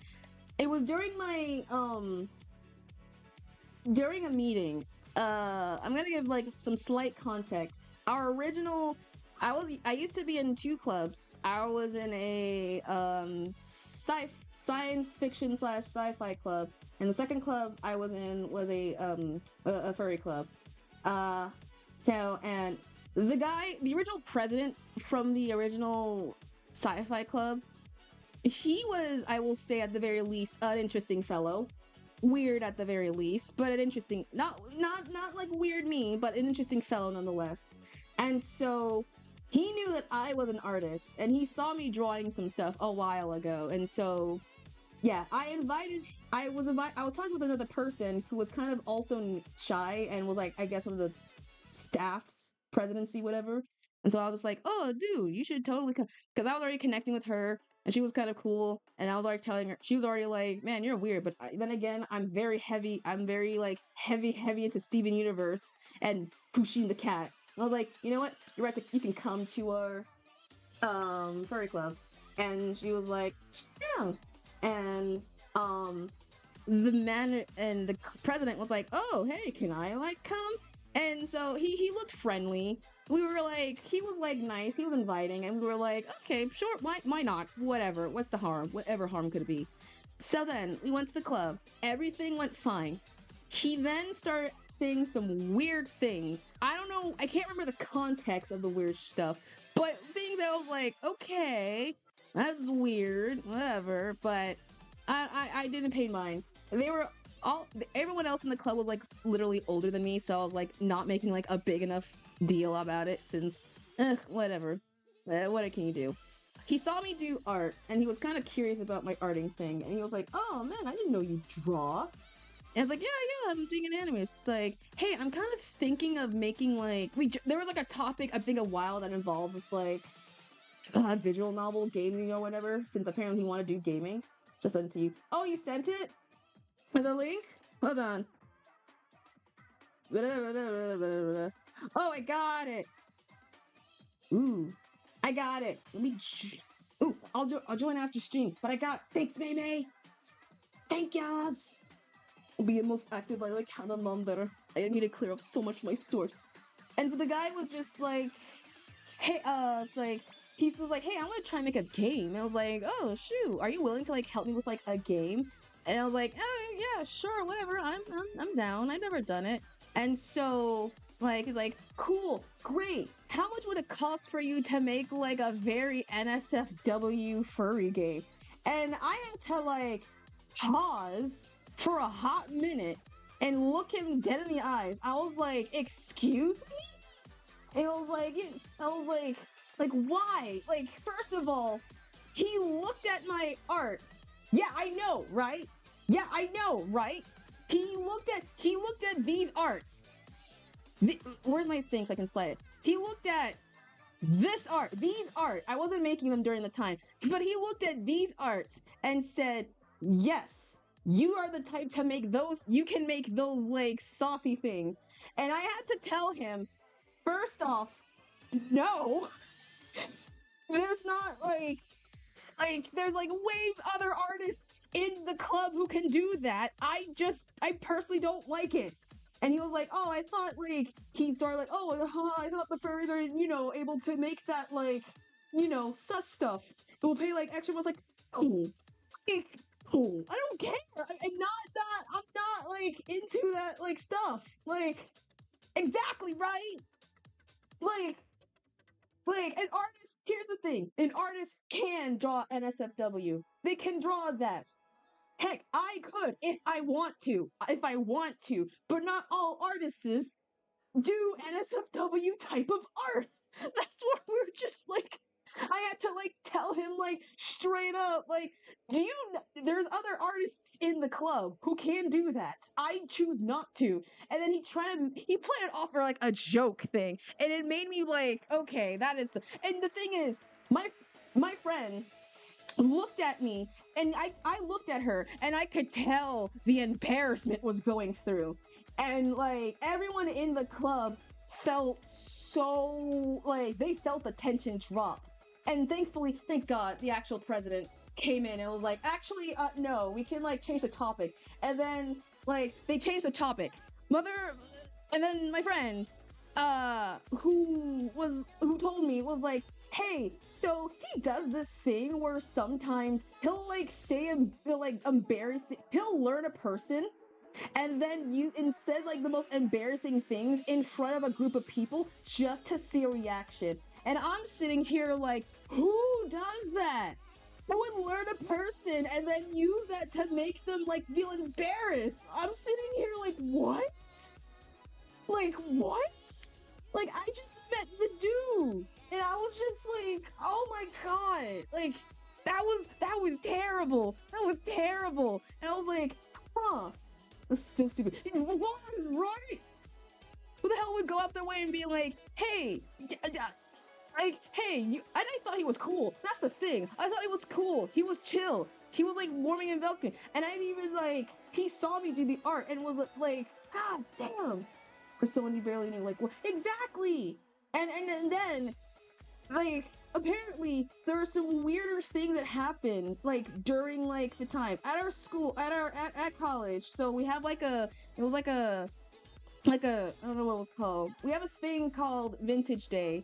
It was during my during a meeting. I'm gonna give like some slight context. Our original, I used to be in two clubs. I was in a science fiction / sci-fi club, and the second club I was in was a furry club. And the original president from the original sci-fi club, he was, I will say, at the very least, an interesting fellow. Weird at the very least, but an interesting, not like weird me, but an interesting fellow nonetheless. And so he knew that I was an artist, and he saw me drawing some stuff a while ago, and so yeah, I was talking with another person who was kind of also shy and was like, I guess, one of the staff's presidency, whatever. And so I was just like, oh, dude, you should totally come. Because I was already connecting with her and she was kind of cool. And I was already telling her, she was already like, man, you're weird. But then again, I'm very like heavy into Steven Universe and Pusheen the cat. And I was like, you know what? You're right. You can come to our furry club. And she was like, yeah. And the president was like, oh, hey, can I like come? And so he looked friendly. We were like, he was like nice, he was inviting, and we were like, okay, sure, why not? Whatever, what's the harm? Whatever harm could it be? So then we went to the club. Everything went fine. He then started saying some weird things. I don't know, I can't remember the context of the weird stuff, but things that I was like, okay, that's weird, whatever, but I didn't pay mind. They were everyone else in the club was like literally older than me, so I was like not making like a big enough deal about it since whatever. What can you do? He saw me do art and he was kind of curious about my arting thing, and he was like, oh man, I didn't know you draw. And I was like, yeah, I'm being an animist. It's like, hey, I'm kind of thinking of making like there was like a topic I think a while that involved with like visual novel gaming or whatever, since apparently he wanted to do gaming. Just sent it to you. Oh, you sent it? The link? Hold on. Oh, I got it. Ooh, I got it. Let me. Ooh, I'll join after stream. But I got. Thanks, May. Thank yas. I'll be the most active by like Hannah Mom. I need to clear up so much of my store. And so the guy was just like, hey, it's like. He was like, hey, I want to try and make a game. And I was like, oh, shoot, are you willing to like help me with like a game? And I was like, oh, yeah, sure, whatever. I'm down. I've never done it. And so like he's like, cool, great. How much would it cost for you to make like a very NSFW furry game? And I had to like pause for a hot minute and look him dead in the eyes. I was like, excuse me? And I was like, why? Like, first of all, he looked at my art. Yeah, I know, right? Yeah, I know, right? He looked at these arts. Where's my thing so I can slide it? He looked at these art. I wasn't making them during the time, but he looked at these arts and said, yes, you are the type to make those, you can make those like saucy things. And I had to tell him, first off, no. There's not like there's like way other artists in the club who can do that. I personally don't like it. And he was like, oh, I thought like he started like, oh, I thought the furries are, you know, able to make that like, you know, sus stuff. It will pay like extra. I was like, cool. Cool. I don't care. I'm not like into that like stuff. Like, exactly, right? Like, an artist, here's the thing, an artist can draw NSFW. They can draw that. Heck, I could if I want to, but not all artists do NSFW type of art. That's what we're just like, I had to like tell him like straight up, like, there's other artists in the club who can do that. I choose not to. And then he played it off for like a joke thing, and it made me like, okay, that is. And the thing is, my friend looked at me, and I looked at her, and I could tell the embarrassment was going through, and like everyone in the club felt so like they felt the tension drop. And thankfully, thank God, the actual president came in and was like, actually, no, we can like change the topic. And then like they changed the topic. And then my friend, who told me was like, hey, so he does this thing where sometimes he'll like say he'll like embarrass, he'll learn a person and then and says like the most embarrassing things in front of a group of people just to see a reaction. And I'm sitting here like, who does that? Who would learn a person and then use that to make them like feel embarrassed? I'm sitting here like, what? Like, what? Like, I just met the dude, and I was just like, oh my god, like that was terrible. That was terrible. And I was like, huh, that's so stupid. What? Right? Who the hell would go out their way and be like, hey, like, hey, and I thought he was cool. That's the thing. I thought he was cool. He was chill. He was like warming and welcoming. And I didn't even like, he saw me do the art and was like, god damn. For someone you barely knew, like, well, exactly. And then, like, apparently there are some weirder things that happen, like, during, like, the time. At our school, at college, so we have, like, it was like a, I don't know what it was called. We have a thing called Vintage Day.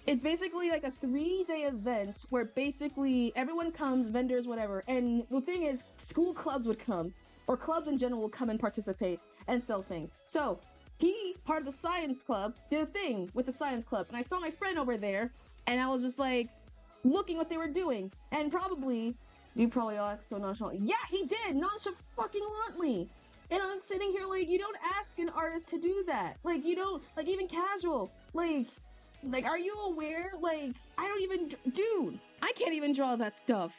It's basically like a 3-day event where basically everyone comes, vendors, whatever. And the thing is, school clubs would come, or clubs in general will come and participate and sell things. So he, part of the science club, did a thing with the science club. And I saw my friend over there, and I was just like, looking what they were doing. And probably, you probably all act so nonchalant. Yeah, he did, nonchalantly. And I'm sitting here like, you don't ask an artist to do that. Like, you don't, like, even casual. Like, are you aware? Like, I don't even, dude, I can't even draw that stuff.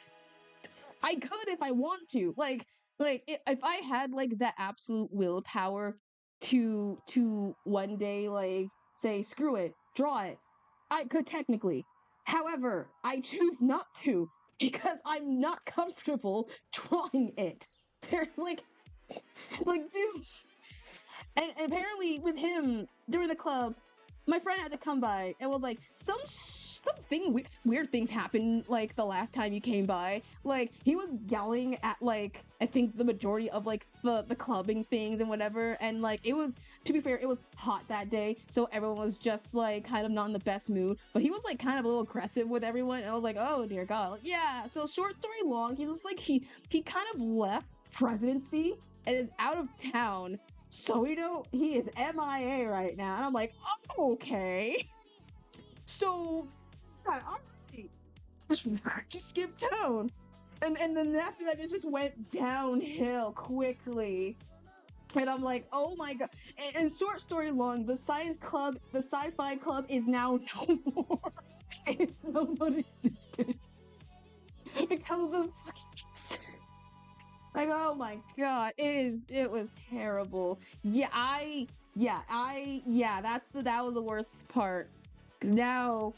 I could if I want to. Like if I had like that absolute willpower to one day like say screw it, draw it, I could technically. However, I choose not to because I'm not comfortable drawing it. They're like dude, and apparently with him during the club, my friend had to come by and was like, something weird things happened like the last time you came by. Like he was yelling at like I think the majority of like the clubbing things and whatever. And like it was, to be fair, it was hot that day, so everyone was just like kind of not in the best mood. But he was like kind of a little aggressive with everyone, and I was like, oh dear God, like, yeah. So short story long, he was like he kind of left presidency and is out of town. So he is MIA right now. And I'm like, oh, okay. So all right. Just skip town. And then after that it just went downhill quickly. And I'm like, oh my god. And short story long, the science club, the sci-fi club is now no more. It's no longer existed. Because of the fucking like, oh my god, it was terrible. That was the worst part. 'Cause now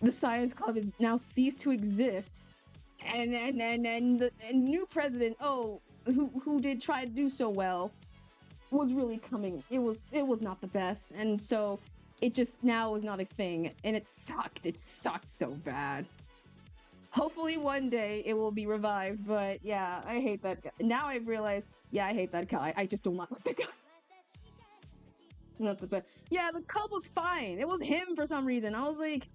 the science club is now ceased to exist. And the new president, who did try to do so well, was really coming. It was not the best. And so it just now is not a thing. And it sucked. It sucked so bad. Hopefully one day it will be revived, but yeah, I hate that guy. Now I've realized, yeah, I hate that guy. I just don't like the guy. Not the best. Yeah, the club was fine. It was him for some reason. I was like,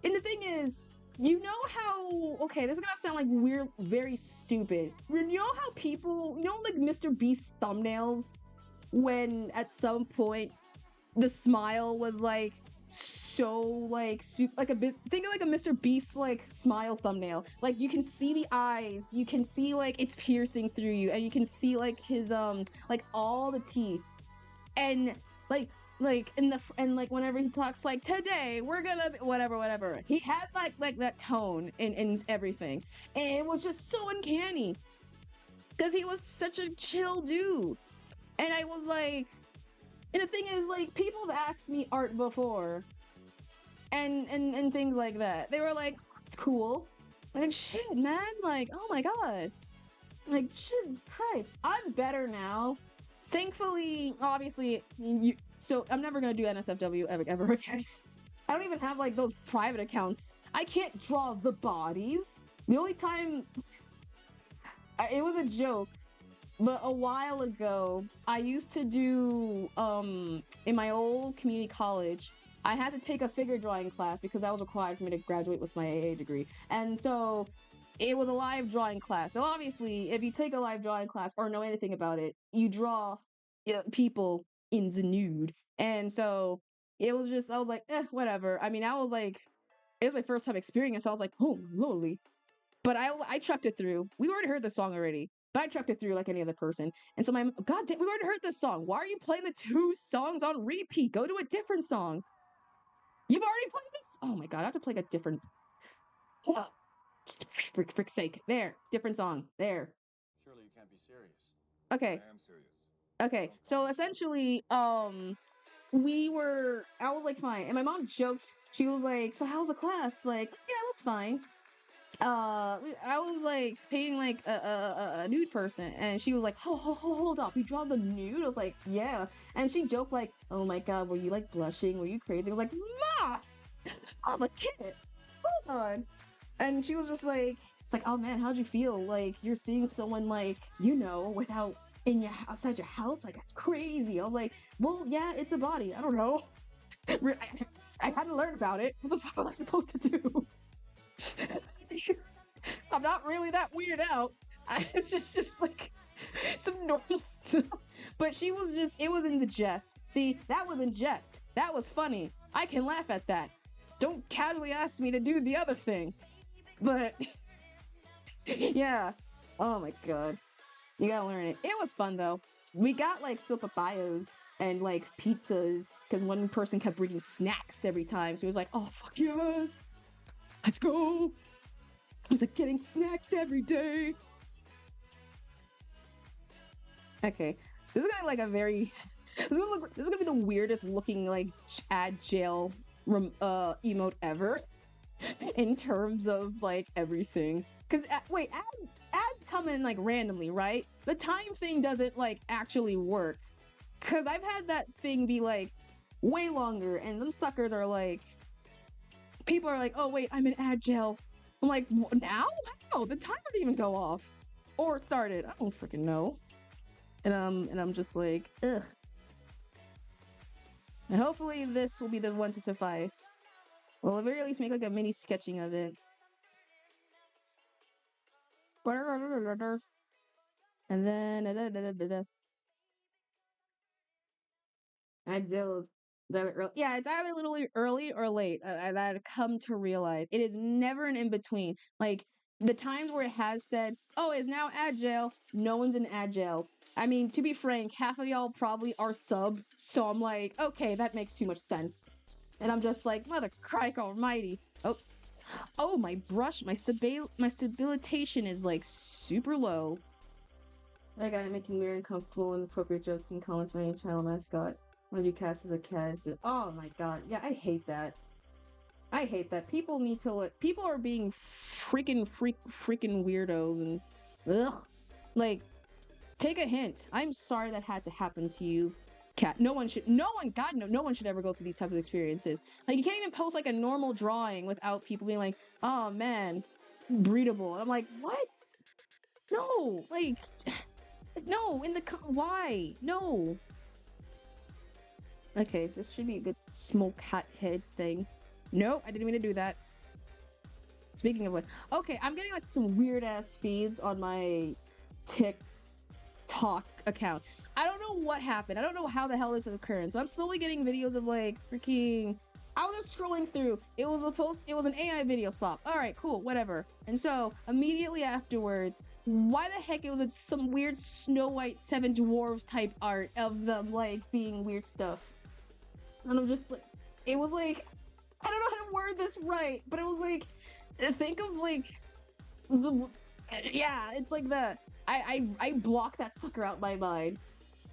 and the thing is, you know how, okay, this is gonna sound like weird, very stupid. You know how people, like Mr. Beast thumbnails, when at some point the smile was like, so like think of like a Mr. Beast like smile thumbnail. Like you can see the eyes, you can see like it's piercing through you, and you can see like his like all the teeth, and like and whenever he talks like today we're gonna whatever, he had like that tone in everything, and it was just so uncanny because he was such a chill dude. And I was like, and the thing is, like, people have asked me art before and things like that. They were like, it's cool. Like, shit, man. Like, oh my god. Like, Jesus Christ. I'm better now. Thankfully, obviously, so I'm never gonna do NSFW ever again. I don't even have, like, those private accounts. I can't draw the bodies. The only time... It was a joke. But a while ago, I used to do, in my old community college, I had to take a figure drawing class because that was required for me to graduate with my AA degree. And so it was a live drawing class. So obviously, if you take a live drawing class or know anything about it, you draw people in the nude. And so it was just, I was like, whatever. I mean, I was like, it was my first time experiencing it, so I was like, oh, lowly. But I chucked it through. We already heard the song already, but I chucked it through like any other person. And so God damn, we already heard this song. Why are you playing the 2 songs on repeat? Go to a different song. You've already played this. Oh my God, I have to play a different. For frick's sake. There, different song. There. Surely you can't be serious. Okay. I am serious. Okay, so essentially, I was like, fine. And my mom joked, she was like, so how's the class? Like, yeah, it was fine. I was like painting like a nude person, and she was like, hold up, you draw the nude? I was like, yeah. And she joked like, oh my God, were you like blushing? Were you crazy? I was like, Ma, I'm a kid. Hold on. And she was just like, it's like, oh man, how'd you feel? Like you're seeing someone like, without outside your house? Like that's crazy. I was like, well, yeah, it's a body. I don't know. I had to learn about it. What the fuck was I supposed to do? I'm not really that weirded out. It's just like some normal stuff. But she was just, it was in the jest. See, that was in jest. That was funny. I can laugh at that. Don't casually ask me to do the other thing. But yeah. Oh my God. You gotta learn it. It was fun though. We got like sopapayas and like pizzas because one person kept bringing snacks every time. So it was like, oh fuck yes. Let's go. I was like getting snacks every day. Okay. This is gonna like a very this is gonna be the weirdest looking like ad jail emote ever in terms of like everything. Because wait, ads come in like randomly, right? The time thing doesn't like actually work. Because I've had that thing be like way longer, and them suckers are like, people are like, oh wait, I'm in ad jail. I'm like, now? How? The timer didn't even go off, or it started. I don't freaking know. And I'm just like, ugh. And hopefully this will be the one to suffice. Well, at the very least, make like a mini sketching of it. And then I just yeah, it's either literally early or late. That I've come to realize it is never an in between. Like the times where it has said, "Oh, it's now agile," no one's in agile. I mean, to be frank, half of y'all probably are sub, so I'm like, okay, that makes too much sense. And I'm just like, mother crike almighty. Oh, my brush, my stabilization is like super low. I got it making weird, uncomfortable, and inappropriate jokes and comments from my channel mascot. When you cast as a cat, oh my God, yeah, I hate that. I hate that. People need to let people are being freaking weirdos and ugh. Like, take a hint. I'm sorry that had to happen to you, cat. No one, God, no one should ever go through these types of experiences. Like, you can't even post like a normal drawing without people being like, oh man, breedable. And I'm like, what? No, like, no, why? No. Okay, this should be a good smoke hat head thing. Nope, I didn't mean to do that. Speaking of what, okay, I'm getting like some weird ass feeds on my TikTok account. I don't know what happened. I don't know how the hell this is occurring. So I'm slowly getting videos of like freaking. I was just scrolling through. It was an AI video slop. All right, cool, whatever. And so immediately afterwards, why the heck it was some weird Snow White Seven Dwarves type art of them like being weird stuff. And I'm just like, it was like, I don't know how to word this right, but it was like, think of like yeah, it's like I block that sucker out my mind.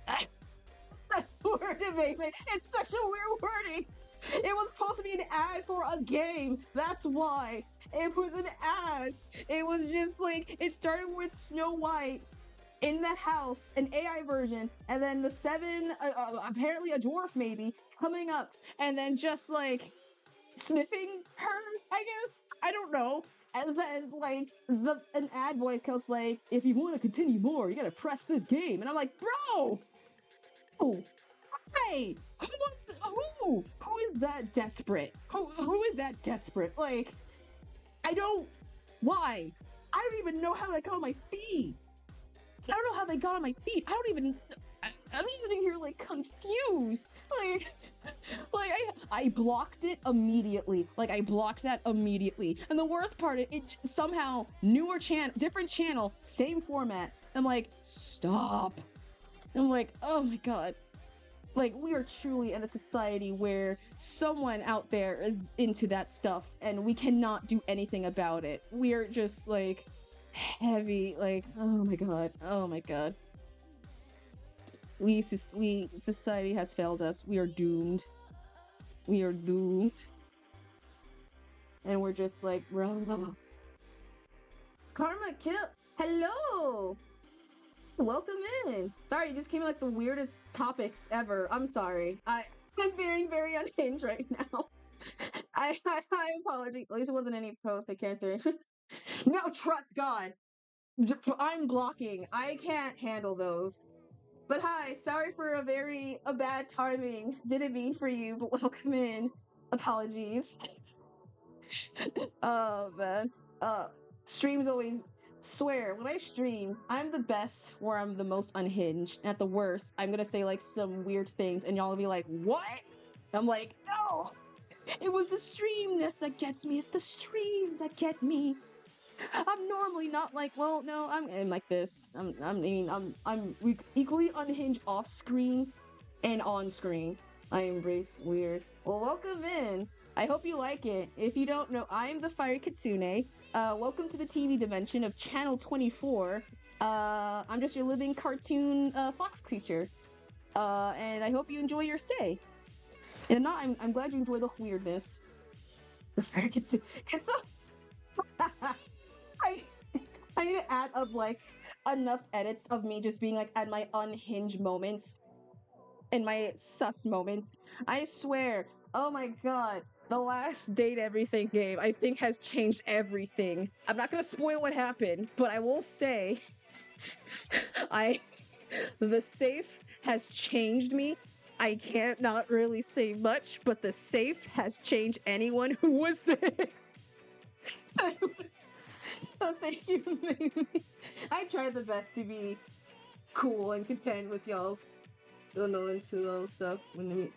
That word it's such a weird wording. It was supposed to be an ad for a game. That's why it was an ad. It was just like, it started with Snow White in the house, an AI version, and then the seven, apparently a dwarf maybe, coming up, and then just like sniffing her, I guess. I don't know. And then like an ad voice goes like, if you want to continue more, you gotta press this game. And I'm like, bro! Oh, hey! Who is that desperate? Who is that desperate? Like, I don't. Why? I don't even know how they got on my feed. I don't know how they got on my feed. I don't even. I'm just sitting here like confused. Like I blocked it immediately. Like I blocked that immediately. And the worst part, it somehow newer channel, different channel, same format. I'm like, stop. I'm like, oh my god. Like, we are truly in a society where someone out there is into that stuff and we cannot do anything about it. We're just like heavy, like, oh my god, oh my god. Society has failed us. We are doomed. We are doomed. And we're just like, Karma Kill, hello! Welcome in. Sorry, you just came in like the weirdest topics ever. I'm sorry. I'm very, very unhinged right now. I apologize. At least it wasn't any post I can't do. No, trust God. I'm blocking. I can't handle those. But hi, sorry for a bad timing. Didn't mean for you, but welcome in. Apologies. Oh man. Streams always swear when I stream, I'm the best where I'm the most unhinged. And at the worst, I'm gonna say like some weird things and y'all will be like, what? I'm like, no! It was the streamness that gets me. It's the streams that get me. I'm normally not like, well, no, I'm like this. I'm equally unhinged off screen and on screen. I embrace weird. Well, welcome in. I hope you like it. If you don't know, I'm the Fiery Kitsune. Welcome to the TV dimension of Channel 24. I'm just your living cartoon fox creature. And I hope you enjoy your stay. And I'm glad you enjoy the weirdness. The Fiery Kitsune. Cause I need to add up like enough edits of me just being like at my unhinged moments and my sus moments. I swear, oh my god, the last Date Everything game I think has changed everything. I'm not gonna spoil what happened, but I will say the safe has changed me. I can't not really say much, but the safe has changed anyone who was there. Oh, thank you. I tried the best to be cool and content with y'all's into stuff. I'm not.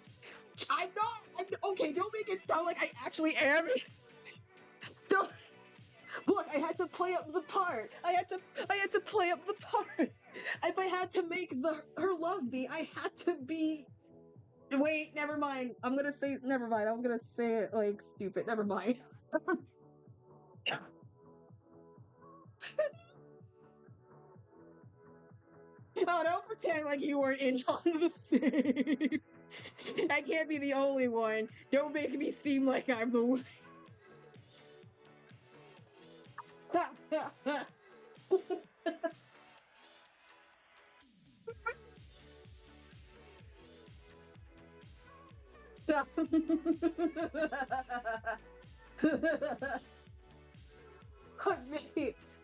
Okay, don't make it sound like I actually am. Don't. Look, I had to play up the part. I had to play up the part. If I had to make her love me, I had to be. Wait, never mind. I'm gonna say never mind. I was gonna say it like stupid. Never mind. Oh, don't pretend like you weren't in on the same. I can't be the only one. Don't make me seem like I'm the one.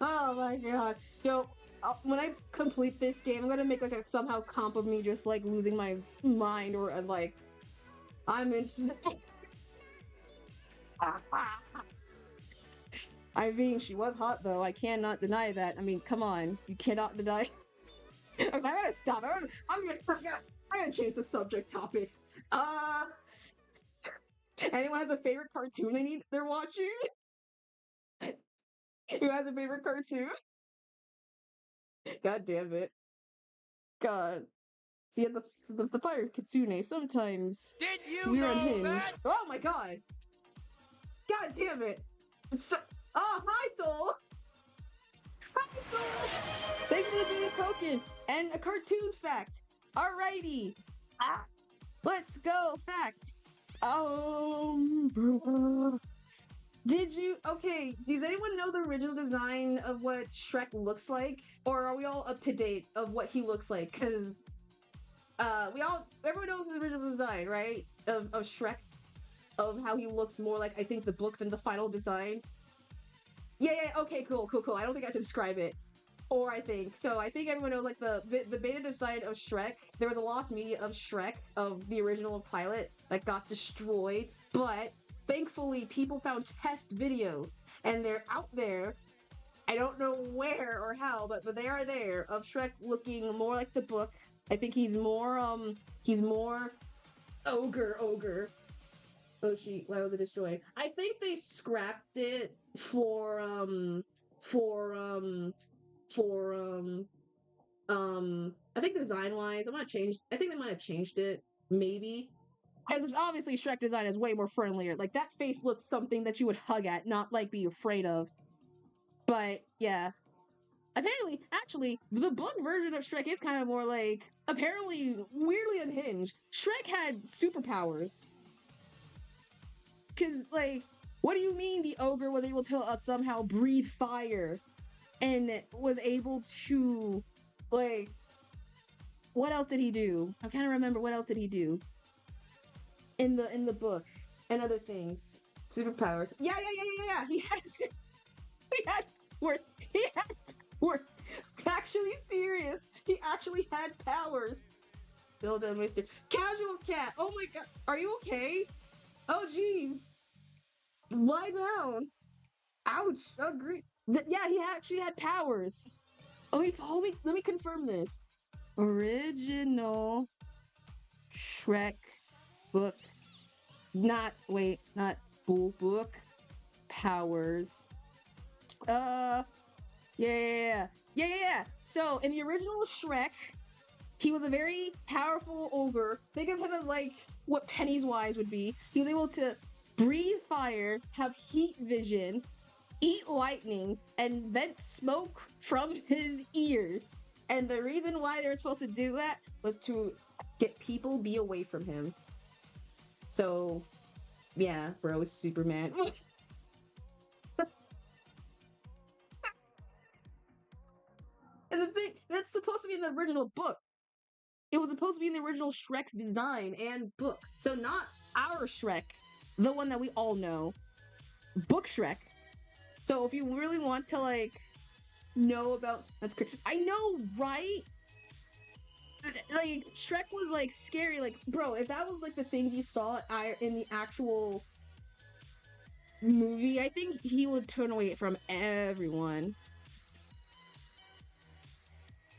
Oh my god. Yo, when I complete this game, I'm gonna make like a somehow comp of me just like losing my mind or like I'm into. I mean, she was hot though. I cannot deny that. I mean, come on, you cannot deny. Okay, I gotta stop. I'm gonna change the subject topic. Anyone has a favorite cartoon they're watching? Who has a favorite cartoon? God damn it. God. See, at the Fire Kitsune, sometimes Did you we're know unhinged. that? Oh my god! God damn it! Oh, hi, Soul! Hi, Soul! Thanks for the token! And a cartoon fact! Alrighty! Let's go, fact! Okay, does anyone know the original design of what Shrek looks like? Or are we all up to date of what he looks like? Cause, everyone knows his original design, right? Of Shrek. Of how he looks more like, I think, the book than the final design. Yeah, okay, cool. I don't think I have to describe it. Or I think. So I think everyone knows, like, the beta design of Shrek. There was a lost media of Shrek, of the original pilot, that got destroyed. But, thankfully, people found test videos. And they're out there. I don't know where or how, but they are there, of Shrek looking more like the book. I think he's more ogre. Oh shoot, why was it destroyed? I think they scrapped it for I think design wise, I think they might have changed it, maybe. As obviously Shrek design is way more friendlier. Like that face looks something that you would hug at, not like be afraid of. But yeah. Apparently, actually, the book version of Shrek is kind of more like apparently weirdly unhinged. Shrek had superpowers. Cause like, what do you mean the ogre was able to somehow breathe fire and was able to like what else did he do? I'm trying to remember what else did he do in the book and other things. Superpowers. Yeah. He had worse. He had worse. Actually serious. He actually had powers. Build a Mr. Casual Cat. Oh my god. Are you okay? Oh jeez. Lie down. Ouch. Agree. Yeah, he actually had powers. Let me confirm this. Original Shrek book. Not book. Powers. Yeah. So in the original Shrek, he was a very powerful ogre. Think of him as like what Pennywise would be. He was able to breathe fire, have heat vision, eat lightning, and vent smoke from his ears. And the reason why they were supposed to do that was to get people be away from him. So, yeah, bro is Superman. And the thing, that's supposed to be in the original book. It was supposed to be in the original Shrek's design and book. So not our Shrek, the one that we all know. Book Shrek. So if you really want to like know about that's crazy. I know, right? Like Shrek was like scary. Like, bro, if that was like the things you saw in the actual movie, I think he would turn away from everyone.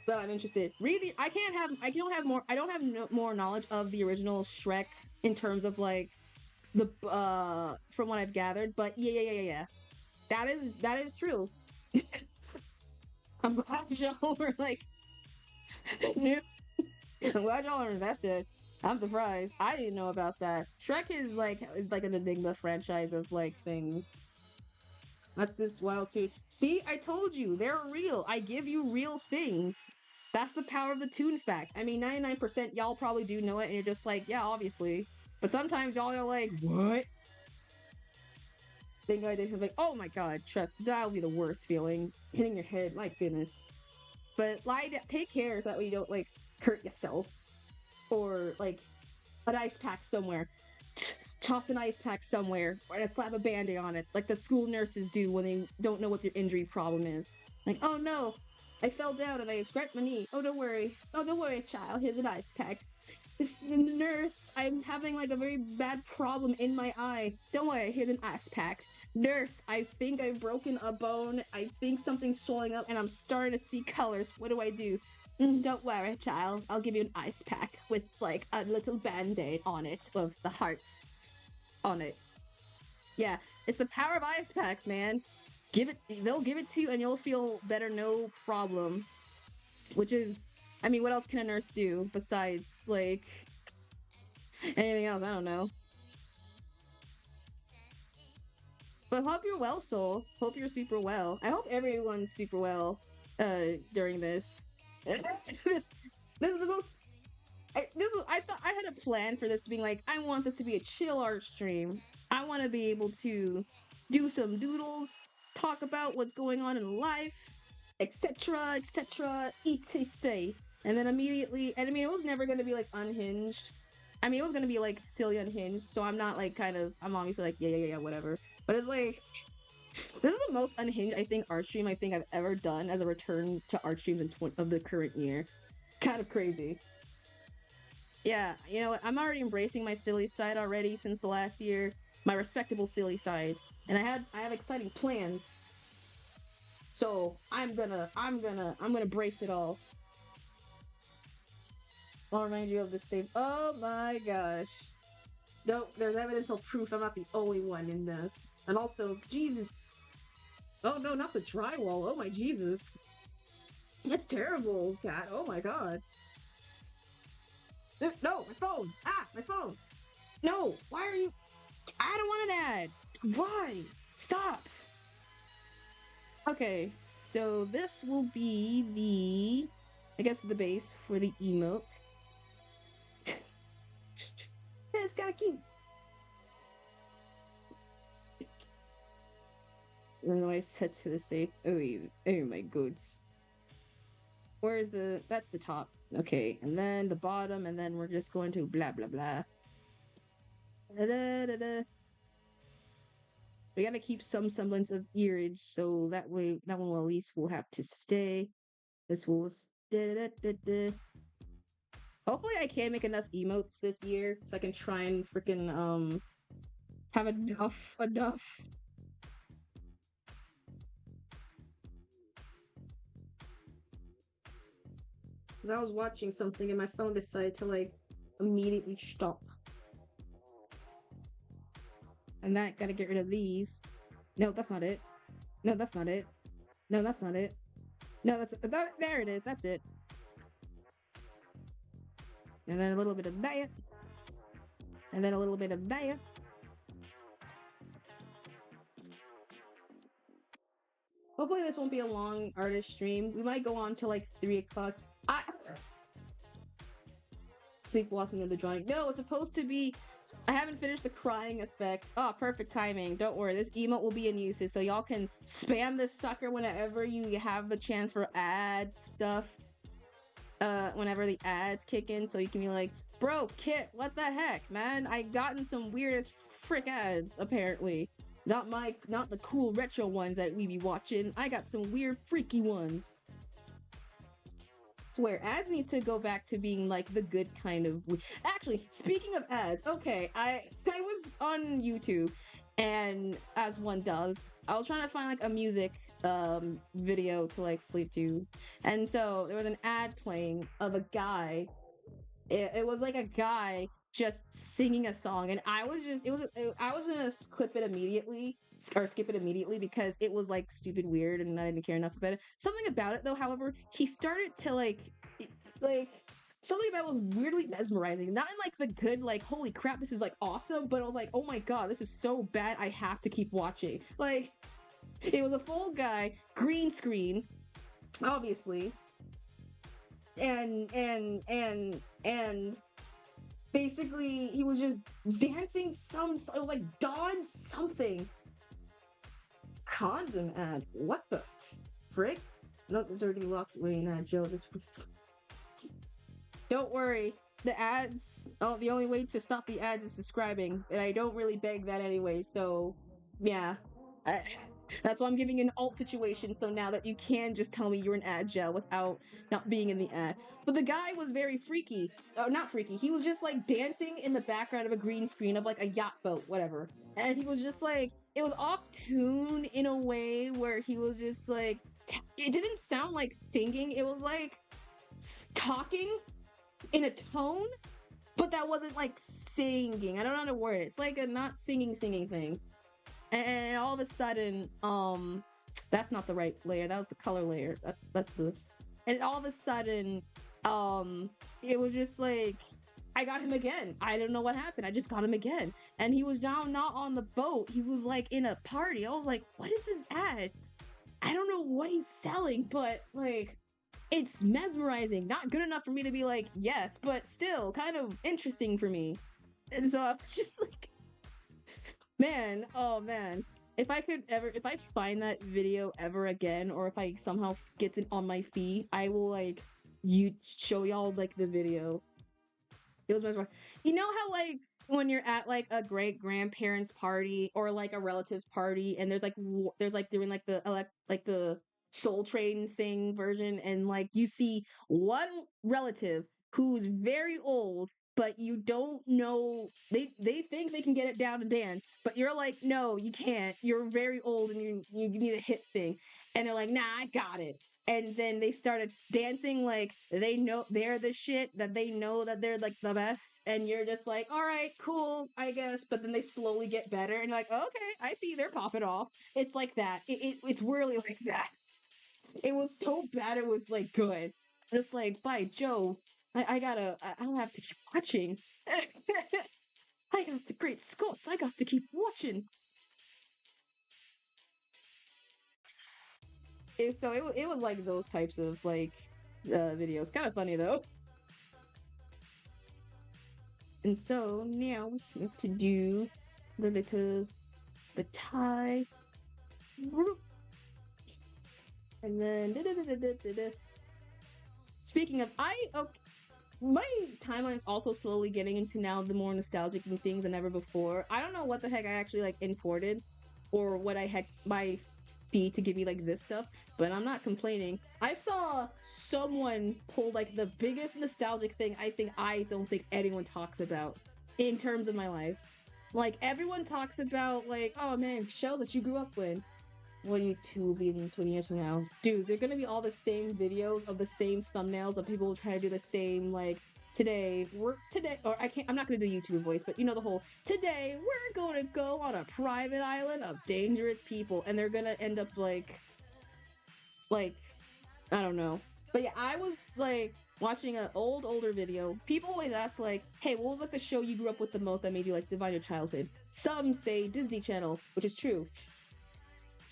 But I'm interested. Really, I don't have more knowledge of the original Shrek in terms of like the from what I've gathered. But yeah. That is true. I'm glad y'all were like new. I'm glad y'all are invested. I'm surprised. I didn't know about that. Shrek is like an Enigma franchise of like things. That's this wild too. See, I told you, they're real. I give you real things. That's the power of the Toon fact. I mean, 99% y'all probably do know it, and you're just like, yeah, obviously. But sometimes y'all are like, what? Think I did like, oh my god, trust, that'll be the worst feeling. Hitting your head, my goodness. But take care so that way you don't like hurt yourself. Or like an ice pack somewhere. Toss an ice pack somewhere or slap a band-aid on it, like the school nurses do when they don't know what their injury problem is. Like, oh no, I fell down and I scraped my knee. Oh, don't worry, child, here's an ice pack. This nurse, I'm having like a very bad problem in my eye. Don't worry, here's an ice pack. Nurse, I think I've broken a bone. I think something's swelling up and I'm starting to see colors. What do I do? Don't worry, child. I'll give you an ice pack with like a little band-aid on it of the hearts on it. Yeah, it's the power of ice packs, man. They'll give it to you and you'll feel better, no problem. Which is, I mean, what else can a nurse do besides like anything else? I don't know. But hope you're well, Soul. Hope you're super well. I hope everyone's super well during this. this is the most I thought I had a plan for this being like, I want this to be a chill art stream. I want to be able to do some doodles, talk about what's going on in life, etc, etc, etc. And then immediately, and I mean, it was never going to be like unhinged. I mean, it was going to be like silly unhinged, so I'm not like I'm obviously like, yeah, whatever. But it's like, this is the most unhinged, I think, art stream I've ever done as a return to art streams of the current year. Kind of crazy. Yeah, you know what? I'm already embracing my silly side already since the last year. My respectable silly side. And I have exciting plans. So I'm gonna brace it all. I'll remind you of the same. Oh my gosh. No, there's evidence of proof I'm not the only one in this. And also, Jesus. Oh no, not the drywall. Oh my Jesus. That's terrible, cat. Oh my god. No, my phone. Ah, my phone. No, why are you? I don't want an ad. Why? Stop. Okay, so this will be I guess the base for the emote. Yeah, it's kind of cute. And I set to the safe. Oh my goods. Where is that's the top. Okay, and then the bottom, and then we're just going to blah blah blah. Da, da, da, da. We gotta keep some semblance of earage, so that way that one at least will have to stay. This will hopefully I can make enough emotes this year so I can try and freaking have enough. Because I was watching something and my phone decided to like immediately stop. And that gotta get rid of these. No, that's not it. No, that's not it. No, that's not it. No, there it is. That's it. And then a little bit of that. And then a little bit of that. Hopefully this won't be a long artist stream. We might go on till like 3 o'clock. Sleepwalking in the drawing. No, it's supposed to be. I haven't finished the crying effect. Oh, perfect timing. Don't worry, this emote will be in usage, so y'all can spam this sucker whenever you have the chance for ad stuff. Whenever the ads kick in, so you can be like, bro, Kit, what the heck, man? I gotten some weird as frick ads, apparently. Not the cool retro ones that we be watching. I got some weird freaky ones. Swear, ads needs to go back to being like the good kind of. Actually, speaking of ads, okay, I was on YouTube, and as one does, I was trying to find like a music video to like sleep to, and so there was an ad playing of a guy. It was like a guy just singing a song, and I was gonna clip it immediately or skip it immediately because it was like stupid weird and I didn't care enough about it. Something about it though, however, he started to like something about it was weirdly mesmerizing. Not in like the good, like, holy crap, this is like awesome, but I was like, oh my god, this is so bad, I have to keep watching. Like, it was a full guy, green screen, obviously. And basically he was just dancing it was like Dawn something. Condom ad. What the frick? No, it's already locked away in Joe. Don't worry. The ads, the only way to stop the ads is subscribing, and I don't really beg that anyway, so yeah. That's why I'm giving you an alt situation, so now that you can just tell me you're an ad gel without not being in the ad. But the guy was very freaky. Oh, not freaky. He was just like dancing in the background of a green screen of like a yacht boat, whatever. And he was just like, it was off tune in a way where he was just like, it didn't sound like singing, it was like talking in a tone, but that wasn't like singing. I don't know how to word it. It's like a not singing thing. And all of a sudden, that's not the right layer. That was the color layer. That's the. And all of a sudden, it was just like, I got him again. I don't know what happened. I just got him again. And he was down, not on the boat. He was like in a party. I was like, what is this ad? I don't know what he's selling, but like, it's mesmerizing. Not good enough for me to be like, yes, but still kind of interesting for me. And so I was just like, man, oh man. If I find that video ever again, or if I somehow gets it on my feed, I will like show y'all like the video. It was mesmerizing. You know how like when you're at like a great grandparents party or like a relatives party, and there's like doing like the Soul Train thing version, and like you see one relative who's very old but you don't know. They think they can get it down to dance, but you're like, no, you can't. You're very old and you need a hip thing. And they're like, nah, I got it. And then they started dancing like they know they're the shit, that they know that they're like the best. And you're just like, all right, cool, I guess. But then they slowly get better and you're like, okay, I see they're popping off. It's like that. It's really like that. It was so bad, it was like good. Just like, by Joe, I don't have to keep watching. I got to great Scots. I got to keep watching. So it was like those types of like videos. Kind of funny though. And so now we have to do the tie. And then speaking of, my timeline is also slowly getting into now the more nostalgic things than ever before. I don't know what the heck I actually like imported, or what I had my feed to give me like this stuff, but I'm not complaining. I saw someone pull like the biggest nostalgic thing I don't think anyone talks about in terms of my life. Like everyone talks about like, oh man, shows that you grew up with. What are you two be in 20 years from now? Dude, they're gonna be all the same videos of the same thumbnails of people trying to do the same, like, I'm not gonna do YouTuber voice, but you know the whole, today we're gonna go on a private island of dangerous people, and they're gonna end up like, I don't know. But yeah, I was like, watching an older video. People always ask like, hey, what was like the show you grew up with the most that made you like divine your childhood? Some say Disney Channel, which is true.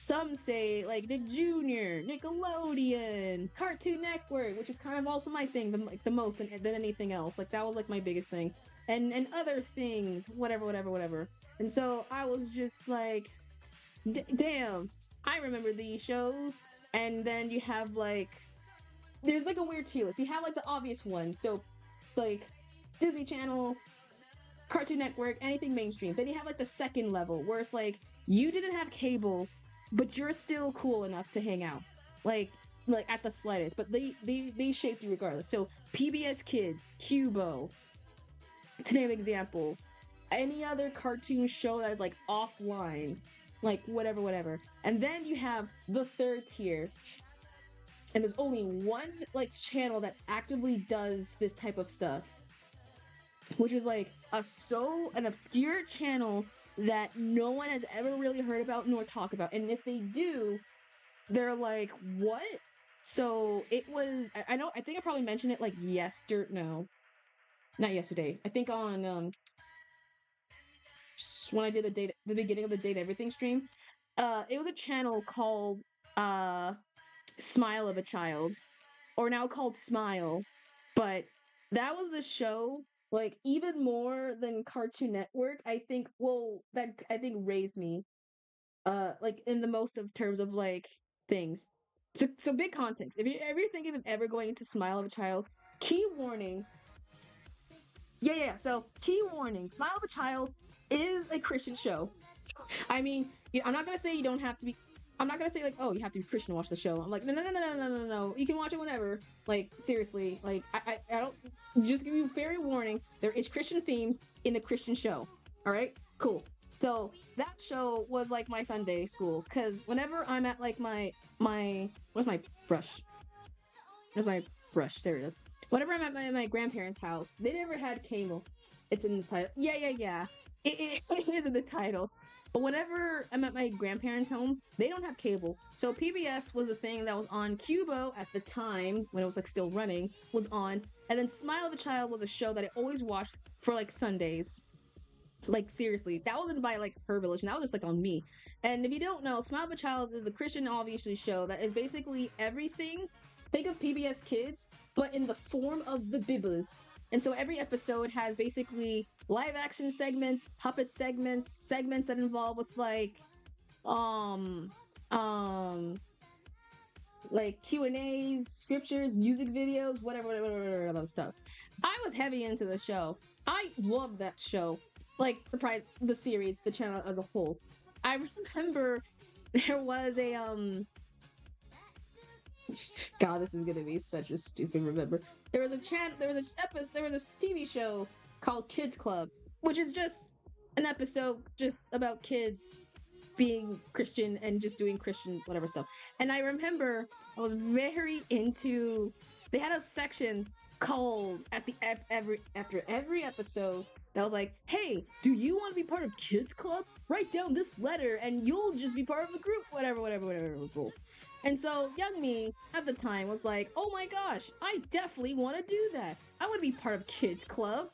Some say like the Junior, Nickelodeon, Cartoon Network, which is kind of also my thing, the most than anything else. Like that was like my biggest thing, and other things, whatever. And so I was just like, damn, I remember these shows. And then you have like, there's like a weird tier list. You have like the obvious ones, so like Disney Channel, Cartoon Network, anything mainstream. Then you have like the second level where it's like you didn't have cable, but you're still cool enough to hang out, like at the slightest. But they shaped you regardless. So PBS Kids, Cubo, to name examples. Any other cartoon show that is like offline, like whatever. And then you have the third tier, and there's only one like channel that actively does this type of stuff, which is like an obscure channel that no one has ever really heard about nor talk about. And if they do, they're like, what? So it was, I think I probably mentioned it like not yesterday. I think on when I did the beginning of the Date Everything stream. It was a channel called Smile of a Child, or now called Smile. But that was the show, like even more than Cartoon Network, I think raised me like in the most of terms of like things. So big context. If you ever thinking of ever going into Smile of a Child, key warning. Yeah. So key warning: Smile of a Child is a Christian show. I mean, I'm not gonna say you don't have to be. I'm not gonna say like, oh, you have to be Christian to watch the show. I'm like, no. You can watch it whenever. Like seriously, like I don't. Just give you fair warning. There is Christian themes in the Christian show. All right, cool. So that show was like my Sunday school, because whenever I'm at like my where's my brush? Where's my brush? There it is. Whenever I'm at my grandparents' house, they never had cable. It's in the title. Yeah. It is in the title. But whenever I'm at my grandparents' home, they don't have cable. So PBS was the thing that was on. Cubo at the time, when it was like still running, was on. And then Smile of a Child was a show that I always watched for like Sundays. Like seriously, that wasn't by like her village, and that was just like on me. And if you don't know, Smile of a Child is a Christian obviously show that is basically everything. Think of PBS Kids, but in the form of the Bible. And so every episode has basically live action segments, puppet segments that involve with like like Q&As, scriptures, music videos, whatever other stuff. I was heavy into the show. I loved that show. Like, surprise, the series, the channel as a whole. I remember there was a God, this is gonna be such a stupid remember. There was a TV show called Kids Club, which is just an episode just about kids being Christian and just doing Christian whatever stuff. And I remember I was very into. They had a section called at the after every episode that was like, "Hey, do you want to be part of Kids Club? Write down this letter, and you'll just be part of the group. Whatever. Cool." And so young me at the time was like, "Oh my gosh, I definitely want to do that. I want to be part of Kids Club.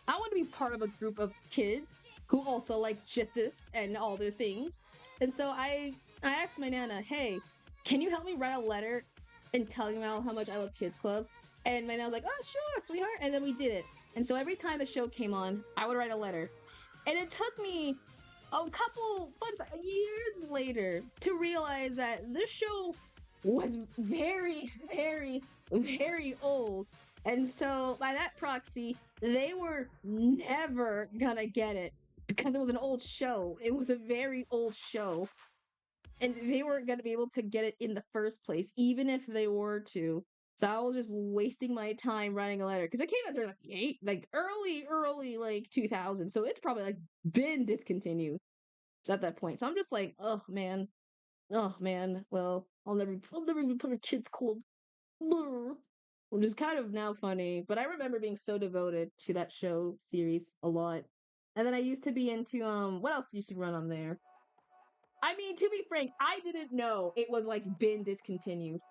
I want to be part of a group of kids who also like Jesus and all their things." And so I asked my nana, "Hey, can you help me write a letter and telling about how much I love Kids Club?" And my nana was like, "Oh, sure, sweetheart." And then we did it. And so every time the show came on, I would write a letter. And it took me a couple years later to realize that this show was very, very, very old. And so by that proxy, they were never gonna get it because it was an old show. It was a very old show. And they weren't gonna be able to get it in the first place, even if they were to. So I was just wasting my time writing a letter because it came out during like early like 2000. So it's probably like been discontinued at that point. So I'm just like, oh man. Well, I'll never even put a kids club. Which is kind of now funny, but I remember being so devoted to that show series a lot. And then I used to be into what else used to run on there? I mean, to be frank, I didn't know it was like been discontinued.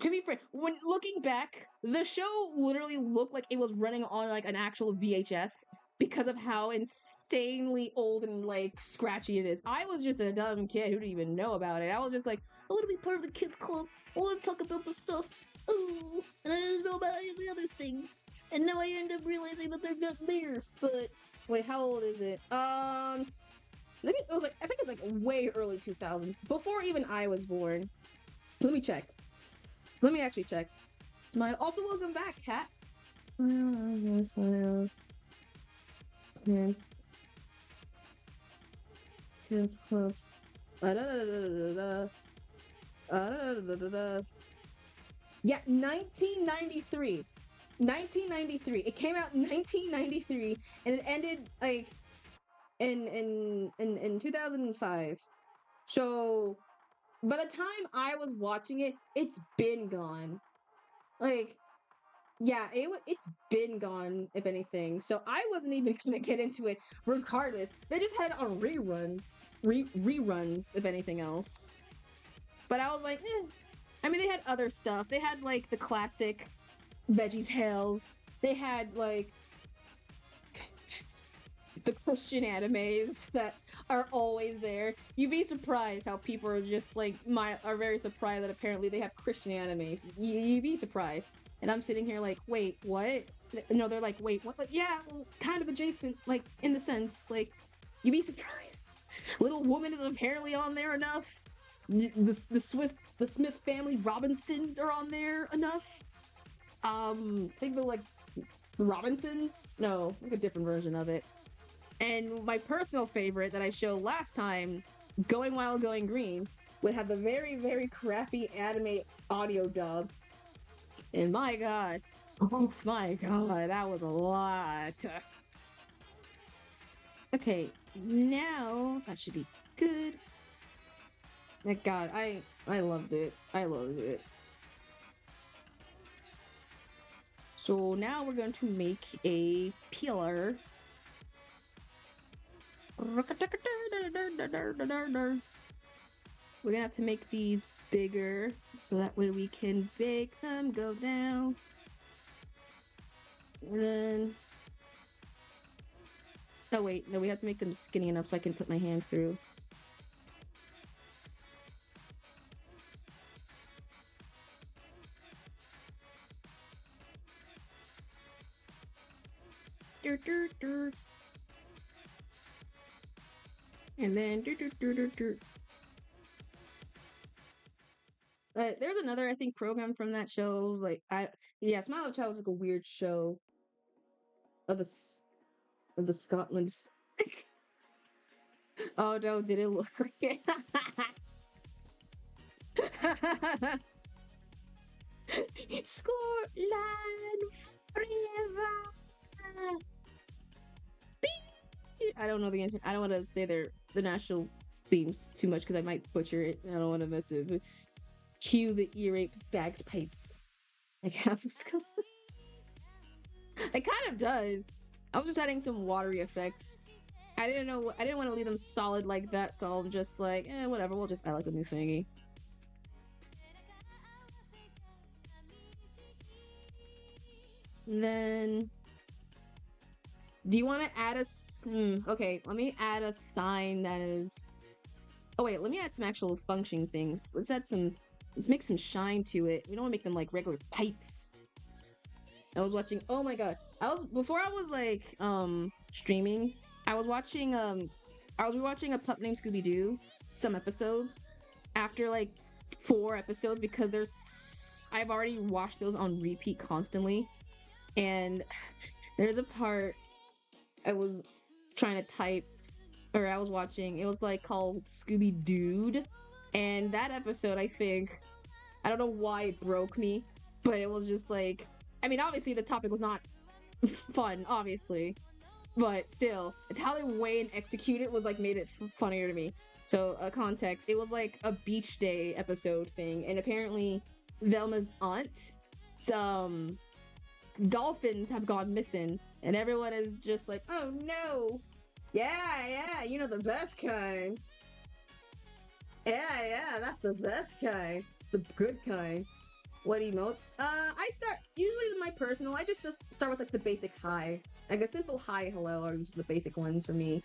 To be frank, when looking back, the show literally looked like it was running on like an actual VHS because of how insanely old and like scratchy it is. I was just a dumb kid who didn't even know about it. I was just like, I want to be part of the kids club. I want to talk about the stuff. Ooh, and I didn't know about any of the other things. And now I end up realizing that they're not there. But wait, how old is it? I think it was like way early 2000s, before even I was born. Let me check. Let me actually check. Smile. Also, welcome back, Kat. Smile. Kids Club. Yeah, 1993. 1993. It came out in 1993, and it ended like in 2005. So by the time I was watching it, it's been gone. Like, yeah, it's been gone, if anything. So I wasn't even gonna get into it regardless. They just had it on reruns. Reruns, if anything else. But I was like, eh. I mean, they had other stuff. They had, like, the classic Veggie Tales. They had, like, the Christian animes that are always there. You'd be surprised how people are just, like, are very surprised that apparently they have Christian animes. You'd be surprised. And I'm sitting here like, wait, what? No, they're like, wait, what? Like, yeah, well, kind of adjacent, like, in the sense, like, you'd be surprised. Little Woman is apparently on there enough. The Smith family Robinsons are on there enough. I think they're like the Robinsons. No, like a different version of it. And my personal favorite that I showed last time, Going Wild, Going Green, would have the very, very crappy anime audio dub. And my god, oh my god, that was a lot. Okay, now that should be good. Thank god, I loved it. I loved it. So now we're going to make a pillar. We're gonna have to make these bigger so that way we can make them go down. And then, oh wait, no, we have to make them skinny enough so I can put my hand through. And then there's another, I think, program from that show. It was like, Smile of Child was like a weird show of the Scotland. Oh no, did it look like it? Scotland forever. I don't know the answer. I don't want to say the national themes too much because I might butcher it. I don't want to mess it. But cue the earache bagpipes. Like half of skull. It kind of does. I was just adding some watery effects. I didn't know. I didn't want to leave them solid like that, so I'm just like, whatever. We'll just add like a new thingy. And then, do you want to add a? Okay, let me add a sign that is. Oh wait, let me add some actual functioning things. Let's add some. Let's make some shine to it. We don't want to make them like regular pipes. I was watching. Oh my god! Before I was like streaming. I was watching rewatching A Pup Named Scooby Doo, some episodes after like 4 episodes because I've already watched those on repeat constantly, and there's a part I was trying to type, or I was watching. It was like called Scooby Dude, and that episode I don't know why it broke me, but it was just like, I mean, obviously the topic was not fun, obviously. But still, it's how they weigh and execute it was like made it funnier to me. So, context, it was like a beach day episode thing, and apparently Velma's aunt, dolphins have gone missing, and everyone is just like, oh no! Yeah, you know, the best kind. Yeah, that's the best kind. The good kind. What emotes? Usually my personal, I just start with like the basic hi. Like a simple hi, hello are just the basic ones for me.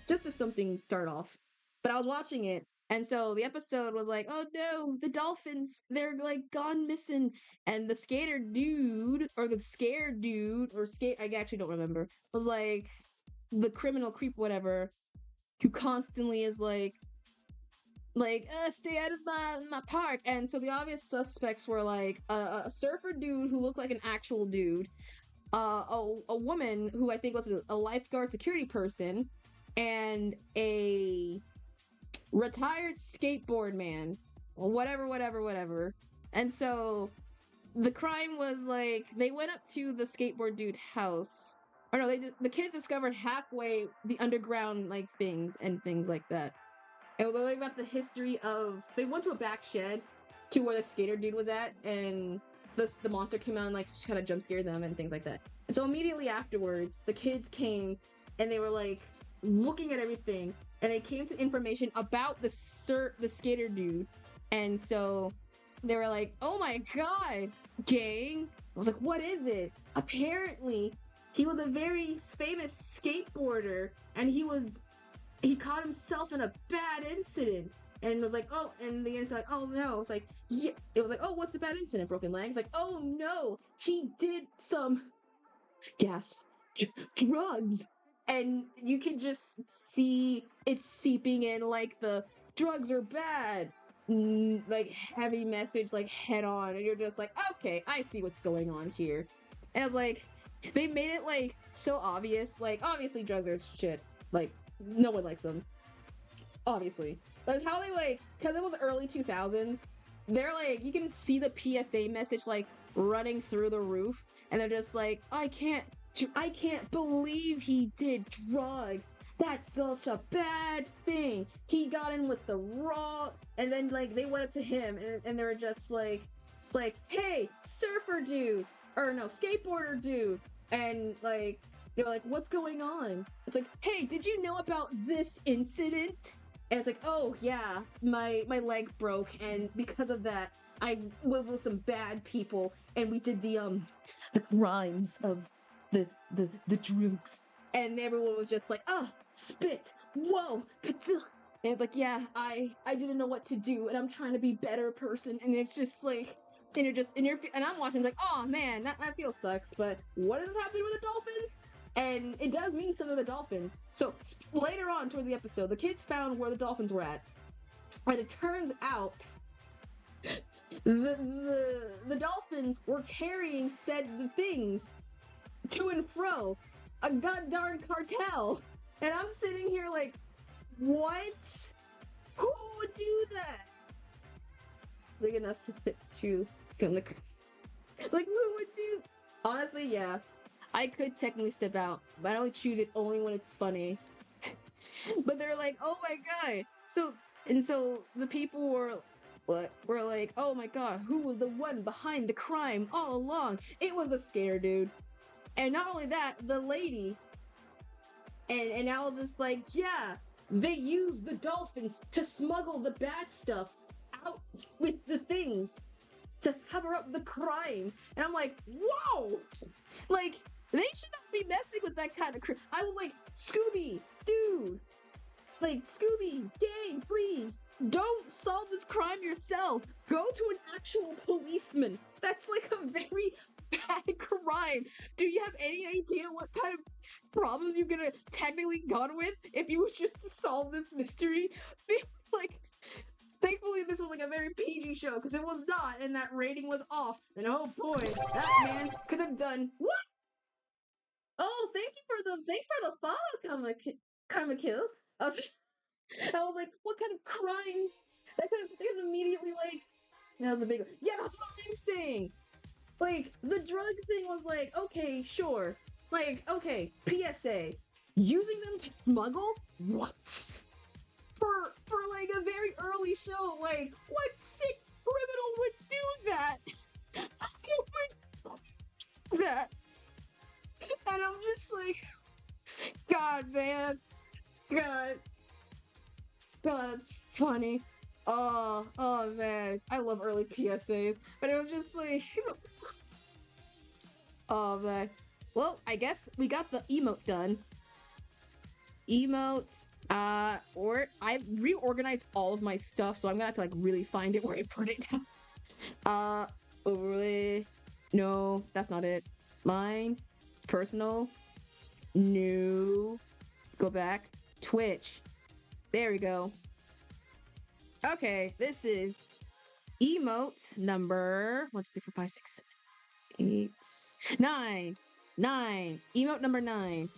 Just as something start off. But I was watching it, and so the episode was like, oh no, the dolphins, they're like gone missing. And the skater dude, or the scared dude, I actually don't remember, was like the criminal creep, whatever, who constantly is like, stay out of my park. And so the obvious suspects were like a surfer dude who looked like an actual dude, a woman who I think was a lifeguard security person, and a retired skateboard man. Whatever. And so the crime was like, they went up to the skateboard dude house. Or no, the kids discovered halfway the underground like things like that. And we learned about the history of, they went to a back shed to where the skater dude was at, and the monster came out and like kind of jump scared them and things like that. And so immediately afterwards, the kids came and they were like looking at everything, and they came to information about the skater dude. And so they were like, oh my god, gang. I was like, what is it? Apparently, he was a very famous skateboarder, and he caught himself in a bad incident, and was like, oh, and the inside, like, oh no, it's like, yeah, it was like, oh, what's the bad incident? Broken legs, like, oh no, he did some gasp drugs, and you can just see it seeping in, like the drugs are bad, like heavy message, like head on, and you're just like, okay, I see what's going on here. And I was like, they made it like so obvious, like obviously drugs are shit, like no one likes them, obviously. That's how they like, because it was early 2000s, they're like, you can see the PSA message like running through the roof, and they're just like, I can't believe he did drugs. That's such a bad thing. He got in with the raw, and then like they went up to him, and they were just like, it's like, hey, surfer dude, or no, skateboarder dude, and like they were like, what's going on? It's like, hey, did you know about this incident? And it's like, oh yeah, my leg broke, and because of that, I lived with some bad people, and we did the crimes of the drugs. And everyone was just like, oh, spit, whoa, and it's like, yeah, I didn't know what to do, and I'm trying to be a better person, and it's just like, and I'm watching like, oh man, that feels sucks, but what is happening with the dolphins? And it does mean some of the dolphins. So later on toward the episode, the kids found where the dolphins were at, and it turns out the dolphins were carrying said things to and fro, a goddamn cartel. And I'm sitting here like, what? Who would do that? Big enough to fit through. Like, who would do? Honestly, yeah. I could technically step out, but I only choose it only when it's funny. But they're like, oh my god. So the people were like, oh my god, who was the one behind the crime all along? It was the skater dude. And not only that, the lady. And I was just like, yeah, they used the dolphins to smuggle the bad stuff out with the things to cover up the crime. And I'm like, whoa! Like, they should not be messing with that kind of crime. I was like, Scooby, dude! Like, Scooby, gang, please, don't solve this crime yourself. Go to an actual policeman. That's like a very bad crime. Do you have any idea what kind of problems you could have technically gone with if you was just to solve this mystery? Like, thankfully this was like a very PG show, because it was not, and that rating was off. And oh boy, that man could have done what? Oh, thank you for the follow, Karma Kills. I was like, what kind of crimes? They could immediately like, that was a big one. Yeah, that's what I'm saying. Like, the drug thing was like, okay, sure. Like, okay, PSA. Using them to smuggle? What? For like a very early show, like, what sick criminal would do that? Who would do that? And I'm just like, God, man. God, that's funny. Oh man, I love early PSAs, but it was just like, oh man. Well, I guess we got the emote done. Emotes, or I reorganized all of my stuff, so I'm gonna have to like really find it where I put it down. Overlay. No, that's not it. Mine. Personal. New. Go back. Twitch. There we go. Okay, this is emote number 1, 2, 3, 4, 5, 6, 7, 8, 9. 9. Emote number 9.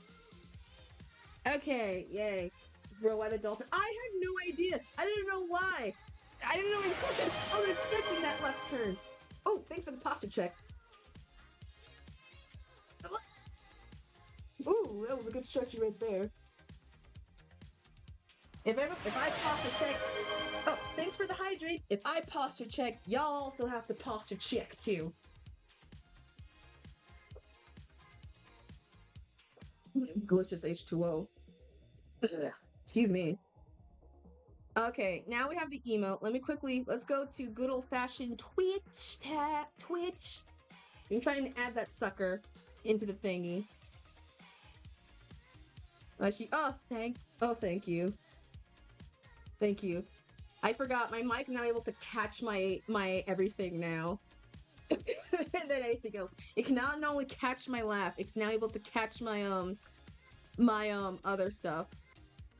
Okay, yay. Bro, why the dolphin? I had no idea. I didn't know why. I didn't know I was expecting that left turn. Oh, thanks for the posture check. Ooh, that was a good stretchy right there. If I posture check, oh, thanks for the hydrate. If I posture check, y'all also have to posture check too. Delicious H2O. Excuse me. Okay, now we have the emote. Let's go to good old-fashioned Twitch. I'm trying to add that sucker into the thingy. Thank you. Thank you. I forgot, my mic is now able to catch my everything now. Than anything else. It can not only catch my laugh, it's now able to catch my other stuff.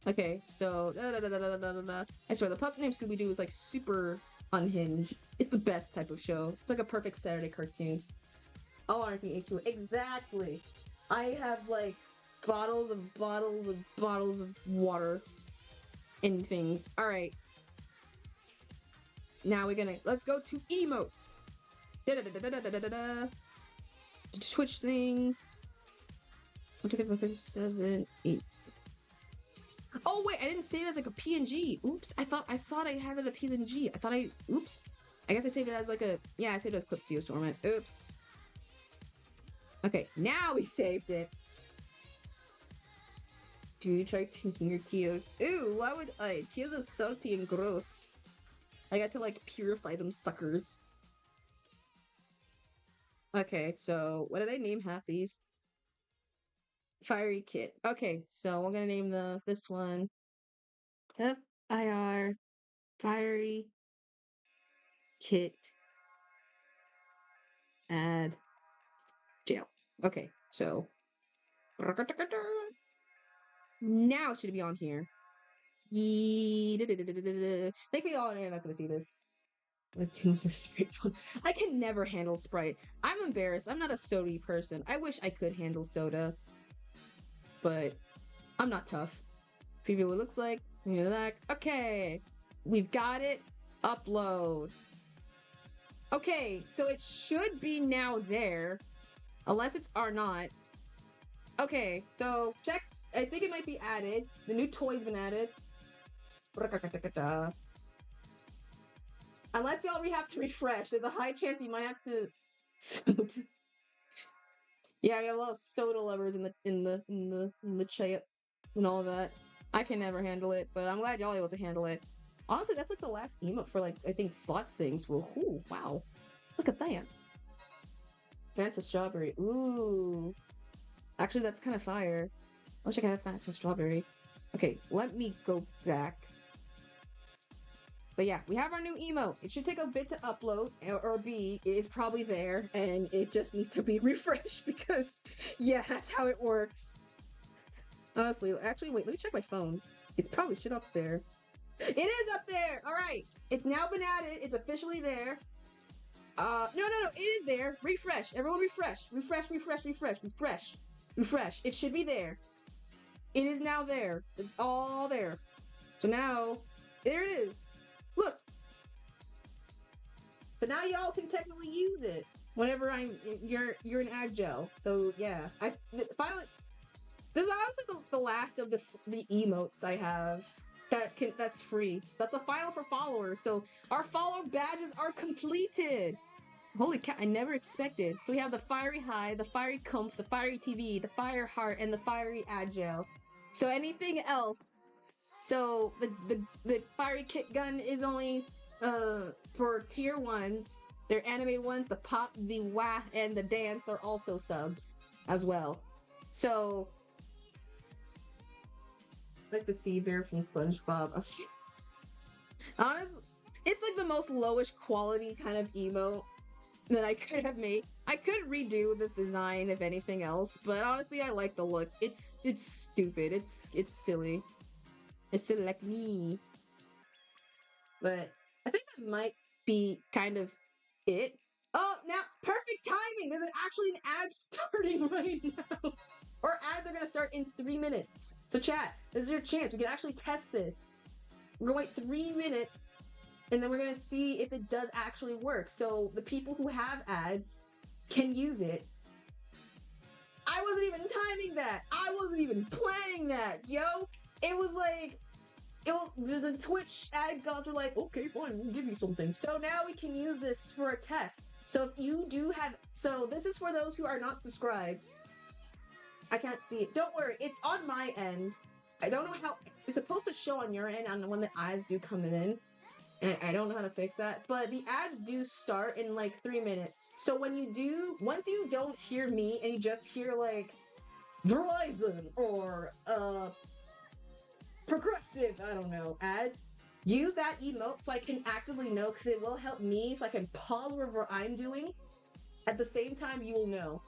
Okay, so I swear the puppet named Scooby-Doo is like super unhinged. It's the best type of show. It's like a perfect Saturday cartoon. Oh, honestly, H2O. Exactly. I have like bottles of water and things. Alright. Now let's go to emotes. Twitch things. 1, 2, 3, 4, 5, 6, 7, 8. Oh wait, I didn't save it as like a PNG. Oops, I thought I had it as a PNG. Oops. I guess I saved it as like a, yeah, I saved it as clip.co format. Oops. Okay, now we saved it. Do you try tinking your Tios? Ooh, why would I? Tios are salty and gross. I got to like purify them suckers. Okay, so what did I name half these? Fiery Kit. Okay, so we're gonna name this one FIR Fiery Kit add jail. Okay, so now it should be on here. Thankfully, all I'm not gonna see this. Let's do another Sprite one. I can never handle Sprite. I'm embarrassed. I'm not a soda person. I wish I could handle soda, but I'm not tough. Preview what it looks like. Okay, we've got it. Upload. Okay, so it should be now there, unless it's not. Okay, so check. I think it might be added. The new toy's been added. Unless y'all have to refresh, there's a high chance you might have to. Yeah, we have a lot of soda lovers in the chat and all of that. I can never handle it, but I'm glad y'all are able to handle it. Honestly, that's like the last emote for like I think slots things. Well, ooh, wow, look at that. Fanta strawberry. Ooh, actually, that's kind of fire. I wish I could have Fanta strawberry. Okay, let me go back. But yeah, we have our new emote. It should take a bit to upload, or B, it's probably there, and it just needs to be refreshed because, yeah, that's how it works. Honestly, actually, wait, let me check my phone. It's probably shit up there. It is up there! Alright, it's now been added. It's officially there. No, it is there. Refresh. Everyone refresh. Refresh. Refresh. It should be there. It is now there. It's all there. So now, there it is. Look. But now y'all can technically use it whenever you're an Agile. So yeah, finally this is honestly the last of the emotes I have that's free. That's the final for followers. So our follower badges are completed. Holy cow, I never expected. So we have the Fiery High, the Fiery Kumpf, the Fiery TV, the Fire Heart, and the Fiery Agile. So anything else. So the Fiery Kit Gun is only for tier 1s. Their animated ones, the pop, the wah, and the dance are also subs as well. So like the sea bear from SpongeBob. Honestly, it's like the most lowish quality kind of emote that I could have made. I could redo this design if anything else, but honestly I like the look. It's stupid. It's silly. It's silly like me. But I think that might be kind of it. Oh, now perfect timing. There's actually an ad starting right now. Or ads are gonna start in 3 minutes. So chat, this is your chance. We can actually test this. We're gonna wait 3 minutes, and then we're gonna see if it does actually work. So the people who have ads can use it. I wasn't even timing that. I wasn't even planning that, yo. It was like, the Twitch ad gods were like, okay, fine, we'll give you something. So now we can use this for a test. So if you do have, so this is for those who are not subscribed. I can't see it. Don't worry, it's on my end. I don't know how, it's supposed to show on your end on when the ads do come in. And I don't know how to fix that, but the ads do start in like 3 minutes. So when you do, once you don't hear me and you just hear like Verizon or Progressive, I don't know, ads, use that emote so I can actively know, because it will help me so I can pause whatever I'm doing. At the same time, you will know.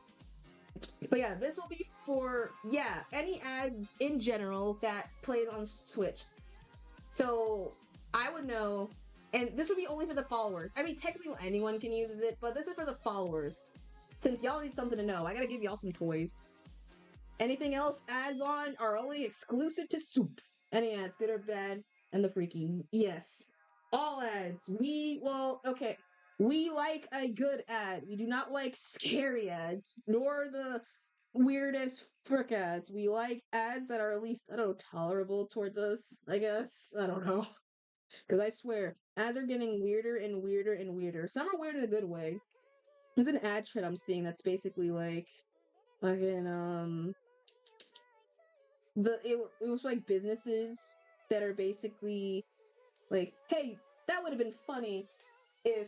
But yeah, this will be for, yeah, any ads in general that plays on Twitch. So I would know, and this will be only for the followers. I mean, technically anyone can use it, but this is for the followers. Since y'all need something to know, I gotta give y'all some toys. Anything else ads on are only exclusive to Soups. Any ads, good or bad, and the freaky. Yes. All ads. Okay. We like a good ad. We do not like scary ads, nor the weirdest frick ads. We like ads that are at least, I don't know, tolerable towards us, I guess. I don't know. Because I swear, ads are getting weirder and weirder and weirder. Some are weird in a good way. There's an ad trend I'm seeing that's basically like, fucking, it was like businesses that are basically like, hey, that would have been funny if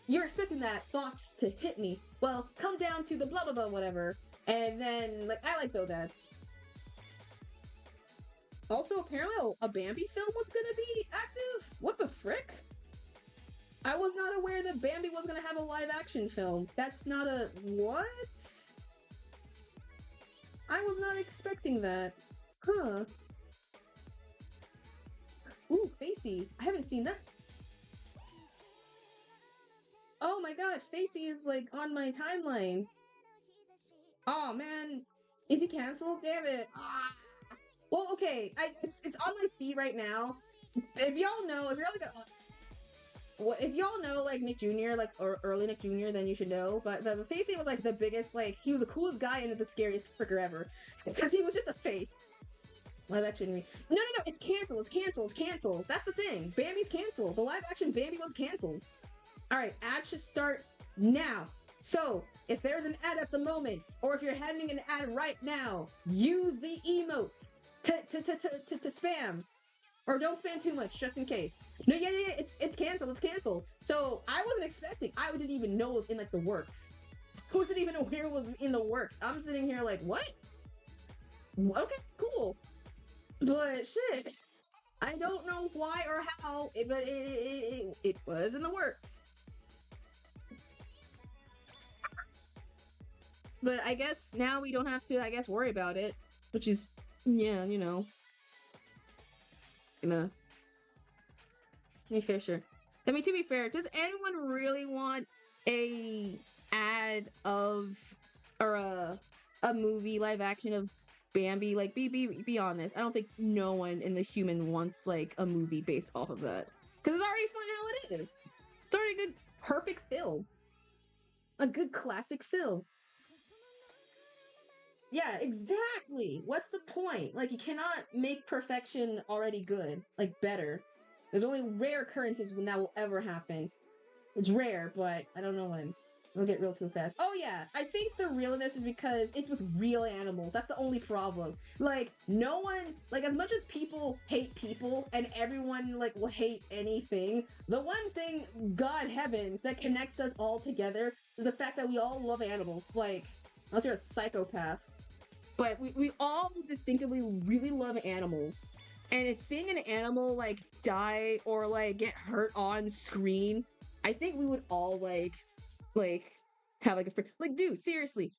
you're expecting that box to hit me. Well, come down to the blah blah blah whatever. And then, like, I like those ads. Also, apparently a Bambi film was gonna be active? What the frick? I was not aware that Bambi was gonna have a live action film. That's not a... what? I was not expecting that. Huh. Ooh, Facey. I haven't seen that. Oh my god, Facey is like on my timeline. Oh man. Is he canceled? Damn it. Ah. Well, okay. It's on my feed right now. If y'all know, if you're like what if y'all know like Nick Jr. like or early Nick Jr. then you should know. But the face was like the biggest, like he was the coolest guy and the scariest fricker ever because he was just a face. Live action. No, it's canceled. It's canceled. It's canceled. That's the thing. Bambi's canceled. The live action Bambi was canceled. All right, ads should start now. So if there's an ad at the moment, or if you're having an ad right now, use the emotes to spam. Or don't spam too much, just in case. No, yeah, it's canceled. It's canceled. So I wasn't expecting. I didn't even know it was in like the works. I wasn't even aware it was in the works. I'm sitting here like, what? Okay, cool. But shit, I don't know why or how, but it was in the works. But I guess now we don't have to, I guess, worry about it, which is, yeah, you know. Let me Fisher. I mean, to be fair, does anyone really want a ad of or a movie live action of Bambi? Like, be honest. I don't think no one in the human wants like a movie based off of that because it's already fun how it is. It's already a good, perfect film, a good classic film. Yeah, exactly. What's the point? Like, you cannot make perfection already good, like better. There's only rare occurrences when that will ever happen. It's rare, but I don't know when. It'll get real too fast. Oh yeah, I think the realness is because it's with real animals. That's the only problem. Like, no one, like as much as people hate people and everyone like will hate anything, the one thing, God heavens, that connects us all together is the fact that we all love animals. Like, unless you're a psychopath. But we all distinctively really love animals. And it's seeing an animal like die or like get hurt on screen, I think we would all like have like a like, dude, seriously.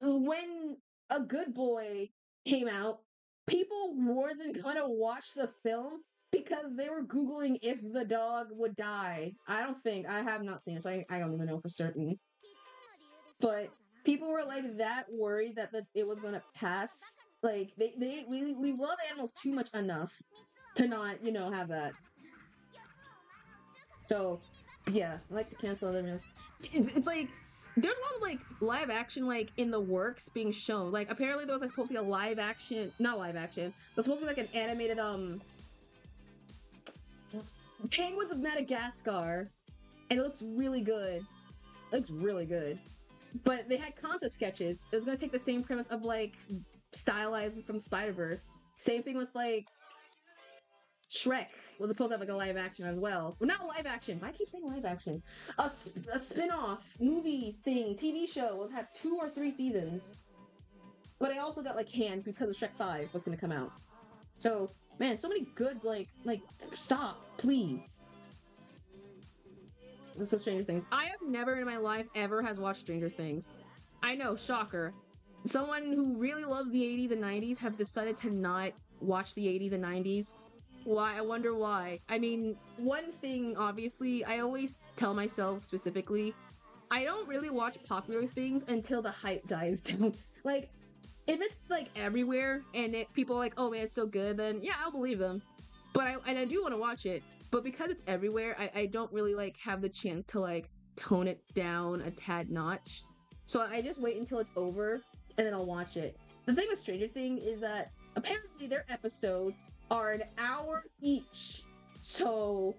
When A Good Boy came out, people wasn't gonna watch the film because they were Googling if the dog would die. I have not seen it, so I don't even know for certain. But people were like that worried that it was gonna pass. Like we love animals too much enough to not, you know, have that. So yeah, I like to cancel them. It's like there's a lot of like live action like in the works being shown. Like apparently there was like supposed to be a live action, not live action. There's supposed to be like an animated Penguins of Madagascar, and it looks really good. It looks really good. But they had concept sketches. It was gonna take the same premise of like stylized from Spider-Verse. Same thing with like Shrek was supposed to have like a live action as well. Well, not live action. Why I keep saying live action? A spin-off movie thing, TV show will have 2 or 3 seasons. But I also got like canned because of Shrek 5 was gonna come out. So man, so many good like stop, please. This was Stranger Things. I have never in my life ever has watched Stranger Things. I know, shocker. Someone who really loves the 80s and 90s has decided to not watch the 80s and 90s. Why? I wonder why. I mean, one thing, obviously, I always tell myself specifically, I don't really watch popular things until the hype dies down. Like, if it's like everywhere and people are like, oh man, it's so good, then yeah, I'll believe them. But I do want to watch it. But because it's everywhere, I don't really like have the chance to like tone it down a tad notch. So I just wait until it's over and then I'll watch it. The thing with Stranger Things is that apparently their episodes are an hour each. So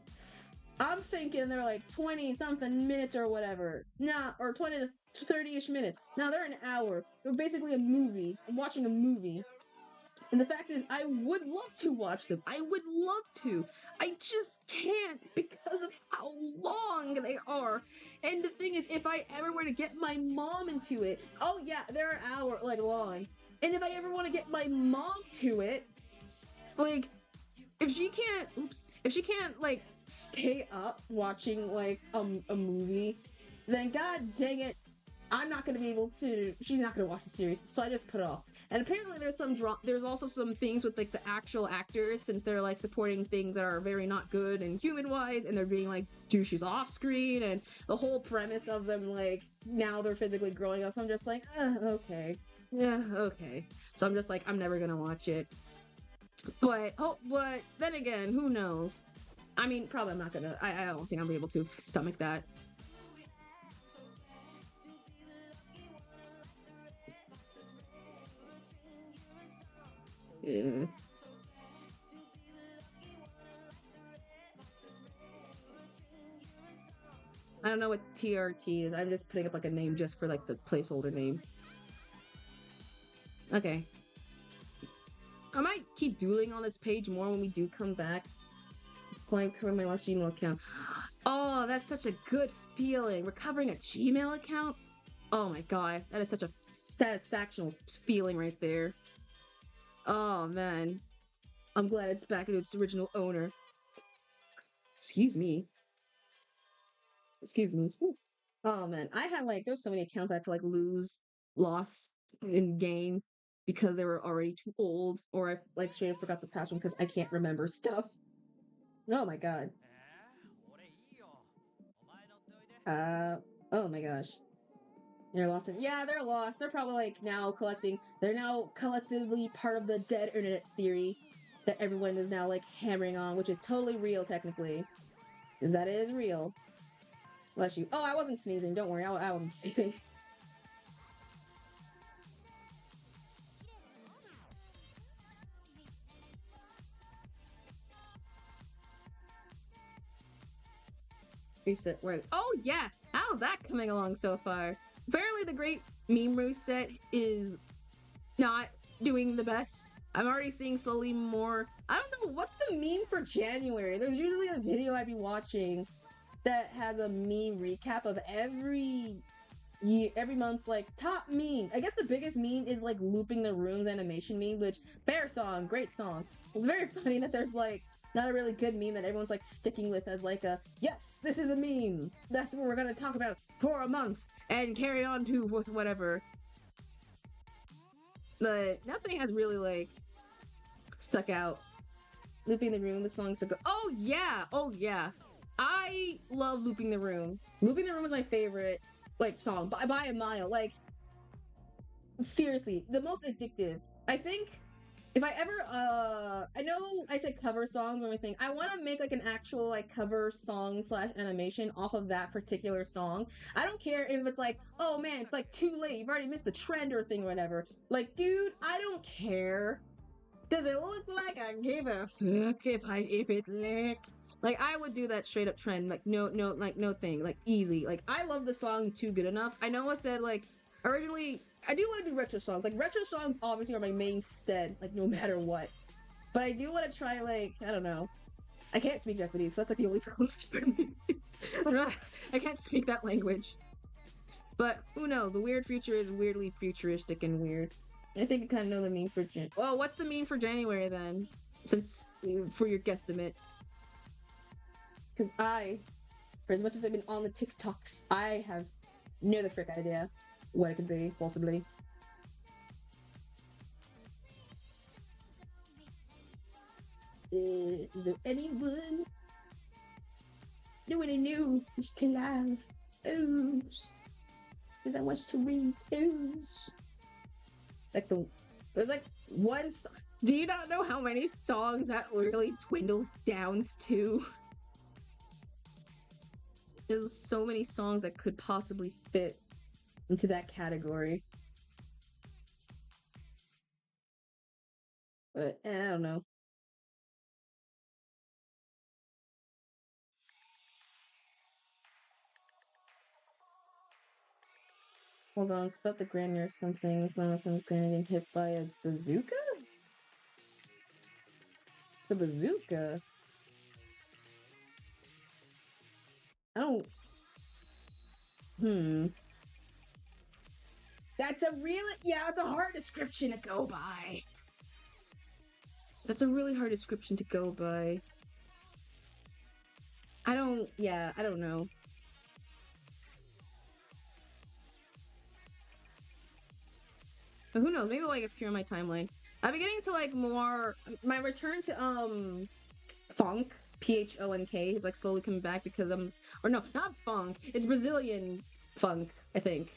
I'm thinking they're like 20 something minutes or whatever. Nah, or 20 to 30-ish minutes. Now they're an hour. They're basically a movie. I'm watching a movie. And the fact is, I would love to watch them. I would love to. I just can't because of how long they are. And the thing is, if I ever were to get my mom into it, oh yeah, they're an hour like long. And if I ever want to get my mom to it, like, if she can't like stay up watching like a movie, then god dang it, I'm not gonna be able to. She's not gonna watch the series, so I just put it off. And apparently there's also some things with like the actual actors, since they're like supporting things that are very not good and human wise, and they're being like douches off screen, and the whole premise of them like now they're physically growing up. So I'm just like, okay, yeah, okay. So I'm just like, I'm never gonna watch it. But then again, who knows? I mean, probably I'm not gonna. I don't think I'll be able to stomach that. Yeah. I don't know what TRT is. I'm just putting up like a name just for like the placeholder name. Okay. I might keep doodling on this page more when we do come back. Playing cover my last Gmail account. Oh, that's such a good feeling. Recovering a Gmail account? Oh my god, that is such a satisfactional feeling right there. Oh man. I'm glad it's back to its original owner. Excuse me. Excuse me. Oh man, I had like there's so many accounts I had to like lost, and gain because they were already too old, or I like straight up forgot the password because I can't remember stuff. Oh my god. Oh my gosh. They're lost. Yeah, they're lost. They're probably like now collecting. They're now collectively part of the dead internet theory that everyone is now like hammering on, which is totally real technically. That is real. Bless you. Oh, I wasn't sneezing. Don't worry, I wasn't sneezing. Reset. Where? Oh yeah, how's that coming along so far? Apparently, the Great Meme Reset is not doing the best. I'm already seeing slowly more. I don't know what's the meme for January. There's usually a video I'd be watching that has a meme recap of every year, every month's like top meme. I guess the biggest meme is like looping the rooms animation meme, which fair song, great song. It's very funny that there's like not a really good meme that everyone's like sticking with as like a yes, this is a meme. That's what we're gonna talk about for a month and carry on to with whatever. But nothing has really like stuck out. Looping the room, the song's so good. Oh yeah, oh yeah. I love Looping the Room. Looping the Room is my favorite like song by a mile. Like seriously, the most addictive. I think if I ever I know I said cover songs or anything. I want to make like an actual like cover song slash animation off of that particular song. I don't care if it's like, oh man, it's like too late. You've already missed the trend or thing or whatever. Like, dude, I don't care. Does it look like I give a fuck if it's lit? Like I would do that straight up trend, like no thing, like easy. Like I love the song too good enough. I know I said like originally I do want to do retro songs. Like retro songs obviously are my main stead, like no matter what. But I do want to try like I don't know. I can't speak Japanese, so that's like the only problem for me. I can't speak that language. But who knows? The weird future is weirdly futuristic and weird. I think I kind of know the meme for Jan. Well, what's the meme for January then? Since for your guesstimate, because for as much as I've been on the TikToks, I have no the frick idea what it could be possibly. Is there anyone? Nobody knew which collab. Ooze. Because I watched to read ooze. Like there's like one do you not know how many songs that really dwindles down to? There's so many songs that could possibly fit into that category. But I don't know. Hold on, it's about the granny or something. Someone's granny getting hit by a bazooka? The bazooka? I don't. That's a really. Yeah, it's a hard description to go by. That's a really hard description to go by. I don't. Yeah, I don't know. But who knows? Maybe it'll like appear on my timeline. I've been getting to like more. My return to funk, PHONK, is like slowly coming back because or no, not funk. It's Brazilian funk, I think.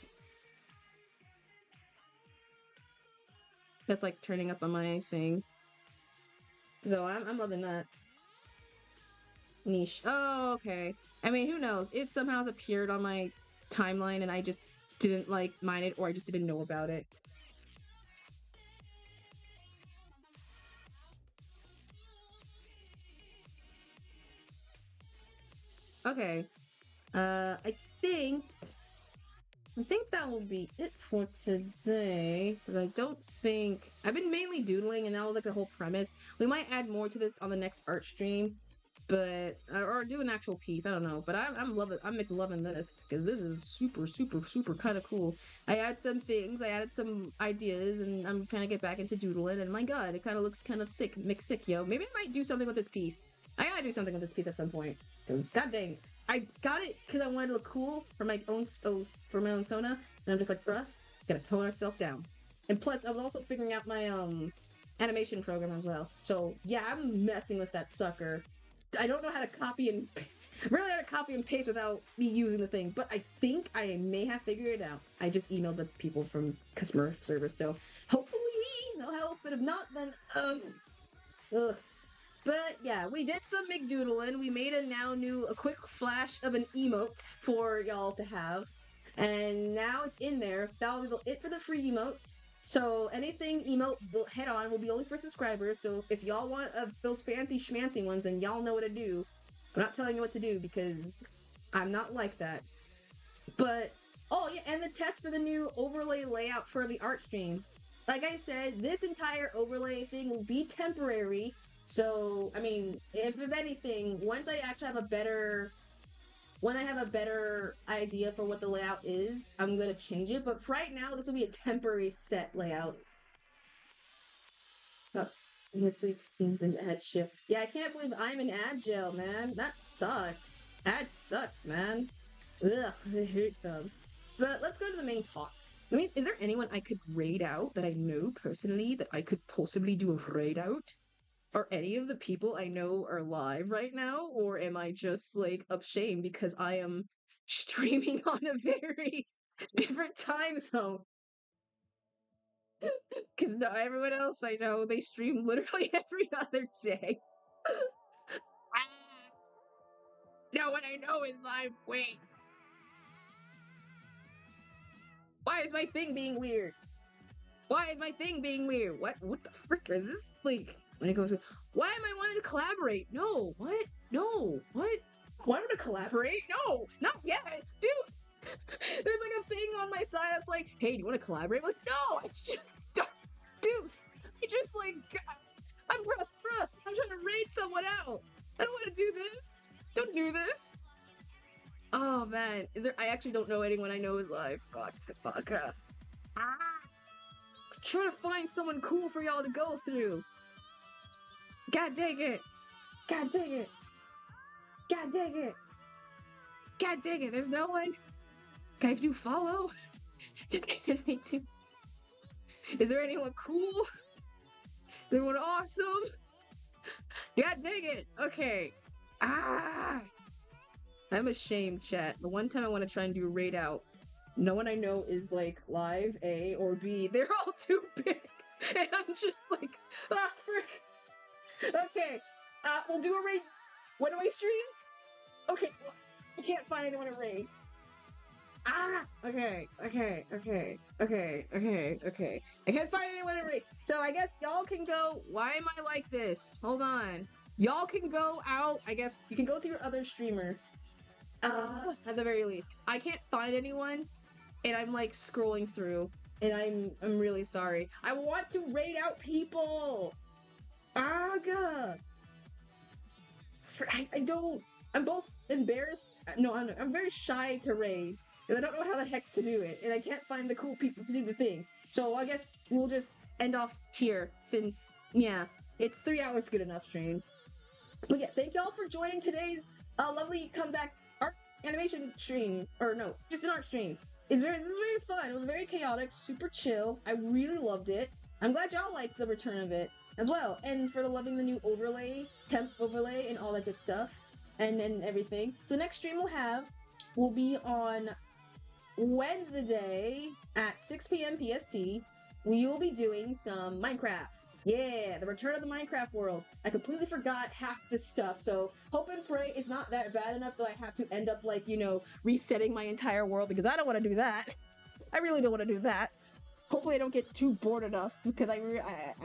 That's like turning up on my thing. So I'm loving that. Niche. Oh, okay. I mean, who knows? It somehow has appeared on my timeline and I just didn't like mind it, or I just didn't know about it. Okay. I think that will be it for today. But I don't think I've been mainly doodling, and that was like the whole premise. We might add more to this on the next art stream, but or do an actual piece. I don't know, but I'm loving loving this because this is super kind of cool. I added some things, I added some ideas, and I'm trying to get back into doodling. And my god, it kind of looks kind of sick, sick, yo. Maybe I might do something with this piece. I gotta do something with this piece at some point because god dang. I got it because I wanted to look cool for my own Sona, and I'm just like, bruh, gotta tone ourselves down. And plus, I was also figuring out my animation program as well. So yeah, I'm messing with that sucker. I don't know how to copy and really how to copy and paste without me using the thing, but I think I may have figured it out. I just emailed the people from customer service, so hopefully they'll help. But if not, then ugh. But yeah, we did some McDoodling. We made a quick flash of an emote for y'all to have. And now it's in there. That'll be it for the free emotes. So anything emote head on will be only for subscribers. So if y'all want those fancy schmancy ones, then y'all know what to do. I'm not telling you what to do because I'm not like that. But, oh yeah, and the test for the new overlay layout for the art stream. Like I said, this entire overlay thing will be temporary. So, I mean, if anything, once I actually have a better idea for what the layout is, I'm gonna change it. But for right now, this will be a temporary set layout. Oh, things in ad shift. Yeah, I can't believe I'm an Agile, man. That sucks. Ad sucks, man. Ugh, I hate them. But let's go to the main talk. I mean, is there anyone I could raid out that I know personally that I could possibly do a raid out? Are any of the people I know are live right now, or am I just like ashamed because I am streaming on a very different time zone? Because everyone else I know, they stream literally every other day. No one I know is live. Wait. Why is my thing being weird? Why is my thing being weird? What the frick is this? Like, when it goes, why am I wanting to collaborate? No, what? No, what? Why want to collaborate? No, not yet, dude. There's like a thing on my side that's like, hey, do you want to collaborate? I'm like, no, it's just stuff, dude. I just like, I'm trying to raid someone out. I don't want to do this. Don't do this. Oh man, I actually don't know anyone I know is live. Fuck. I'm trying to find someone cool for y'all to go through. God dang it. God dang it. God dang it. God dang it. There's no one. Can I do follow? Can I do? Is there anyone cool? Is anyone awesome? God dang it. Okay. I'm ashamed, chat. The one time I want to try and do a raid out, no one I know is like live, A or B. They're all too big. And I'm just like, frick. Okay. We'll do a raid. When do I stream? Okay. Well, I can't find anyone to raid. Okay. I can't find anyone to raid. So I guess y'all can go. Why am I like this? Hold on. Y'all can go out. I guess you can go to your other streamer. At the very least. 'Cause I can't find anyone. And I'm like scrolling through. And I'm really sorry. I want to raid out people. Aga. I don't. I'm both embarrassed. No, I'm very shy to raid. And I don't know how the heck to do it. And I can't find the cool people to do the thing. So I guess we'll just end off here since, yeah, it's 3 hours good enough stream. But yeah, thank y'all for joining today's lovely comeback art animation stream. Or no, just an art stream. This was very fun. It was very chaotic, super chill. I really loved it. I'm glad y'all liked the return of it as well. And for loving the new overlay, temp overlay, and all that good stuff. And everything. So the next stream we'll have will be on Wednesday at 6 p.m. PST. We will be doing some Minecraft. Yeah, the return of the Minecraft world. I completely forgot half this stuff, so hope and pray it's not that bad enough that I have to end up, like, you know, resetting my entire world, because I don't want to do that. I really don't want to do that. Hopefully I don't get too bored enough, because I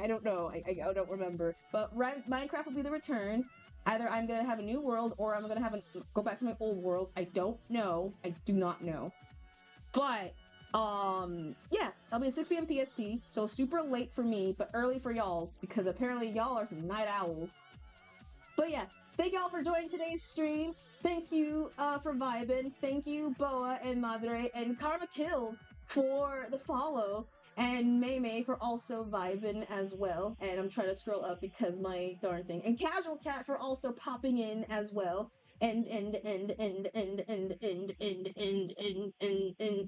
don't know. I don't remember. But Minecraft will be the return. Either I'm gonna have a new world, or I'm gonna have go back to my old world. I don't know. I do not know. But yeah, that'll be at 6 p.m. PST, so super late for me, but early for y'all's, because apparently y'all are some night owls. But yeah, thank y'all for joining today's stream. Thank you for vibing. Thank you, Boa and Madre and Karma Kills for the follow, and May for also vibing as well. And I'm trying to scroll up because my darn thing. And Casual Cat for also popping in as well. And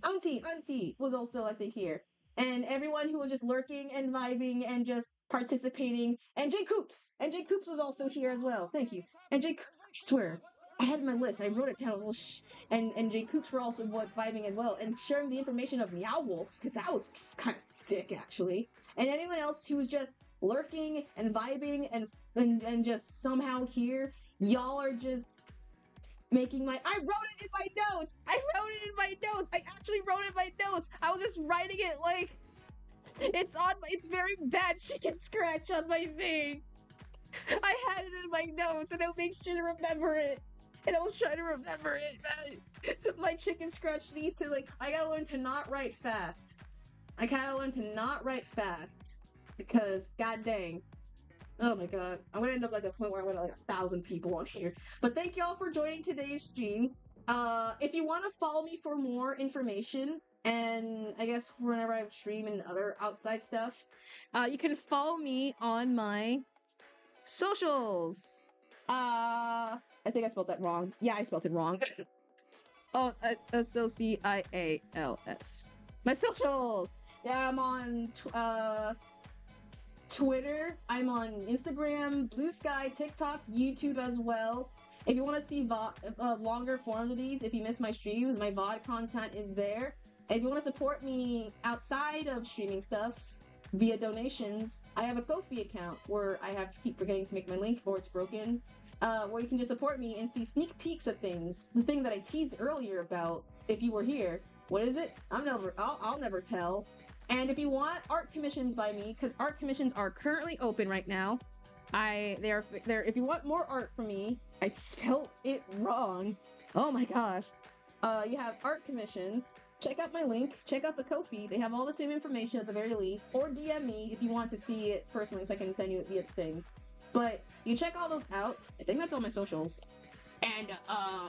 Auntie was also, I think, here. And everyone who was just lurking and vibing and just participating. And Jay Coops! And Jay Coops was also here as well. Thank you. And I swear, I had my list. I wrote it down. I was a little and Jay Coops were also vibing as well. And sharing the information of Meow Wolf, because that was kind of sick, actually. And anyone else who was just lurking and vibing and just somehow here, y'all are just making my— I wrote it in my notes! I actually wrote it in my notes! I was just writing it like it's very bad chicken scratch on my thing. I had it in my notes and I would make sure to remember it. And I was trying to remember it, man. My chicken scratch needs to, like, I gotta learn to not write fast. Because, god dang. Oh my god. I'm gonna end up like a point where I'm gonna like 1,000 people on here. But thank y'all for joining today's stream. If you want to follow me for more information, and I guess whenever I stream and other outside stuff, you can follow me on my socials. I think I spelled that wrong. Yeah, I spelled it wrong. Oh, SOCIALS. My socials! Yeah, I'm on Twitter, I'm on Instagram, Blue Sky, TikTok, YouTube as well. If you want to see longer forms of these, if you miss my streams, my VOD content is there. And if you want to support me outside of streaming stuff via donations, I have a Ko-fi account where I have to keep forgetting to make my link or it's broken, where you can just support me and see sneak peeks of things. The thing that I teased earlier about, if you were here, what is it? I'll never tell. And if you want art commissions by me, because art commissions are currently open right now, they're if you want more art from me, I spelled it wrong. Oh my gosh. You have art commissions. Check out my link. Check out the Ko-fi. They have all the same information at the very least. Or DM me if you want to see it personally, so I can send you it via the thing. But you check all those out. I think that's all my socials. And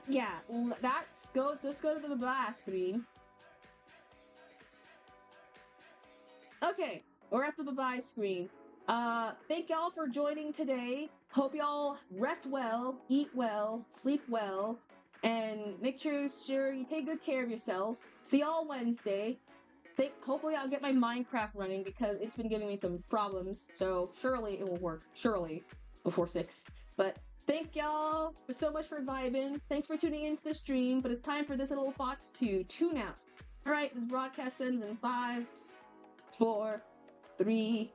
yeah, just go to the blast screen. Okay, we're at the bye-bye screen. Thank y'all for joining today. Hope y'all rest well, eat well, sleep well, and make sure you take good care of yourselves. See y'all Wednesday. Hopefully I'll get my Minecraft running because it's been giving me some problems. So surely it will work. Surely before 6. But thank y'all so much for vibing. Thanks for tuning into the stream. But it's time for this little fox to tune out. All right, this broadcast ends in 5, 4, 3,